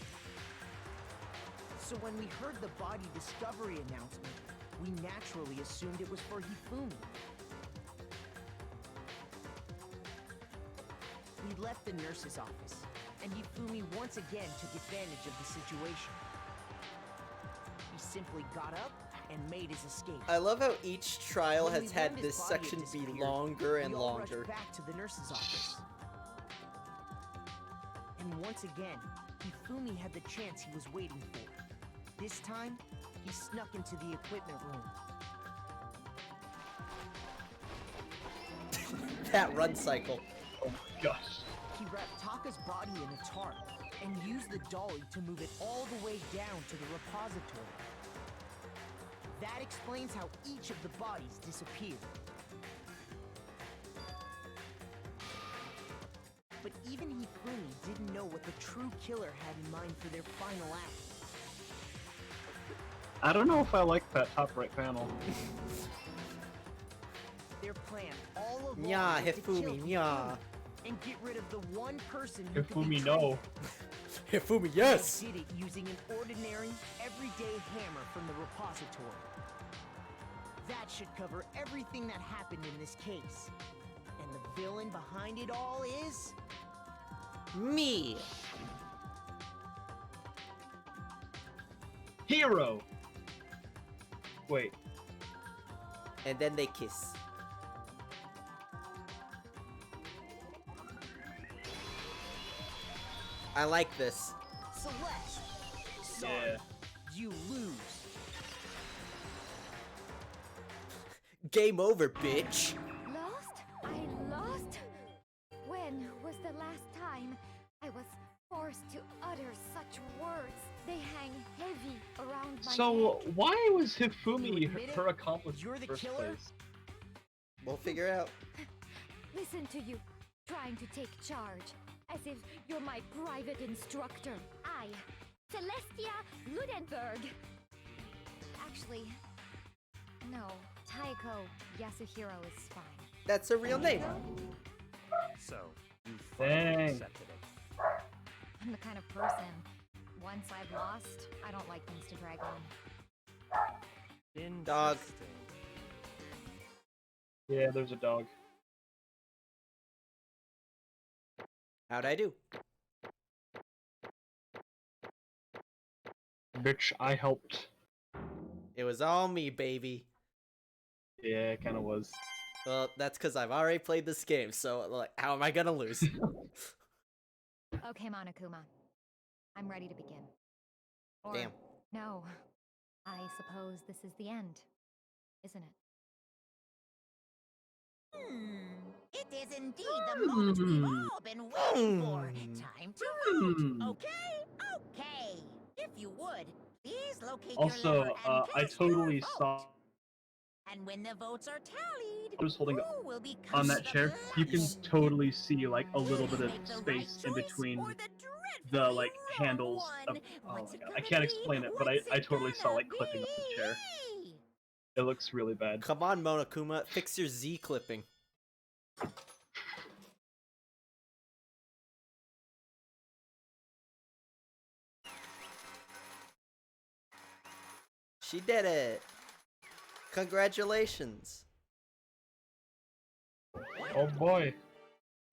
So when we heard the body discovery announcement, we naturally assumed it was for Hifumi. We left the nurse's office, and Hifumi once again took advantage of the situation. He simply got up and made his escape. I love how each trial When we has had learned his this body had section be disappeared, longer and we all rushed longer. back to the nurse's office. And once again, Hifumi had the chance he was waiting for. This time, he snuck into the equipment room. That run cycle. Oh my gosh. He wrapped Taka's body in a tarp and used the dolly to move it all the way down to the repository. That explains how each of the bodies disappeared. But even Hifumi didn't know what the true killer had in mind for their final act. I don't know if I like that top right panel. Their plan all along Nya, was to kill Hifumi, nya. and get rid of the one person who could Hifumi, betray no. Hifumi, They yes! did it using an ordinary, everyday hammer from the repository. That should cover everything that happened in this case. And the villain behind it all is... Me! Hero! Wait. And then they kiss. I like this. Celeste. Sorry, Yeah. you lose. Game over, bitch! Lost? I lost? When was the last time I was forced to utter such words? They hang heavy around my So, neck. why was Hifumi You admit it? her accomplice You're in the the first killer? place? We'll figure it out. Listen to you, trying to take charge, as if you're my private instructor. I, Celestia Ludenberg. Actually, no, Taiko Yasuhiro is fine. That's her real name. So, you finally Dang. accepted it. I'm the kind of person, once I've lost, I don't like things to drag on. Dog. Interesting. Yeah, there's a dog. How'd I do? Bitch, I helped. It was all me, baby. Yeah, it kind of was. Well, that's because I've already played this game, so like, how am I gonna lose? Okay, Monokuma. I'm ready to begin. Or, Damn. no. I suppose this is the end, isn't it? It is indeed the moment we've all been waiting for. Time to vote. Okay? Okay. If you would, please locate your Also, lever and I cast your totally vote. saw And when the votes are tallied, I was holding who will become on that the chair. You can blessed? totally see like a little Will bit you of make the space right in choice between or the dreadfully like wrong handles of. one? Oh What's my it god, I gonna can't be? explain it, but What's I it totally saw gonna like clipping up the chair. be? It looks really bad. Come on, Monokuma, fix your Z clipping. She did it! Congratulations! Oh boy.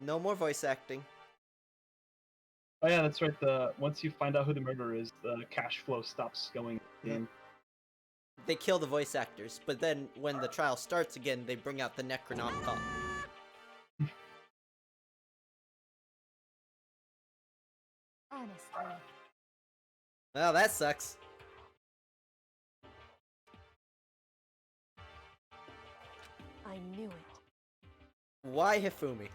No more voice acting. Oh yeah, that's right. The once you find out who the murderer is, the cash flow stops going. In. They kill the voice actors, but then when the trial starts again, they bring out the Necronomicon. Honestly. Well, that sucks. I knew it. Why Hifumi?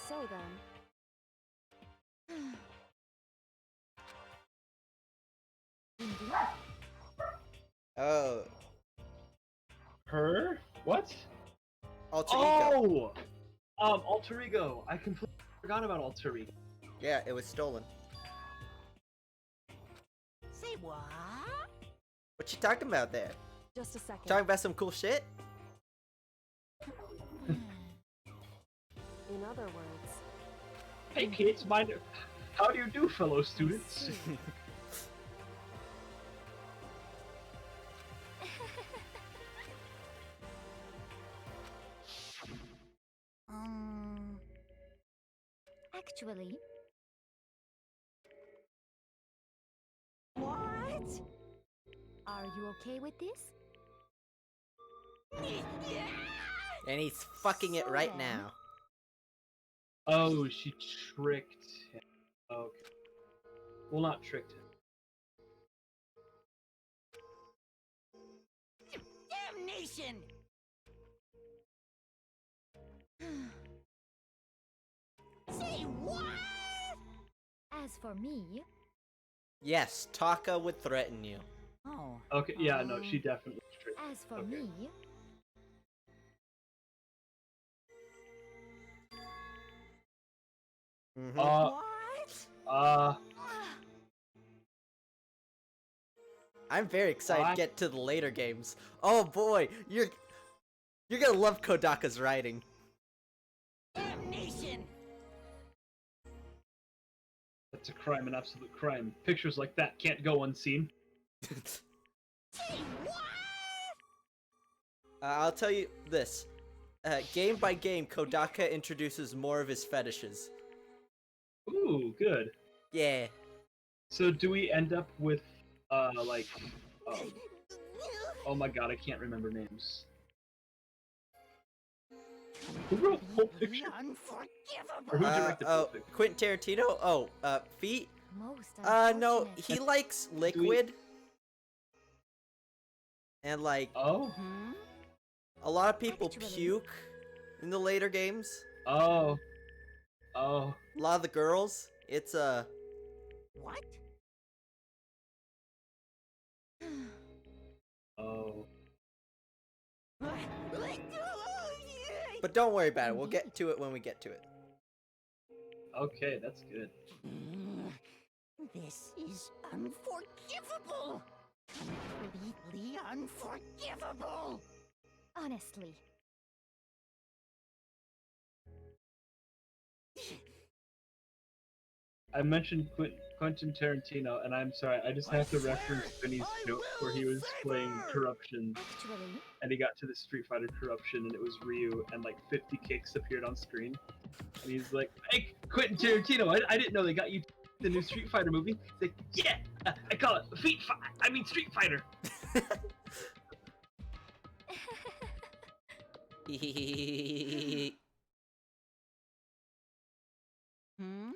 So then. Indeed. Alter Ego. I completely forgot about Alter Ego. Yeah, it was stolen. Say what? What you talking about there? Just a second. Talking about some cool shit? In other words, Hey kids, how do you do, fellow students? Actually, What? are you okay with this? And he's fucking it So right then- now. Oh, she tricked him. Okay. Well, not tricked him. Damnation! Say what? As for me, Yes, Taka would threaten you. Oh. Okay, yeah, no, she definitely tricked him. as for Okay. me, Mhm. What? I'm very excited What? to get to the later games. Oh boy, you're gonna love Kodaka's writing. Damnation! That's a crime, an absolute crime. Pictures like that can't go unseen. Say what? I'll tell you this. Game by game, Kodaka introduces more of his fetishes. Ooh, good. Yeah. So do we end up with, like, oh my god, I can't remember names. Who wrote Pulp Fiction? Or who directed Pulp Fiction? Quentin Tarantino? Oh, feet? most No, unfortunate. he likes liquid. And like, Oh? Hmm? a lot of people Actually- puke in the later games. Oh. Oh. A lot of the girls. It's, What? Oh. but don't worry about it. We'll get to it when we get to it. Okay, that's good. This is unforgivable! Completely unforgivable! Honestly, I mentioned Quentin Tarantino, and I'm sorry, I just have to reference Vinny's joke where he was playing Corruption, actually, and he got to the Street Fighter Corruption, and it was Ryu, and like 50 kicks appeared on screen. And he's like, hey, Quentin Tarantino, I didn't know they got you the new Street Fighter movie. He's like, yeah, I call it Street Fighter. Hmm?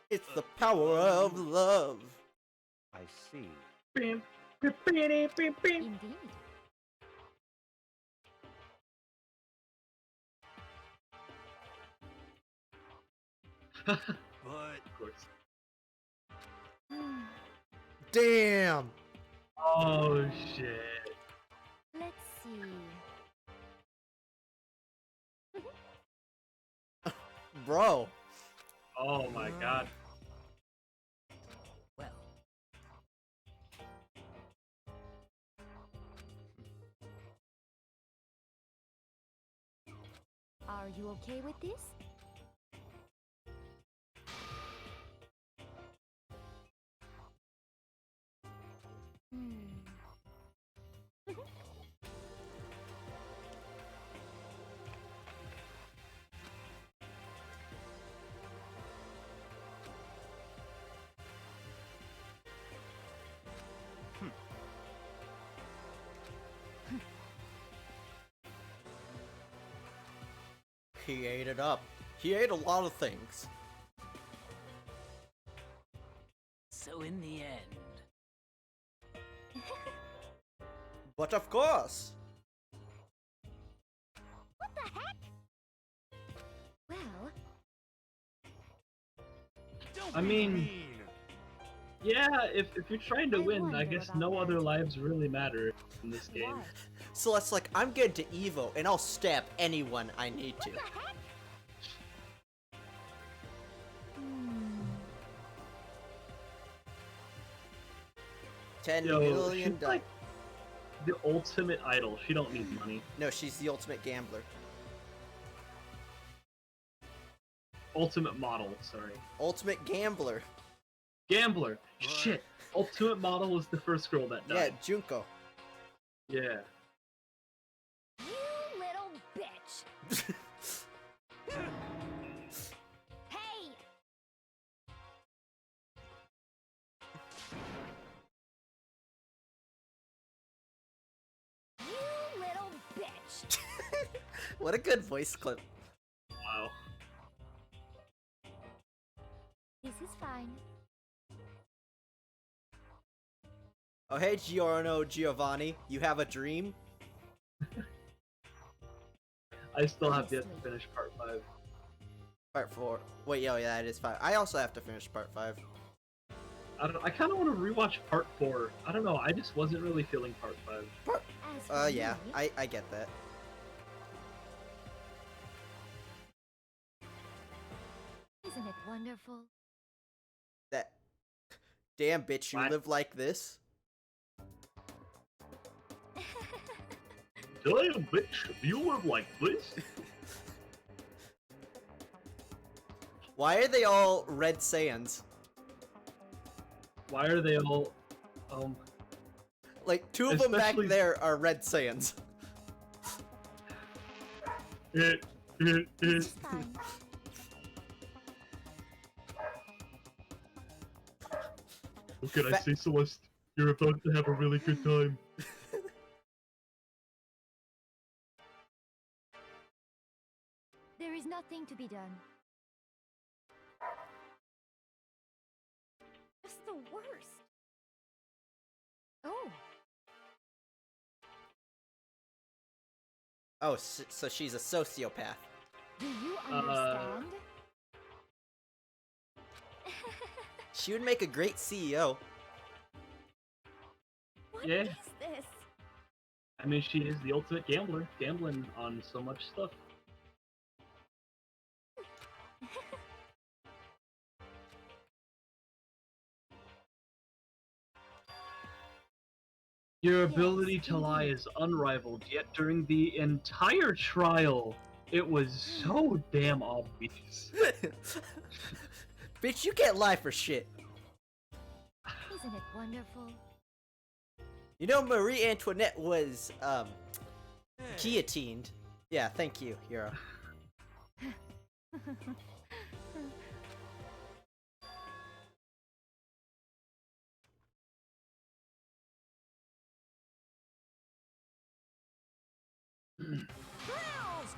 It's the power of love. I see. indeed. But Of course. Damn. Oh shit. Let's see. Bro. Oh my god. Well, Are you okay with this? He ate it up. He ate a lot of things. so in the end, But of course. What the heck? Well, Don't I be mean, yeah, if you're trying to I win, I wonder guess about no that. other lives really matter in this game. why? Celeste's like, I'm getting to Evo, and I'll stab anyone I need to. What the heck? Hmm. 10 Yo, million she's like the ultimate idol. She don't need money. No, she's the ultimate gambler. Ultimate model, sorry. Ultimate gambler. Gambler. Shit. Ultimate model was the first girl that Yeah, died. Junko. Yeah. You little bitch. Hey! You little bitch. What a good voice clip. Wow. This is fine. Oh, hey, Giorno Giovanni. You have a dream? I still have yet to Honestly. finish part 5. Part 4. Wait, yo, yeah, it is 5. I also have to finish part 5. I kind of want to rewatch part 4. I don't know, I just wasn't really feeling part 5. As for Yeah, me, I get that. isn't it wonderful? That. Damn, bitch, you What? live like this? Damn, bitch, you live like this? Why are they all red Saiyans? Why are they all, Like, 2 of them back Especially- there are red Saiyans. This is fine. What can I Fa- say, Celeste? You're about to have a really good time. There is nothing to be done. Just the worst. Oh, Oh, so she's a sociopath. do you understand? She would make a great CEO. What Yeah. is this? I mean, she is the ultimate gambler, gambling on so much stuff. Your ability to lie is unrivaled, yet during the entire trial, it was so damn obvious. Bitch, you can't lie for shit. Isn't it wonderful? You know Marie Antoinette was, guillotined. Yeah, thank you, Hero.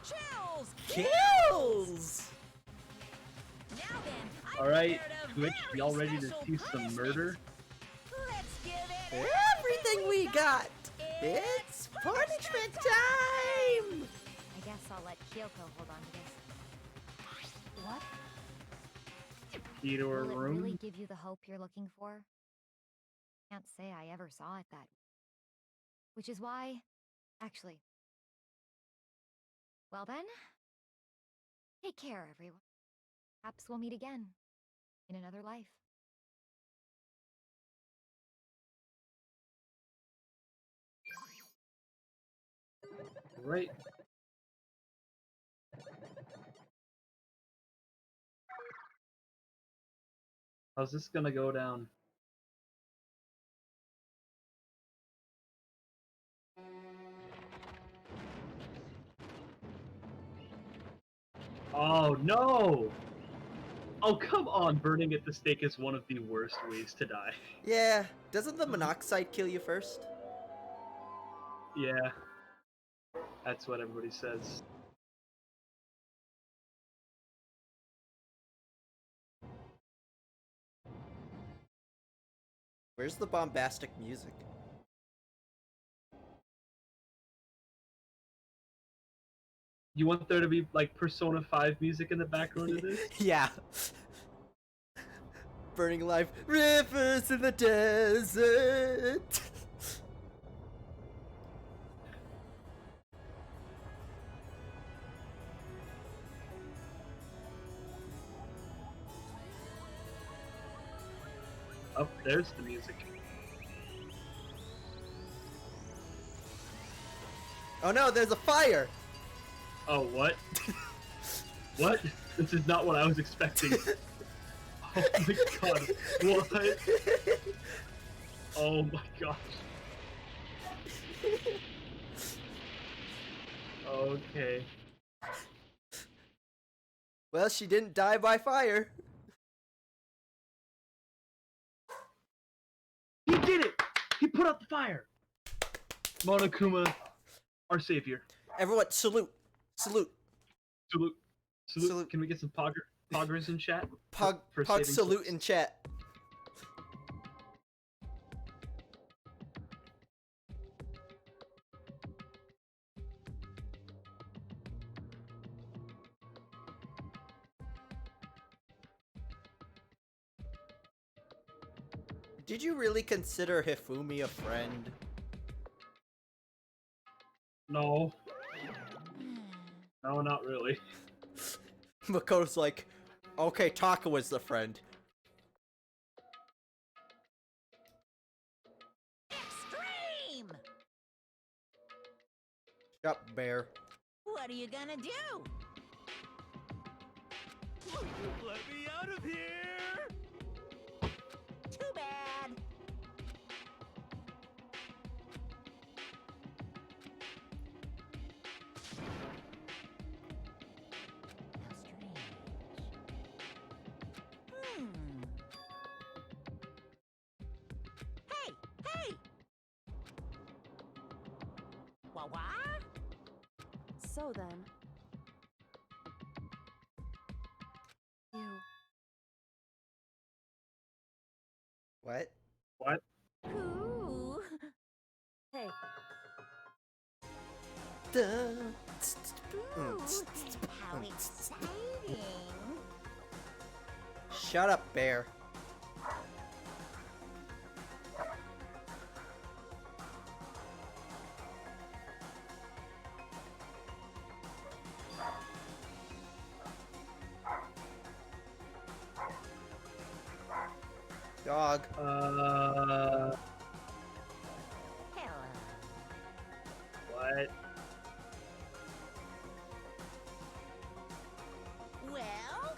Chills! Kills! Now then, I'm Alright, prepared a Twitch, very y'all ready to special see some punishment. murder? Let's give it Everything we got! It's punishment time! I guess I'll let Kyoko hold on to this. What? Key to her Will it room? really give you the hope you're looking for? Can't say I ever saw it that. Which is why, actually. Well then, take care, everyone. Perhaps we'll meet again in another life. Right. How's this gonna go down? Oh no! Oh come on, burning at the stake is one of the worst ways to die. Yeah, doesn't the monoxide kill you first? Yeah. That's what everybody says. Where's the bombastic music? You want there to be like Persona 5 music in the background of this? Yeah. Burning life, rivers in the desert. Oh, there's the music. Oh no, there's a fire! Oh, what? What? This is not what I was expecting. Oh my god. What? Oh my gosh. Okay. Well, she didn't die by fire. He did it! He put out the fire! Monokuma, our savior. Everyone, salute. Salute. Salute. Salute. Salute. Can we get some poggers in chat? Pog saving salute souls? in chat. Did you really consider Hifumi a friend? No. No, not really. Makoto's like, okay, Taka was the friend. Extreme! Shut up, bear. What are you gonna do? Let me out of here! Too bad. How strange. Hey! Hey! Wah-wah? So then. You. What? What? Ooh. Hey, Dun. Ooh. How exciting. Shut up, bear. Dog. Hello. What? Well,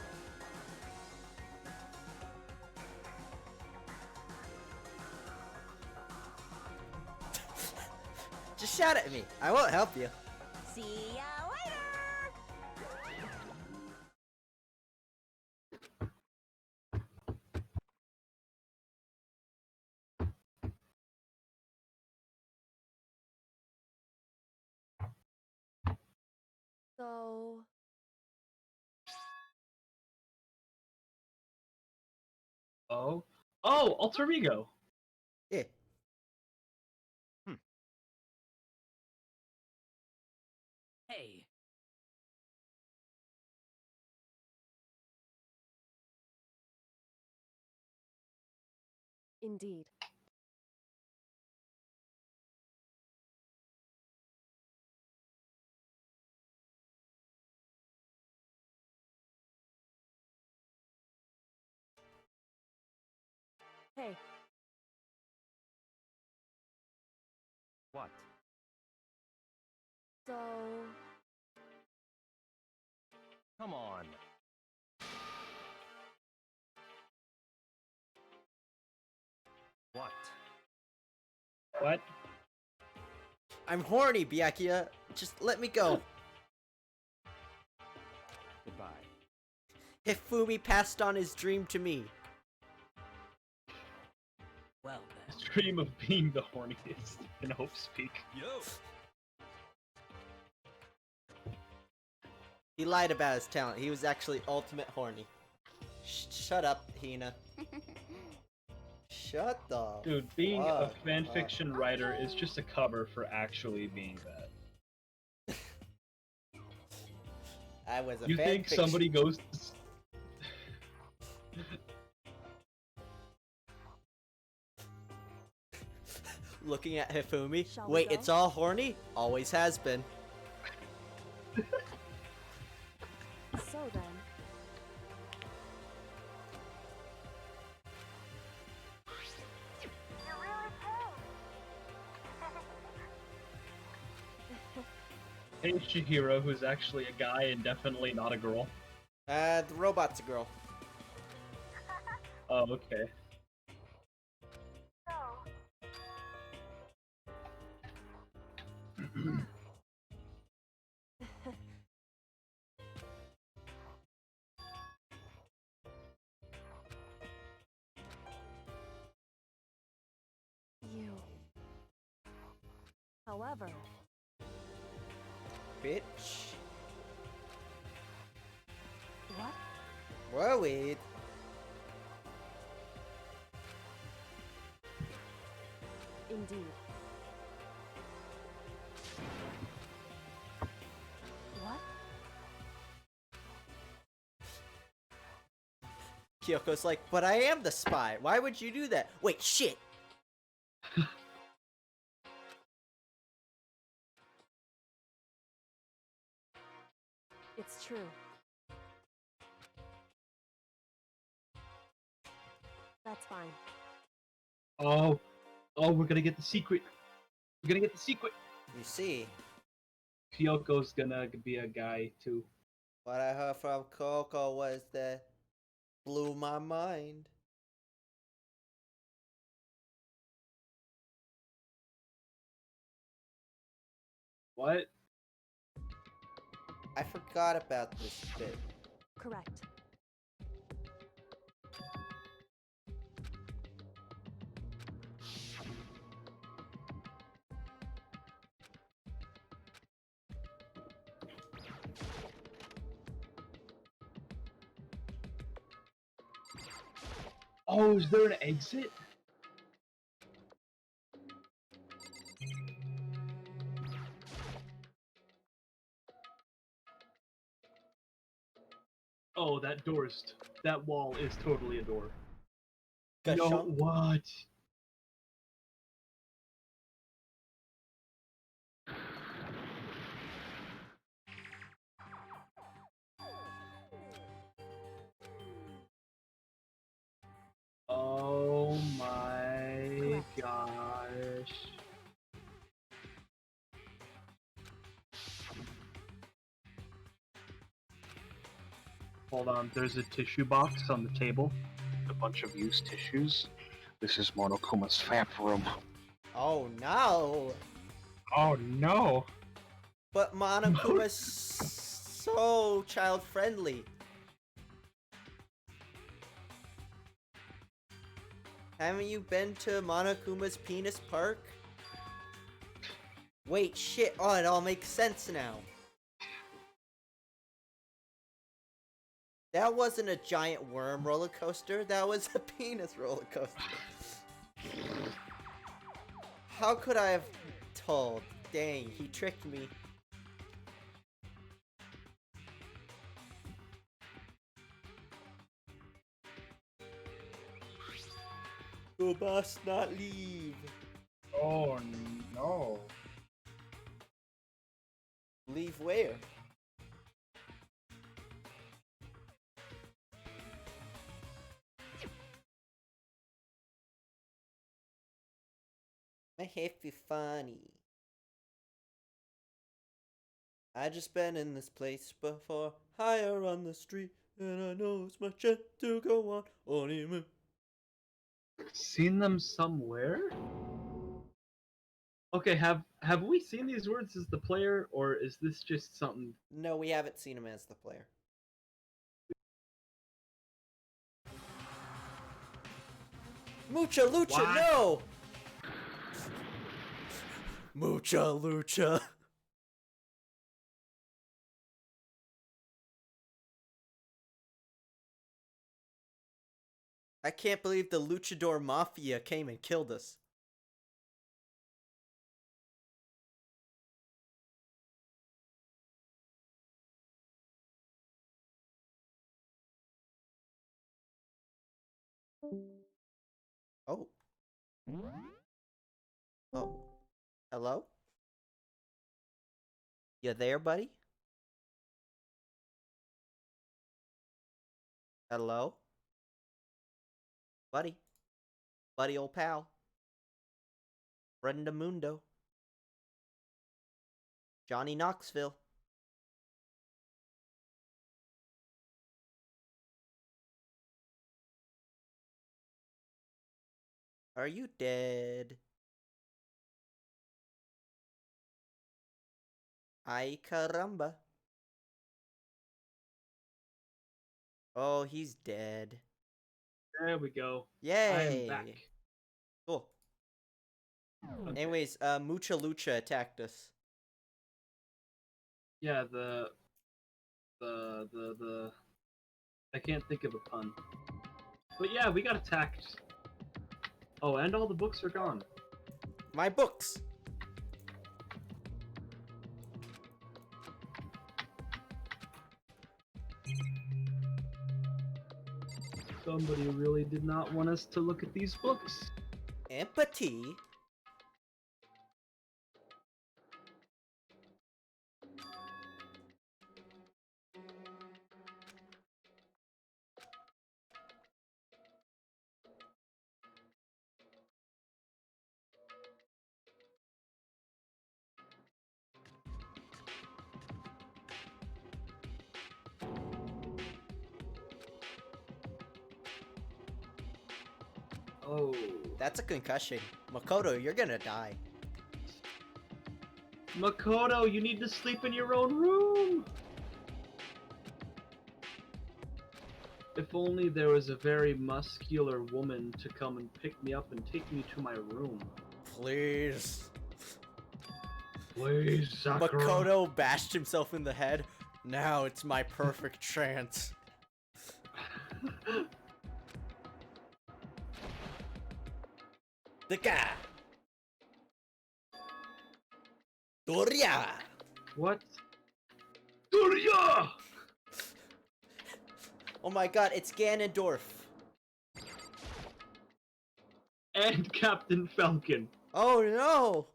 Just shout at me. I won't help you. see ya later. so. Oh? Oh, Alter Ego! Yeah. Hey, Indeed. Hey, What? so. Come on. What? What? I'm horny, Byakuya. Just let me go. Goodbye. Hifumi passed on his dream to me. well then. Dream of being the horniest in Hope Speak. Yo! He lied about his talent. He was actually ultimate horny. Shut up, Hina. Shut the Dude, being a fuck up. fanfiction writer is just a cover for actually being bad. I was a You fan think fiction. somebody goes to Looking at Hifumi. Shall we Wait, go? it's all horny? Always has been. So then, Hey Shihiro, who's actually a guy and definitely not a girl? The robot's a girl. Oh, okay. you. However, Bitch. what? Worried. Indeed. What? Kyoko's like, but I am the spy. Why would you do that? Wait, shit. It's true. That's fine. Oh, we're gonna get the secret. We're gonna get the secret. You see, Kyoko's gonna be a guy too. what I heard from Coco was that blew my mind. What? I forgot about this bit. Correct. Oh, is there an exit? Oh, that wall is totally a door. No, Gashunk? what? Oh my gosh. Hold on, there's a tissue box on the table. A bunch of used tissues. This is Monokuma's fap room. Oh no! Oh no! But Monokuma's so child friendly. Haven't you been to Monokuma's penis park? Wait, shit. Oh, it all makes sense now. That wasn't a giant worm roller coaster. That was a penis roller coaster. How could I have told? Dang, he tricked me. You must not leave. Oh no. Leave where? My happy be funny. I just been in this place before, higher on the street, and I know it's much yet to go on. Only Seen them somewhere? Okay, have we seen these words as the player, or is this just something? No, we haven't seen him as the player. Mucha Lucha, What? no! Mucha Lucha. I can't believe the Luchador Mafia came and killed us. Oh. Oh. Hello? You there, buddy? Hello? Buddy? Buddy, old pal? Brenda Mundo? Johnny Knoxville? Are you dead? Ay caramba. Oh, he's dead. There we go. Yay! I'm back. Cool. Okay. Anyways, Mucha Lucha attacked us. Yeah, the I can't think of a pun. But yeah, we got attacked. Oh, and all the books are gone. My books! Somebody really did not want us to look at these books. Empathy? Oh. That's a concussion. Makoto, you're gonna die. Makoto, you need to sleep in your own room! If only there was a very muscular woman to come and pick me up and take me to my room. Please. Please, Sakura. Makoto bashed himself in the head. Now it's my perfect trance. The guy. Doria. What? Doria! Oh my god, it's Ganondorf. And Captain Falcon. Oh no!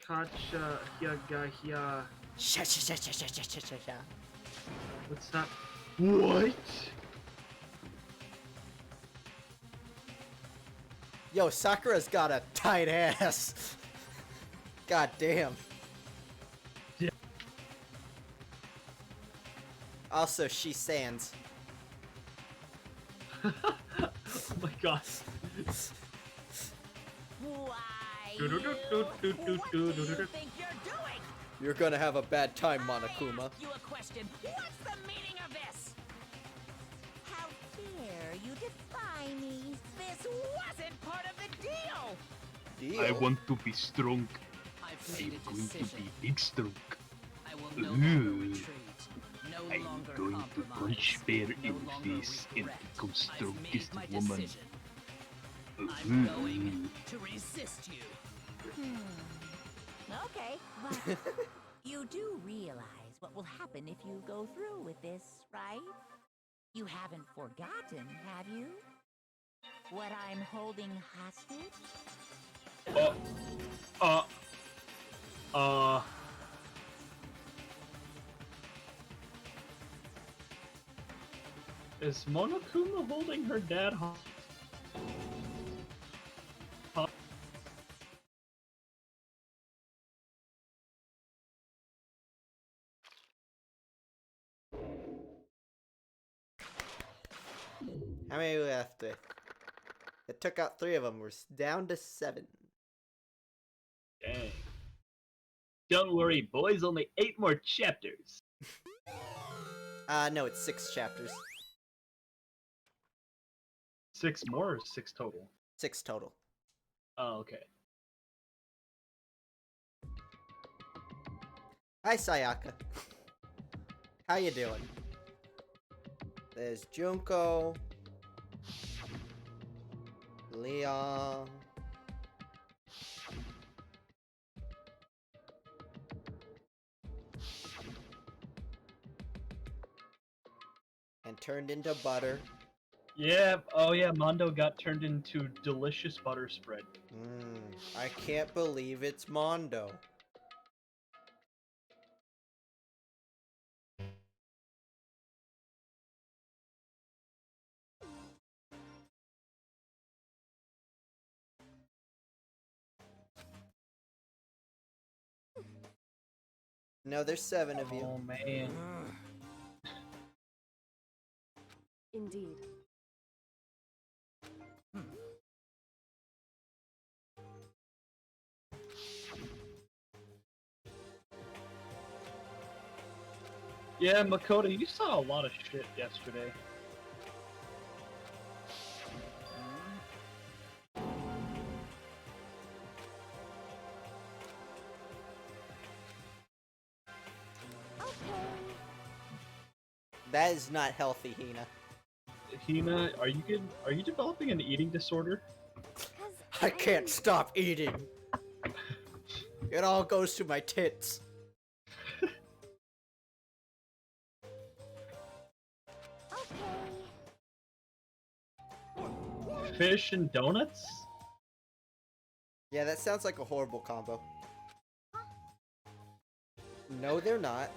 Kacha Hyagahya. Sha. What's that? What? Yo, Sakura's got a tight ass. God damn. Yeah. Also, she stands. Oh my god. Why, you? What do you think you're doing? You're gonna have a bad time, I Monokuma. ask you a question. What's the meaning of this? How dare you defy me? This wasn't part of the deal. I want to be strong. I've I'm made a going to decision. be big strong. I will no longer Ooh. retreat. No I'm longer going to compromise. punch Bear no in the longer face and regret. become I've strongest made my woman. decision. Ooh. I'm going to resist you. Okay, but you do realize what will happen if you go through with this, right? You haven't forgotten, have you? What I'm holding hostage? Is Monokuma holding her dad hostage? How many left? It took out 3 of them. We're down to 7. Dang. Don't worry, boys, only 8 more chapters. No, it's 6 chapters. 6 more or 6 total? 6 total. Oh, okay. Hi, Sayaka. How you doing? There's Junko. Leon. And turned into butter. Yeah, oh yeah, Mondo got turned into delicious butter spread. I can't believe it's Mondo. No, there's 7 of you. Oh man. Indeed. Yeah, Makoto, you saw a lot of shit yesterday. That is not healthy, Hina. Hina, are you developing an eating disorder? I can't stop eating. It all goes to my tits. Fish and donuts? Yeah, that sounds like a horrible combo. No, they're not.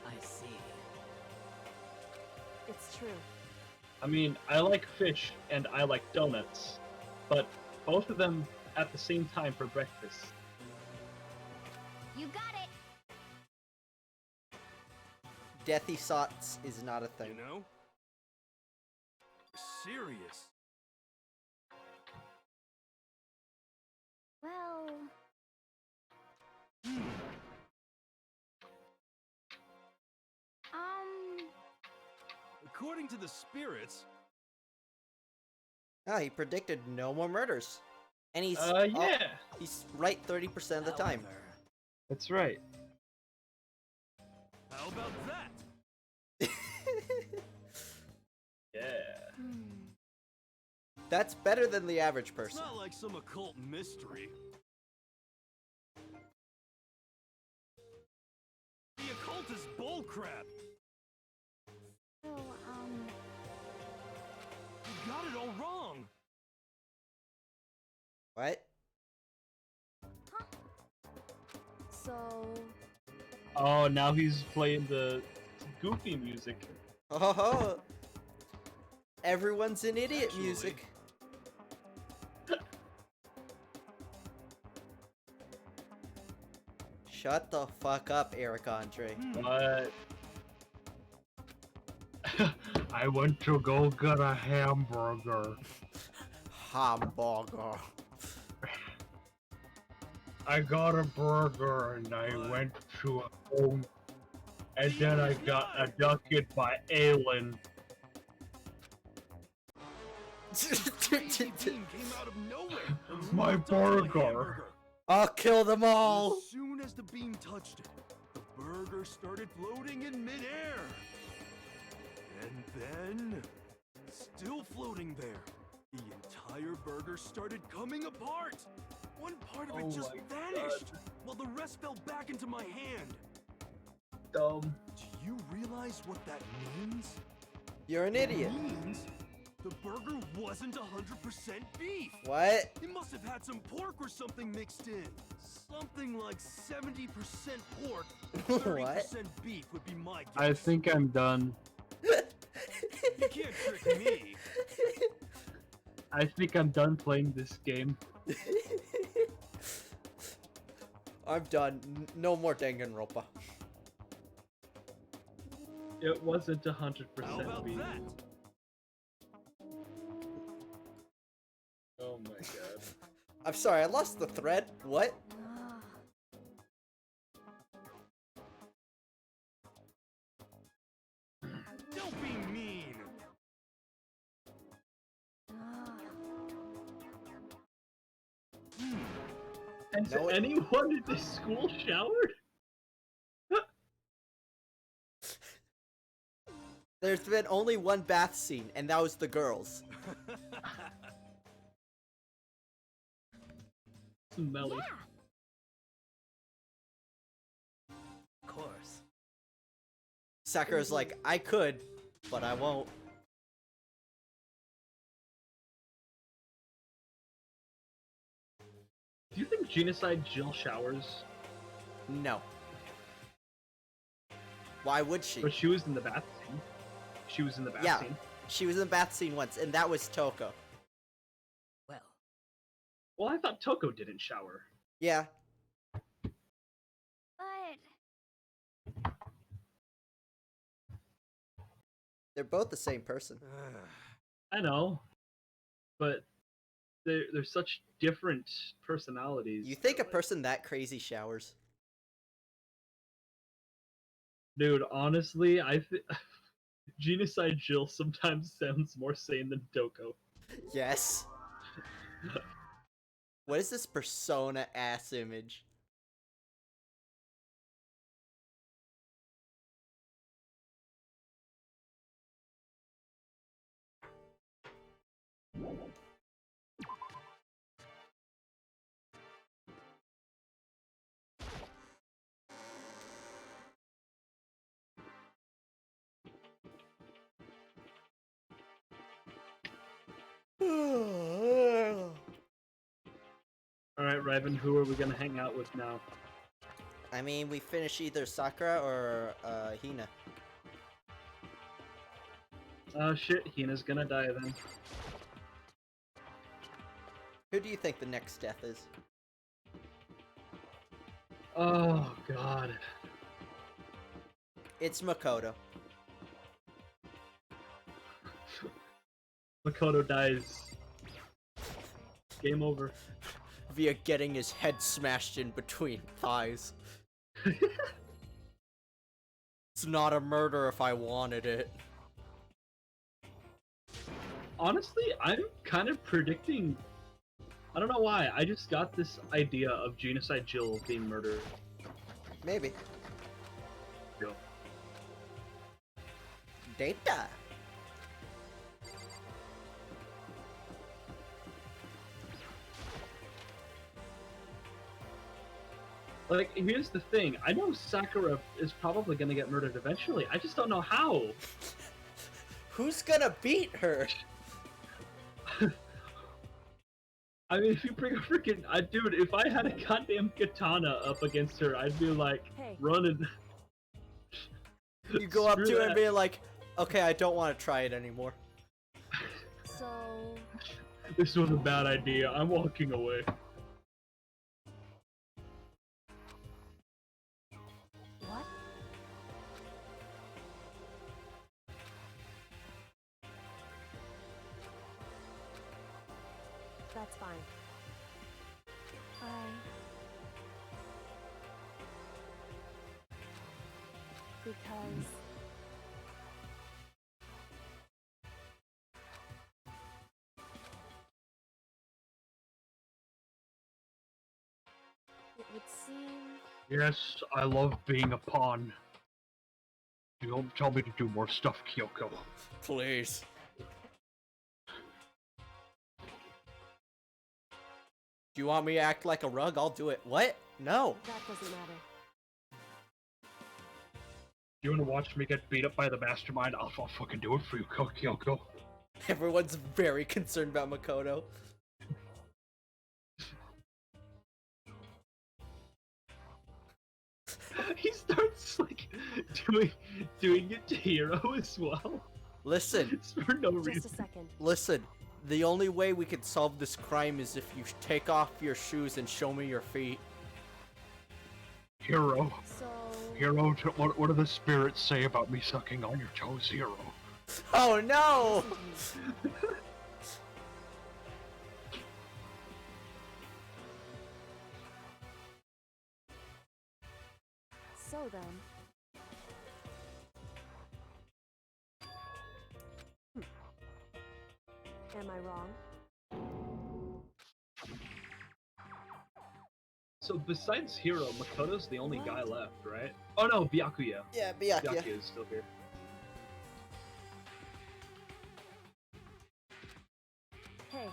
I see. It's true. I mean, I like fish and I like donuts, but both of them at the same time for breakfast. You got it. Deathy sots is not a thing. You know? Serious. Well, According to the spirits, Ah, he predicted no more murders. And he's yeah. He's right 30% of the time. However, That's right. how about that? Yeah. That's better than the average It's person. not like some occult mystery. The occult is bullcrap. so, You got it all wrong. What? So, Oh, now he's playing the goofy music. Oh, everyone's an idiot Actually- music. Shut the fuck up, Eric Andre. What? I went to go get a hamburger. Hamburger. I got a burger and I went to a home, and then I got abducted by Aelin. Crazy being came out of nowhere and My ripped off burger. hamburger. I'll kill them all. As soon as the beam touched it, the burger started floating in midair. And then, still floating there, the entire burger started coming apart. One part of it Oh just my vanished, while the rest fell back into my hand. Dumb. Do you realize what that means? You're an idiot. It means the burger wasn't 100% beef. What? It must have had some pork or something mixed in. Something like 70% pork, 30% beef would be my guess. I think I'm done. You can't trick me. I think I'm done playing this game. I'm done. No more Danganronpa. It wasn't 100% How about beef. that? Oh my god. I'm sorry, I lost the thread. What? Don't be mean. Has No, it- anyone in this school showered? There's been only one bath scene, and that was the girls. Smelly. Sakura's like, I could, but I won't. Do you think Genocide Jill showers? No. Why would she? But she was in the bath scene. She was in the bath Yeah. scene. She was in the bath scene once, and that was Toko. Well, Well, I thought Toko didn't shower. Yeah. But They're both the same person. I know, but they're such different personalities. You think a person that crazy showers? Dude, honestly, Genocide Jill sometimes sounds more sane than Toko. Yes. What is this persona ass image? Alright, Raven, who are we gonna hang out with now? I mean, we finish either Sakura or Hina. Shit, Hina's gonna die then. Who do you think the next death is? Oh, God. It's Makoto. Makoto dies. Game over. Via getting his head smashed in between thighs. It's not a murder if I wanted it. Honestly, I'm kind of predicting... I don't know why, I just got this idea of Genocide Jill being murdered. Maybe. Jill. Data. Like, here's the thing. I know Sakura is probably gonna get murdered eventually. I just don't know how. Who's gonna beat her? I mean, if you bring a freaking... dude, if I had a goddamn katana up against her, I'd be like, Hey. running. You go up Screw to her that. and be like, okay, I don't want to try it anymore. So, This was a bad idea. I'm walking away. what? That's fine. Because... it would seem... Yes, I love being a pawn. You don't tell me to do more stuff, Kyoko. Please. Do you want me to act like a rug? I'll do it. What? No. That doesn't matter. You wanna watch me get beat up by the mastermind? I'll fucking do it for you, Kyoko. Everyone's very concerned about Makoto. He starts, like, doing it to Hero as well. Listen. It's for no Just reason. a second. Listen. The only way we can solve this crime is if you take off your shoes and show me your feet. Hero. So... Hero, what do the spirits say about me sucking on your toes, Hero? Oh no! listen to me. So then... Am I wrong? So besides Hero, Makoto's the only guy left, right? Oh no, Byakuya. Yeah, Byakuya. Byakuya is still here. Hey,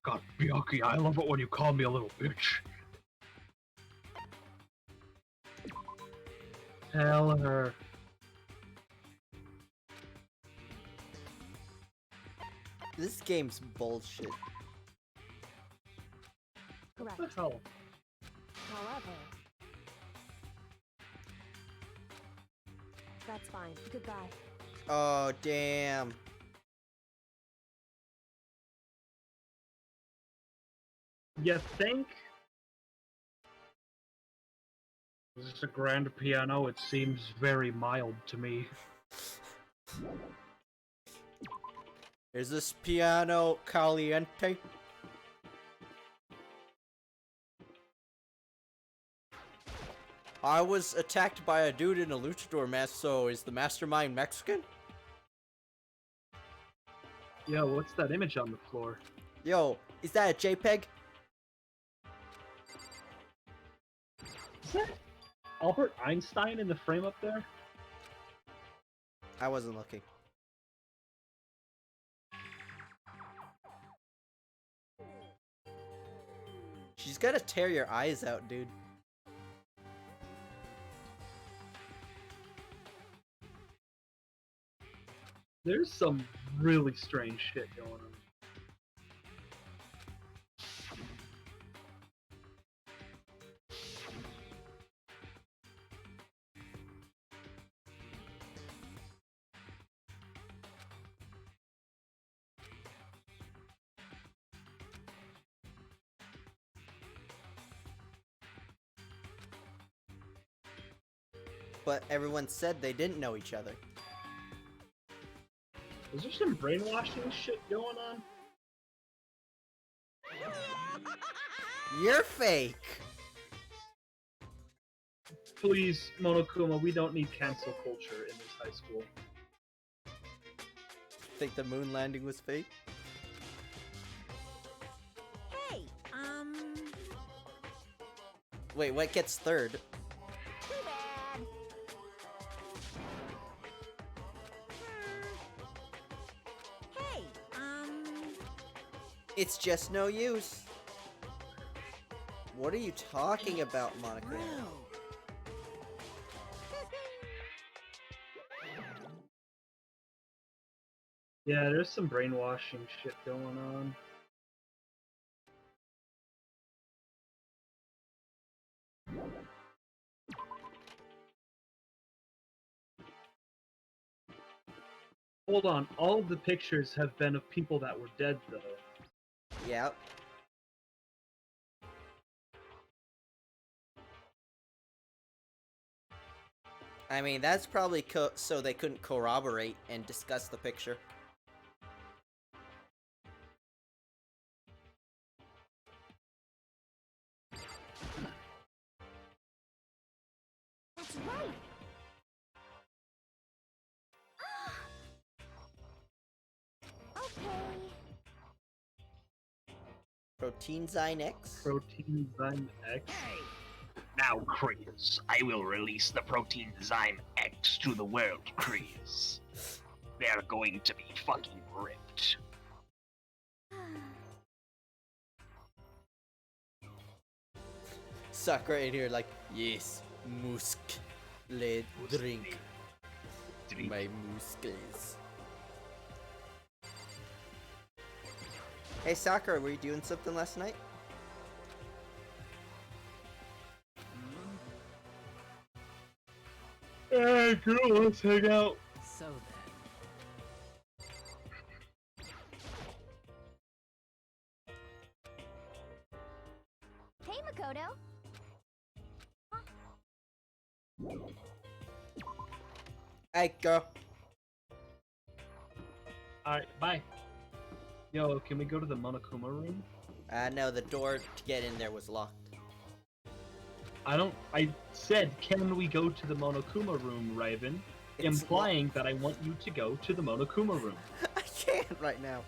God, Byakuya, I love it when you call me a little bitch. Tell her. This game's bullshit. Correct. What the hell? However, that's fine. Goodbye. Oh, damn. You think? Is this a grand piano? It seems very mild to me. Is this piano caliente? I was attacked by a dude in a luchador mask, so is the mastermind Mexican? Yo, what's that image on the floor? Yo, is that a JPEG? Is that Albert Einstein in the frame up there? I wasn't looking. She's gonna tear your eyes out, dude. There's some really strange shit going on. But everyone said they didn't know each other. Is there some brainwashing shit going on? You're fake! Please, Monokuma, we don't need cancel culture in this high school. Think the moon landing was fake? Hey, Wait, what gets third? too bad. Hey, It's just no use. What are you talking about, Monica? Yeah, there's some brainwashing shit going on. Hold on, all of the pictures have been of people that were dead, though. Yep. I mean, that's probably so they couldn't corroborate and discuss the picture. That's right. Okay. Proteinzyme X? Protein Zyme X. Now, Kriz, I will release the Protein Zyme X to the world, Kriz. They're going to be fucking ripped. Sakura in here like, yes, musk. Let drink my muskles. Hey Sakura, were you doing something last night? Hey, girl, let's hang out. So Hey, Makoto. Hey girl. Alright, bye. Yo, can we go to the Monokuma room? No, the door to get in there was locked. I said, can we go to the Monokuma room, Raven? It's Implying that I want you to go to the Monokuma room. I can't right now.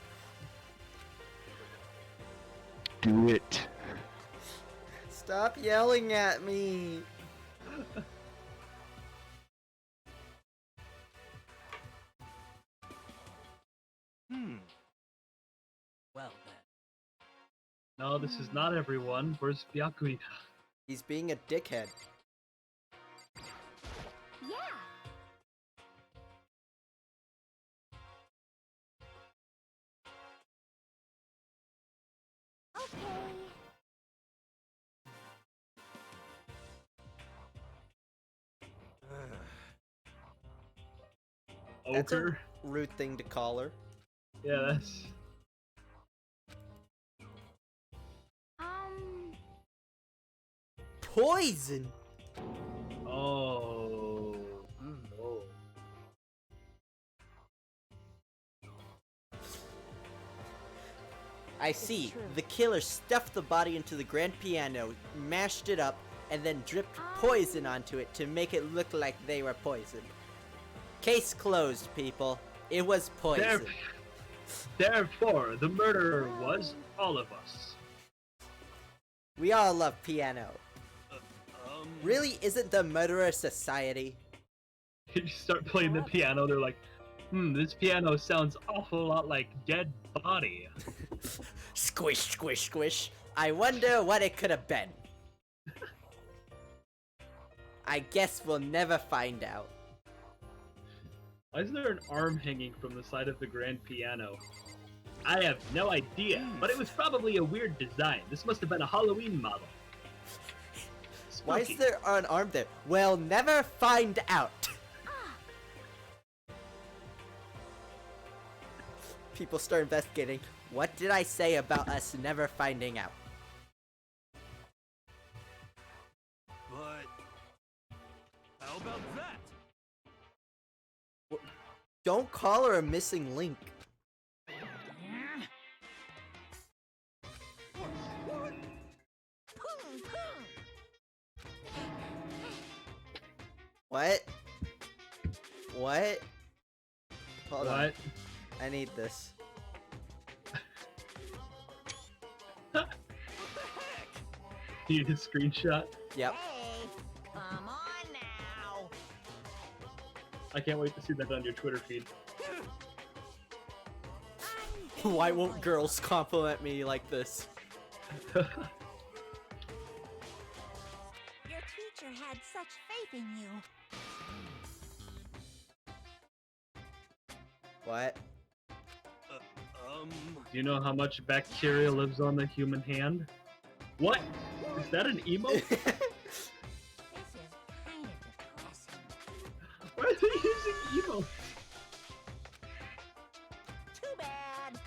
Do it. Stop yelling at me. well then. No, this is not everyone. Where's Byakuya? He's being a dickhead. That's a Ochre. rude thing to call her. Yeah, that's. Poison! Oh. Oh. I see. true. The killer stuffed the body into the grand piano, mashed it up, and then dripped poison onto it to make it look like they were poisoned. Case closed, people. It was poison. Therefore, the murderer was all of us. We all love piano. Really, isn't the murderer society? You just start playing the piano, they're like, this piano sounds awful lot like Dead Body. Squish, squish, squish. I wonder what it could have been. I guess we'll never find out. Why is there an arm hanging from the side of the grand piano? I have no idea, but it was probably a weird design. This must have been a Halloween model. Why Spooky. is there an arm there? We'll never find out. People start investigating. What did I say about us never finding out? But how about that? Don't call her a missing link. What? What? Hold on. What? I need this. You need a screenshot? Yep. Hey, come on now. I can't wait to see that on your Twitter feed. Why won't girls compliment me like this? Your teacher had such faith in you. What? Do you know how much bacteria lives on the human hand? What? Is that an emote? This is kind of depressing. Why are they using emotes? Too bad.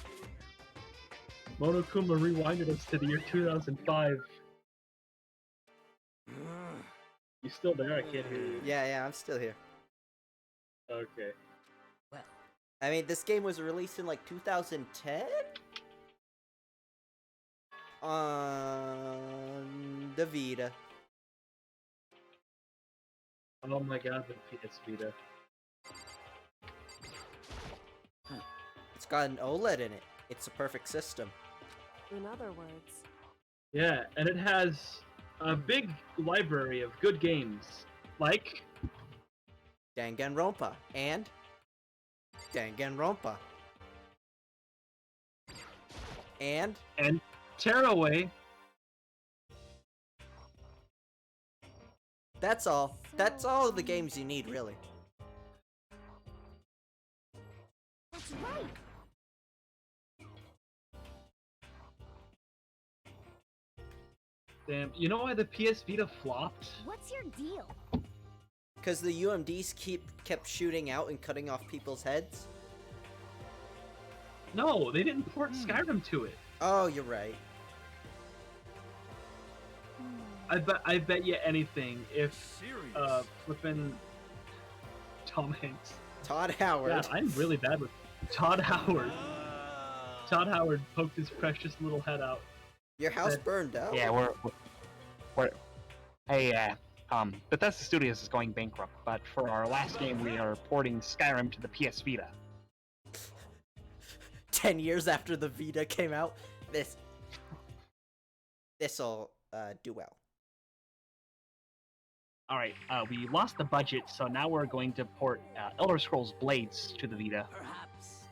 Monokuma rewinded us to the year 2005. You still there? I can't hear you. Yeah, I'm still here. Okay. Well, I mean, this game was released in like 2010? On the Vita. Oh my god, the PS Vita. It's got an OLED in it. It's a perfect system. In other words, Yeah, and it has a big library of good games. Like, Danganronpa and Danganronpa. And Tearaway. that's all. That's all the games you need, really. That's right. Damn, you know why the PS Vita flopped? What's your deal? Because the UMDs kept shooting out and cutting off people's heads. No, they didn't port Skyrim to it. Oh, you're right. I bet you anything if Serious? flippin' Tom Hanks. Todd Howard. God, I'm really bad with Todd Howard. Todd Howard poked his precious little head out. Your house burned down. Yeah, we're hey, Bethesda Studios is going bankrupt, but for our last game, we are porting Skyrim to the PS Vita. 10 years after the Vita came out, this'll do well. Alright, we lost the budget, so now we're going to port Elder Scrolls Blades to the Vita. Perhaps.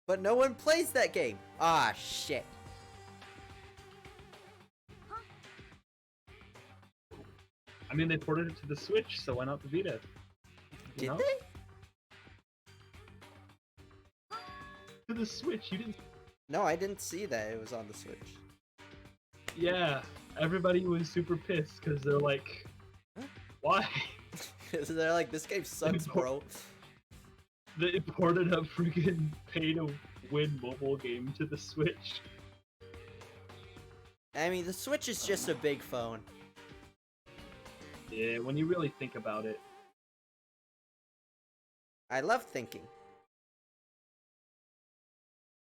But no one plays that game. Ah, shit. I mean, they ported it to the Switch, so why not the Vita? You Did know? they? To the Switch, you didn't. No, I didn't see that it was on the Switch. Yeah, everybody was super pissed because they're like, why? They're like, this game sucks, bro. They ported a freaking pay-to-win mobile game to the Switch. I mean, the Switch is just a big phone. Yeah, when you really think about it. I love thinking.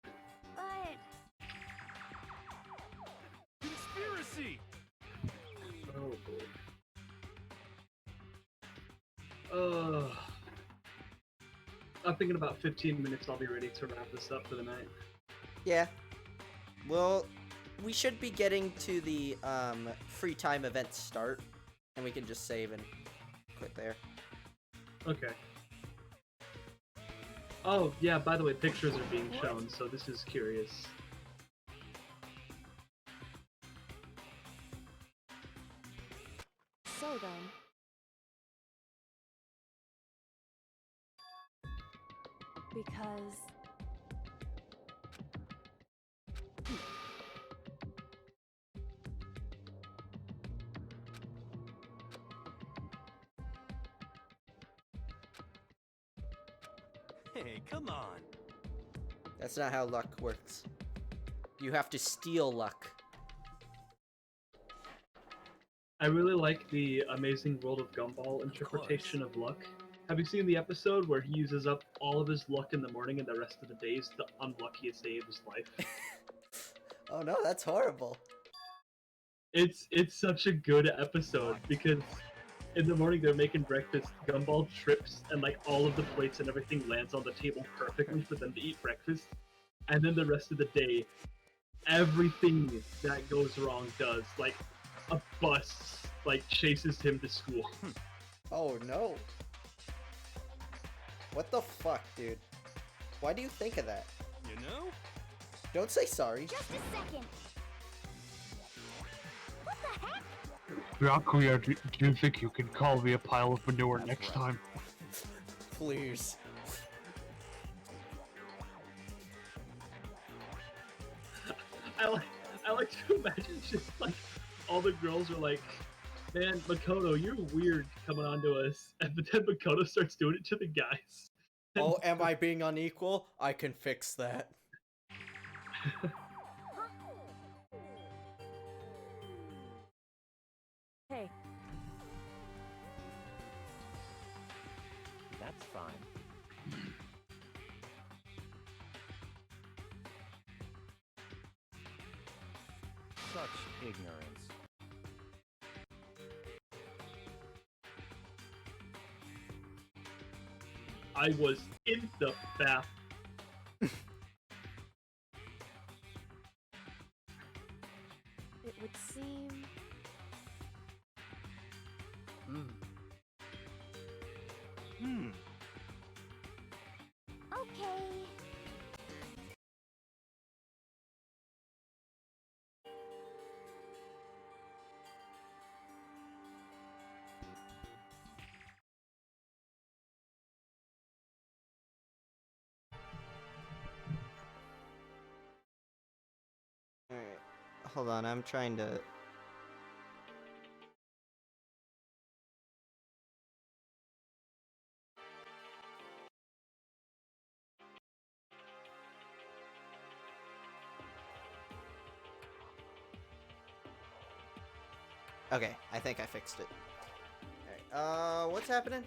But Conspiracy! Oh boy. I'm thinking about 15 minutes I'll be ready to wrap this up for the night. Yeah. Well, we should be getting to the free time event start, and we can just save and quit there. Okay. Oh, yeah, by the way, pictures are being shown, so this is curious. So then. Because. Hey, come on. That's not how luck works. You have to steal luck. I really like the Amazing World of Gumball interpretation of luck. Have you seen the episode where he uses up all of his luck in the morning and the rest of the day is the unluckiest day of his life? Oh no, that's horrible. It's such a good episode because in the morning they're making breakfast, Gumball trips and like all of the plates and everything lands on the table perfectly for them to eat breakfast. And then the rest of the day, everything that goes wrong does. Like a bus like chases him to school. Oh no. What the fuck, dude? Why do you think of that? You know? Don't say sorry. just a second. What the heck? Byakuya, do you think you can call me a pile of manure next time? Please. I like to imagine just like all the girls are like, man, Makoto, you're weird coming on to us. And but then Makoto starts doing it to the guys. Oh, am I being unequal? I can fix that. Hey, That's fine. Such ignorance. I was in the bath. it would seem. Okay. Alright. Hold on, I'm trying to... Okay, I think I fixed it. Alright, what's happening?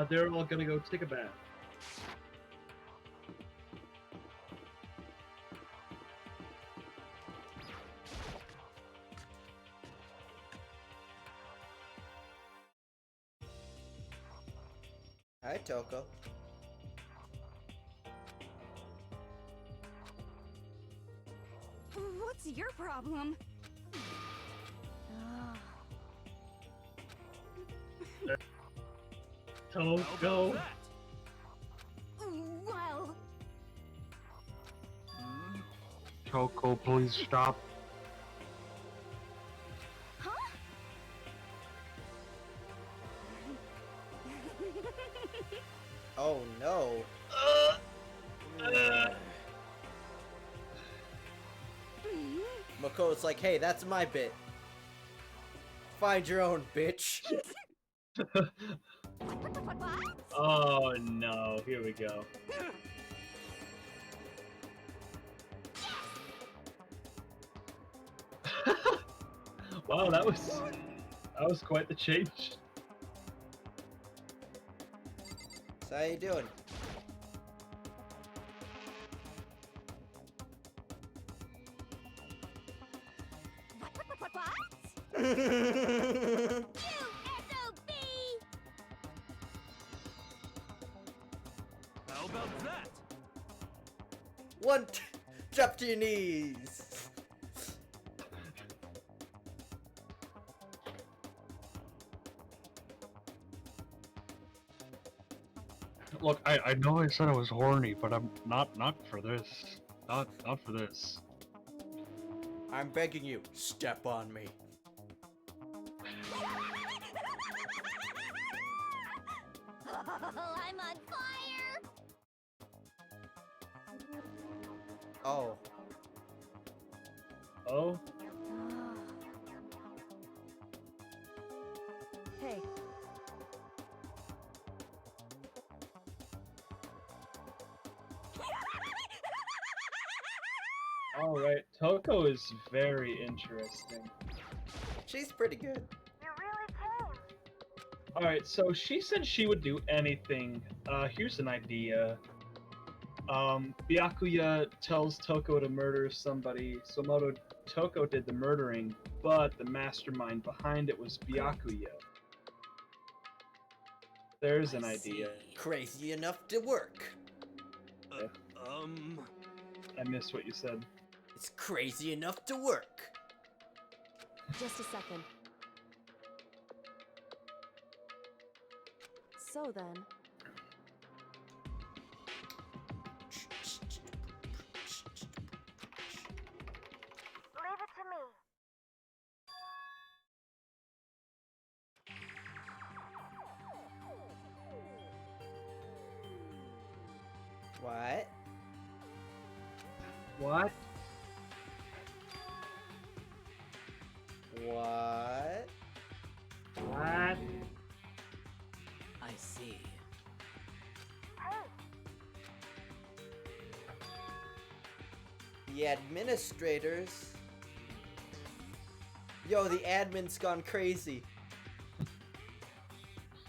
They're all gonna go take a bath. Hi, Toko. What's your problem? Go. Well, Toko, please stop. huh? Oh no. Makoto's like, hey, that's my bit. Find your own, bitch. Oh no, here we go. Wow, that was quite the change. So how you doing? How about that? One, drop to your knees. Look, I know I said I was horny, but I'm not for this. Not for this. I'm begging you, step on me. I'm on fire! Oh. Oh? Hey, Alright, Toko is very interesting. She's pretty good. Alright, so she said she would do anything. Here's an idea. Byakuya tells Toko to murder somebody, so Toko did the murdering, but the mastermind behind it was Byakuya. There's an idea. Crazy enough to work. I missed what you said. It's crazy enough to work. just a second. So then, Leave it to me. What? What? What? What? I see. The administrators. Yo, the admin's gone crazy.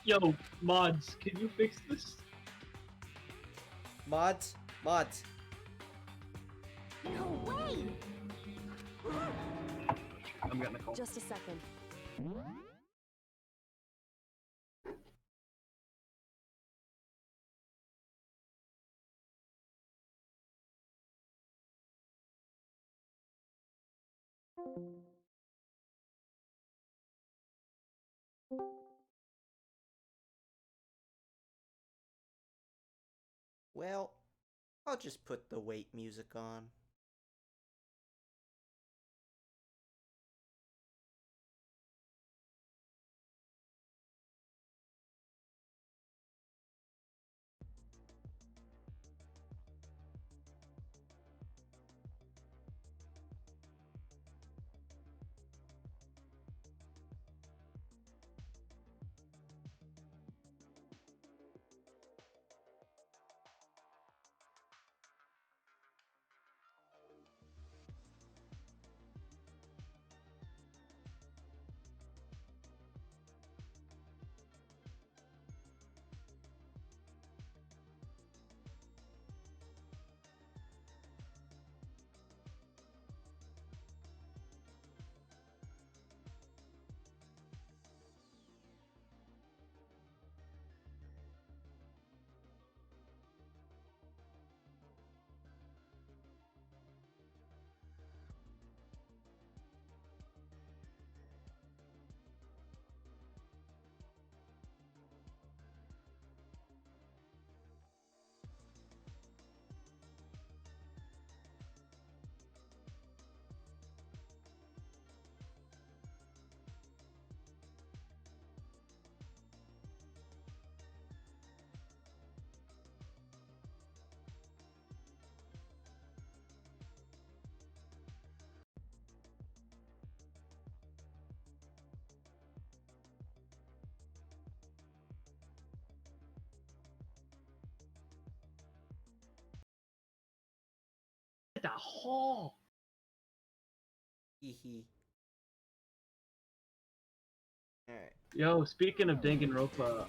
Yo, mods, can you fix this? Mods? Mods. No way! I'm getting a call. just a second. Well, I'll just put the wait music on. that hall. Hee hee. Alright. Yo, speaking of Danganronpa,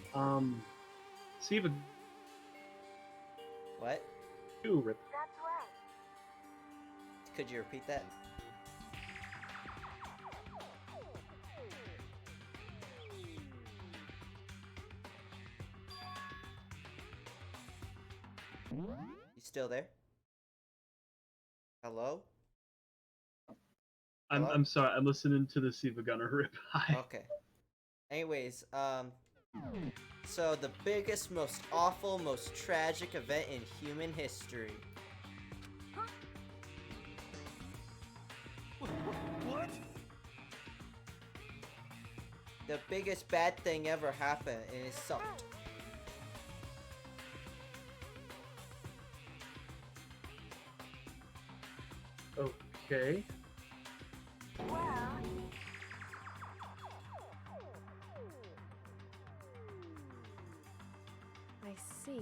see the What? rip. That's right. Could you repeat that? You still there? Hello? Hello? I'm sorry, I'm listening to the Siva Gunner rip. Hi. Okay. Anyways, so the biggest, most awful, most tragic event in human history. What? The biggest bad thing ever happened, and it sucked. Okay. Well, I see.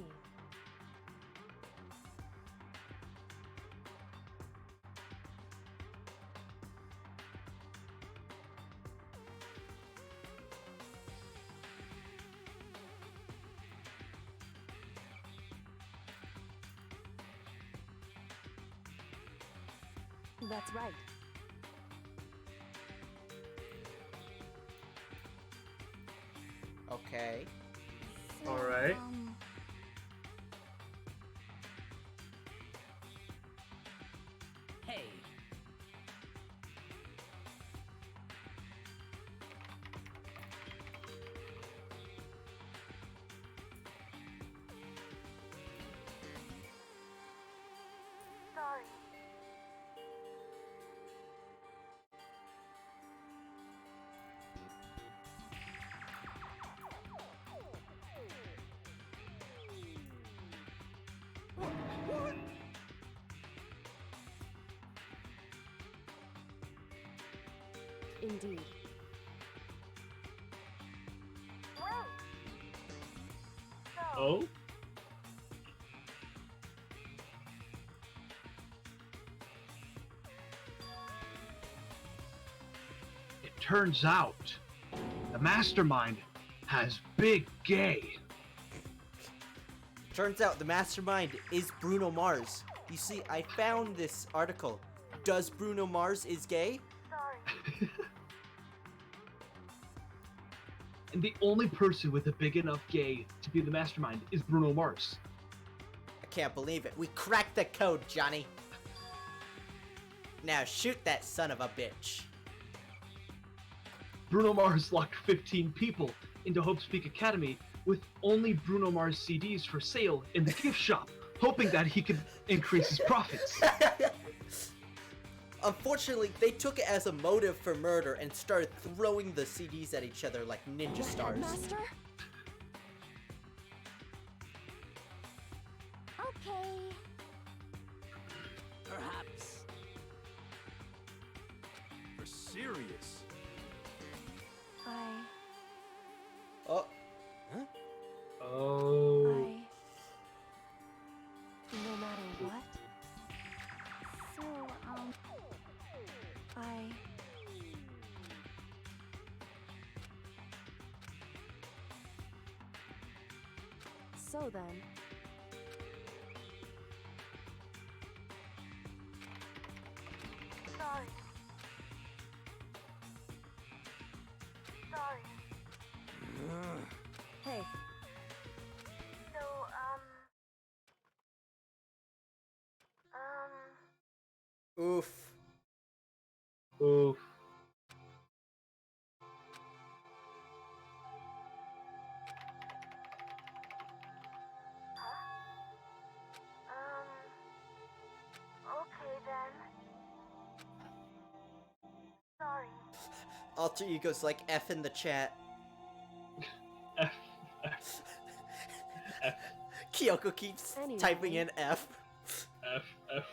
That's right. Okay. so, Alright. Hey, sorry. Indeed. Wait. So, Oh? It turns out the mastermind has Big Gay. Turns out the mastermind is Bruno Mars. You see, I found this article. Does Bruno Mars is gay? sorry. And the only person with a big enough gay to be the mastermind is Bruno Mars. I can't believe it. We cracked the code, Johnny. Now shoot that son of a bitch. Bruno Mars locked 15 people into Hope's Peak Academy with only Bruno Mars CDs for sale in the gift shop, hoping that he could increase his profits. Unfortunately, they took it as a motive for murder and started throwing the CDs at each other like ninja The stars. headmaster? Okay. perhaps. You're serious? Oh. Oh. No matter what, So, so then, sorry. Sorry. hey, So, Oof. Oof. okay then. Sorry. Alter Ego's like F in the chat. F, F, F, Kyoko keeps Anyway. typing in F. F, F.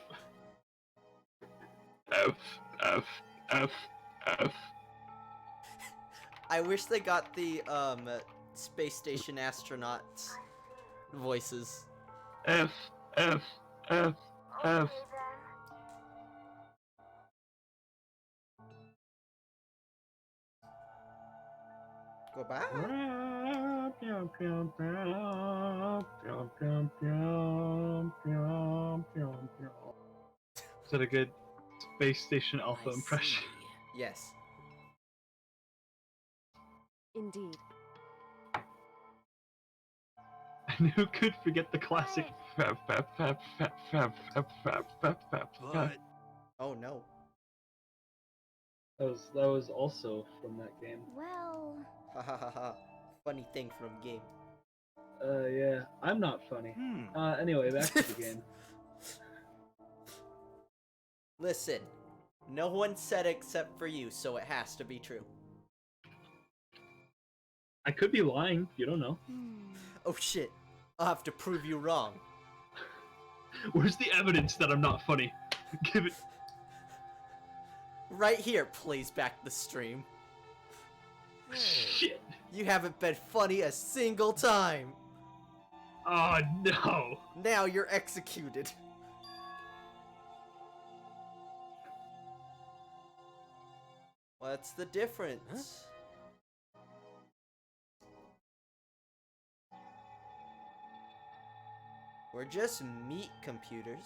F, F, F, F. I wish they got the space station astronauts voices. F, F, F, F. Okay then. Goodbye. Is that a good Space Station Alpha I impression? see. Yes. Indeed. And who could forget the classic fab fab fab fab fab fab fab fab fab fab? But Oh no. That was also from that game. Well, Ha ha ha ha. Funny thing from game. Yeah, I'm not funny. Anyway, back to the game. Listen, no one said except for you, so it has to be true. I could be lying. You don't know. Oh shit. I'll have to prove you wrong. Where's the evidence that I'm not funny? Give it. Right here plays back the stream. Shit. You haven't been funny a single time. Oh no. Now you're executed. What's the difference? We're just meat computers.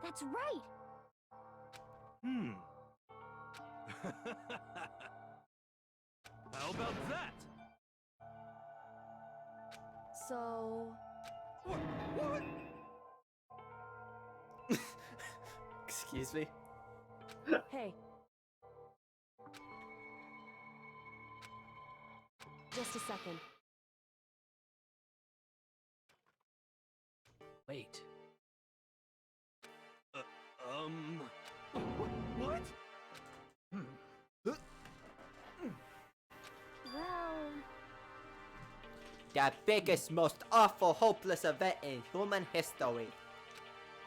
that's right. how about that? So, What? Excuse me? hey. Just a second. Wait. What? Well, The biggest, most awful, hopeless event in human history.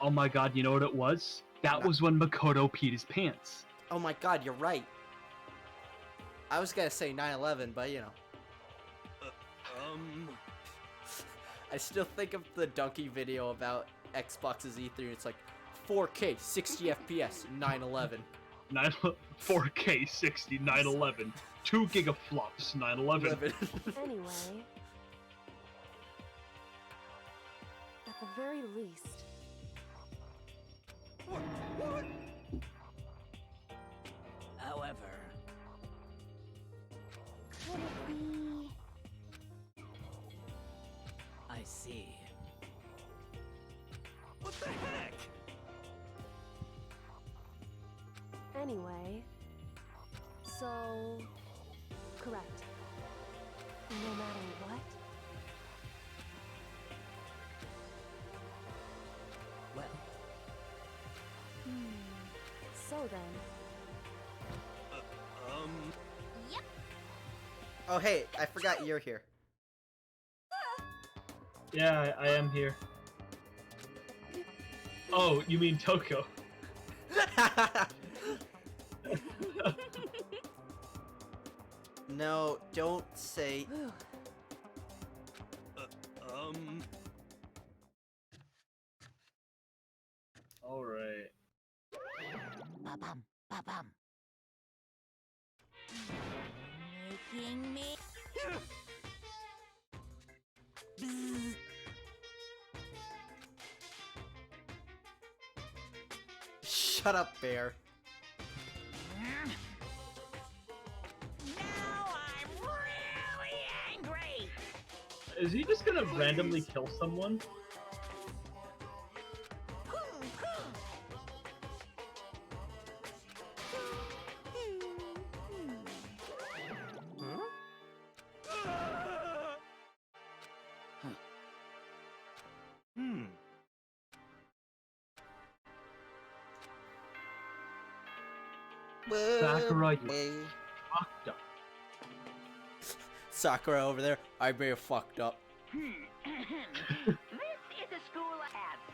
Oh my god, you know what it was? That was when Makoto peed his pants. Oh my god, you're right. I was gonna say 9/11, but you know. I still think of the Donkey video about Xbox's E3. It's like 4K, 60 FPS, 9/11. 4K 60, 9/11. 2 gigaflops, 9/11. Anyway, at the very least, What? However, could it be? I see. What the heck? anyway, so, correct. No matter what, Well, so then, Yep. Oh hey, I forgot you're here. Yeah, I am here. Oh, you mean Toko? No, don't say. Alright. Ba-bum, ba-bum. Making me. Bzz. Shut up, Bear. Now I'm really angry. Is he just gonna randomly kill someone? Sakura, you fucked up. Sakura over there, I may have fucked up. This is a school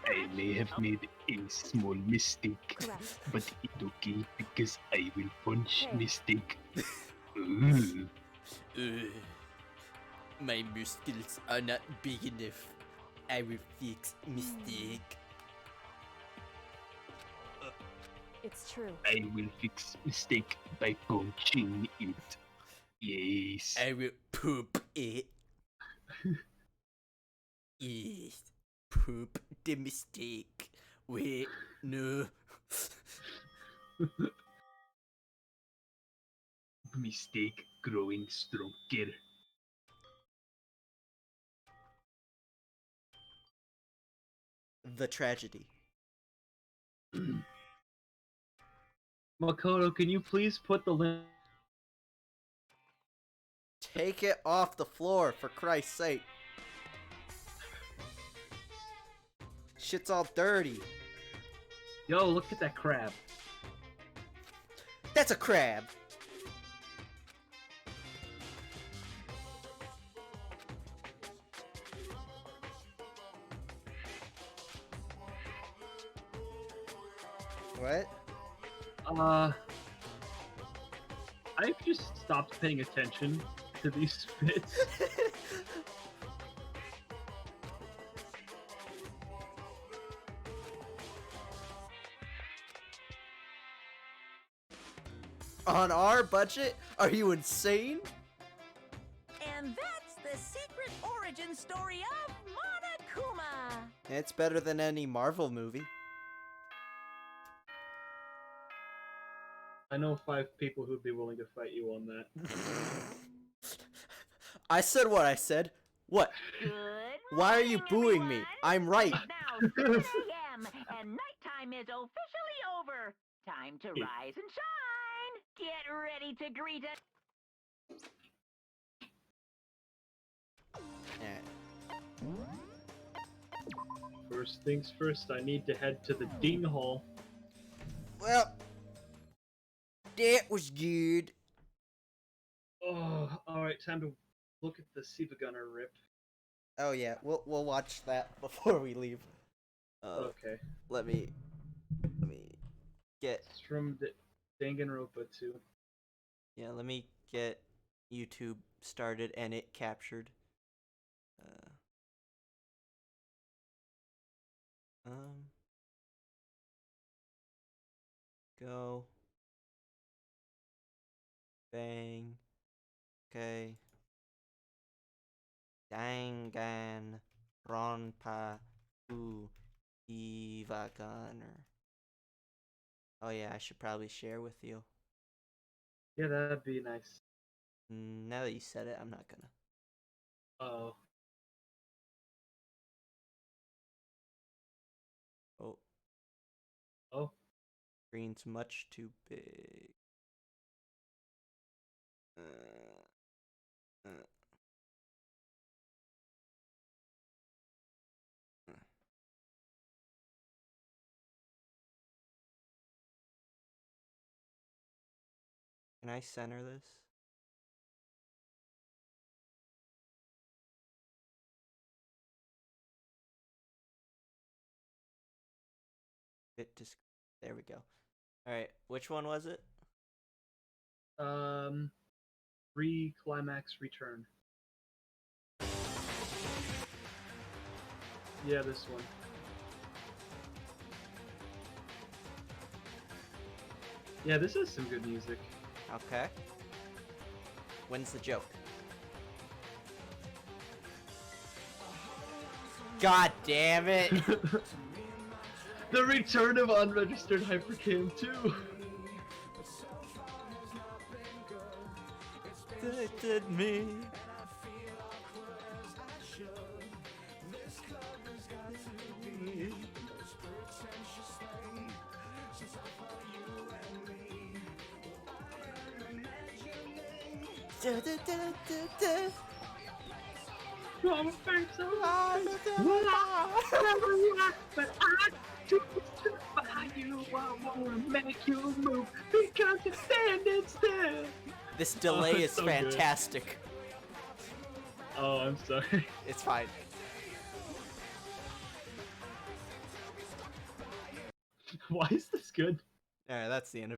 I may have made a small mistake, correct. but it's okay because I will punch Hey. mistake. Ooh. My muscles are not big enough. I will fix mistake. It's true. I will fix mistake by punching it. Yes. I will poop it. Yes. Poop the mistake. Wait, no. Mistake growing stronger. The tragedy. Makoto, can you please put the link? Take it off the floor, for Christ's sake. Shit's all dirty. Yo, look at that crab. That's a crab. What? I've just stopped paying attention to these spits. On our budget? Are you insane? And that's the secret origin story of Monokuma. It's better than any Marvel movie. I know 5 people who'd be willing to fight you on that. I said what I said. What? Good Why are you booing me? I'm right. Now 6 a.m. and nighttime is officially over. Time to rise and shine. Get ready to greet us. First things first, I need to head to the ding hall. Well, that was good. Oh, alright, time to look at the Siva Gunner rip. Oh yeah, we'll watch that before we leave. Okay. Let me get. It's from Danganronpa 2. Yeah, let me get YouTube started and it captured. Go. Bang. Okay. Danganronpa 2 Siva Gunner. Oh yeah, I should probably share with you. Yeah, that'd be nice. Now that you said it, I'm not gonna. Oh. Oh. Oh. Screen's much too big. Can I center this? There we go. Alright, which one was it? Climax Return. Yeah, this one. Yeah, this is some good music. Okay. When's the joke? God damn it! The return of unregistered Hypercam 2! They did me. I'm so but I choose to find you. I wanna make you move because you're standing still. This delay is so fantastic. Good. Oh, I'm sorry. It's fine. Why is this good? Alright, that's the end of